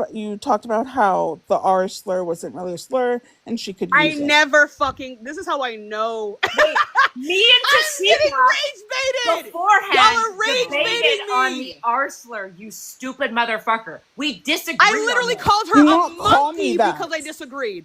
about how the R slur wasn't really a slur and she could I use it. never fucking. This is how I know. Wait, me and I'm getting Tashika rage baited. beforehand Y'all are rage debated baiting me. on the R slur, you stupid motherfucker. We disagreed. I literally on that. called her Do a not call me monkey that. because I disagreed.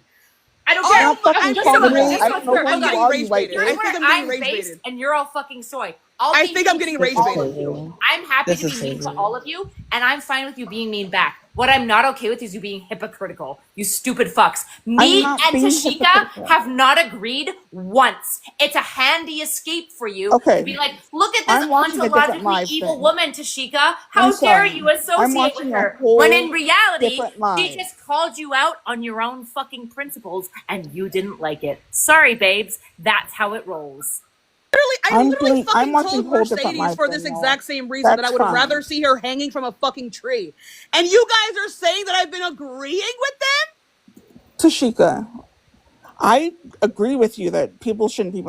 I don't Oh care. Not fucking Listen call with me. her, listen I don't with know her. who I'm you getting are, rage you white baited. I bitch. think I'm getting I'm rage based baited. and you're all fucking soy. I'll I be think I'm mean getting to rage all baited. of you. I'm happy This to is be mean to crazy. all of you, and I'm fine with you being mean back. What I'm not okay with is you being hypocritical, you stupid fucks. Me not and being Tashika hypocritical. have not agreed once. It's a handy escape for you Okay. to be like, look at this I'm watching a different ontologically live evil thing. woman, Tashika. I'm How dare sorry. you I'm associate watching with a her? whole When in reality, different she live. just called you out on your own fucking principles and you didn't like it. Sorry, babes. That's how it rolls. I literally fucking I'm watching told whole different Mercedes live for this thing, y'all. exact same reason that That's I would fine. rather see her hanging from a fucking tree. And you guys are saying that I've been agreeing with them? Tashika, I agree with you that people shouldn't be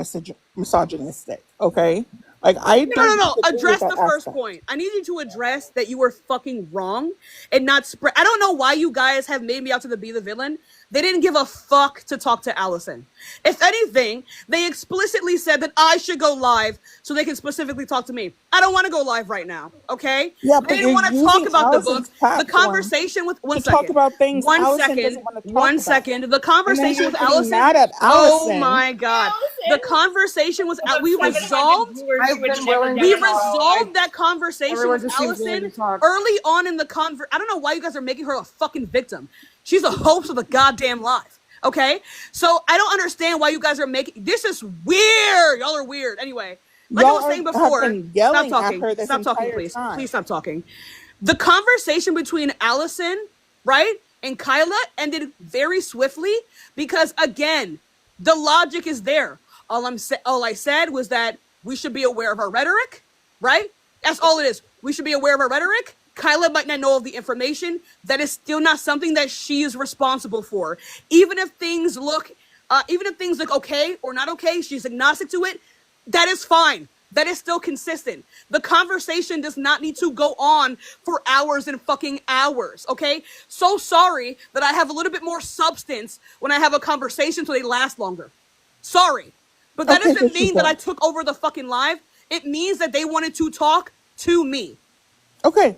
misogynistic, okay? Like, I No. don't disagree with Address that the first aspect. point. I need you to address that you were fucking wrong and not spread. I don't know why you guys have made me out to be the villain. They didn't give a fuck to talk to Allison. If anything, they explicitly said that I should go live so they can specifically talk to me. I don't want to go live right now, okay? Yeah, They but didn't you're want to using talk about the Allison's book. The platform conversation with to talk about things Allison doesn't want to talk One about. second. The And then conversation you're with getting Allison. mad at Oh Allison. my god. The conversation was we resolved. I've been willing We to talk. resolved that conversation Everyone with just seems willing Allison to talk. early on in the I don't know why you guys are making her a fucking victim. She's a host of the goddamn live. Okay? So I don't understand why you guys are making this is weird. Y'all are weird. Anyway, like I was saying before, have been yelling stop at talking. her this Stop talking, entire please. time. Please stop talking. The conversation between Allison, right, and Kyla ended very swiftly because again, the logic is there. All I said was that we should be aware of our rhetoric, right? That's all it is. We should be aware of our rhetoric. Kyla might not know of the information. That is still not something that she is responsible for. Even if things look okay or not okay, she's agnostic to it. That is fine. That is still consistent. The conversation does not need to go on for hours and fucking hours, okay? So sorry that I have a little bit more substance when I have a conversation so they last longer. Sorry. But that Okay, doesn't mean Tashika. that I took over the fucking live. It means that they wanted to talk to me. Okay.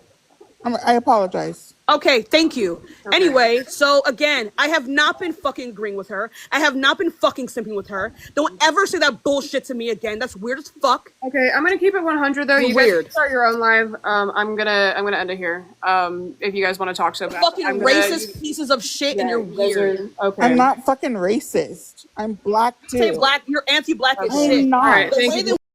I apologize. Okay, thank you. Anyway, so again, I have not been fucking agreeing with her. I have not been fucking simping with her. Don't ever say that bullshit to me again. That's weird as fuck. Okay, I'm gonna keep it 100 though. You're You guys weird. can start your own live. I'm gonna end it here. If you guys want to talk so bad. Fucking I'm gonna- racist pieces of shit, and Yeah, you're you guys weird. okay. I'm not fucking racist. I'm black too. Say black. You're anti-black as Okay. shit. I'm not. All right, The thank way you. that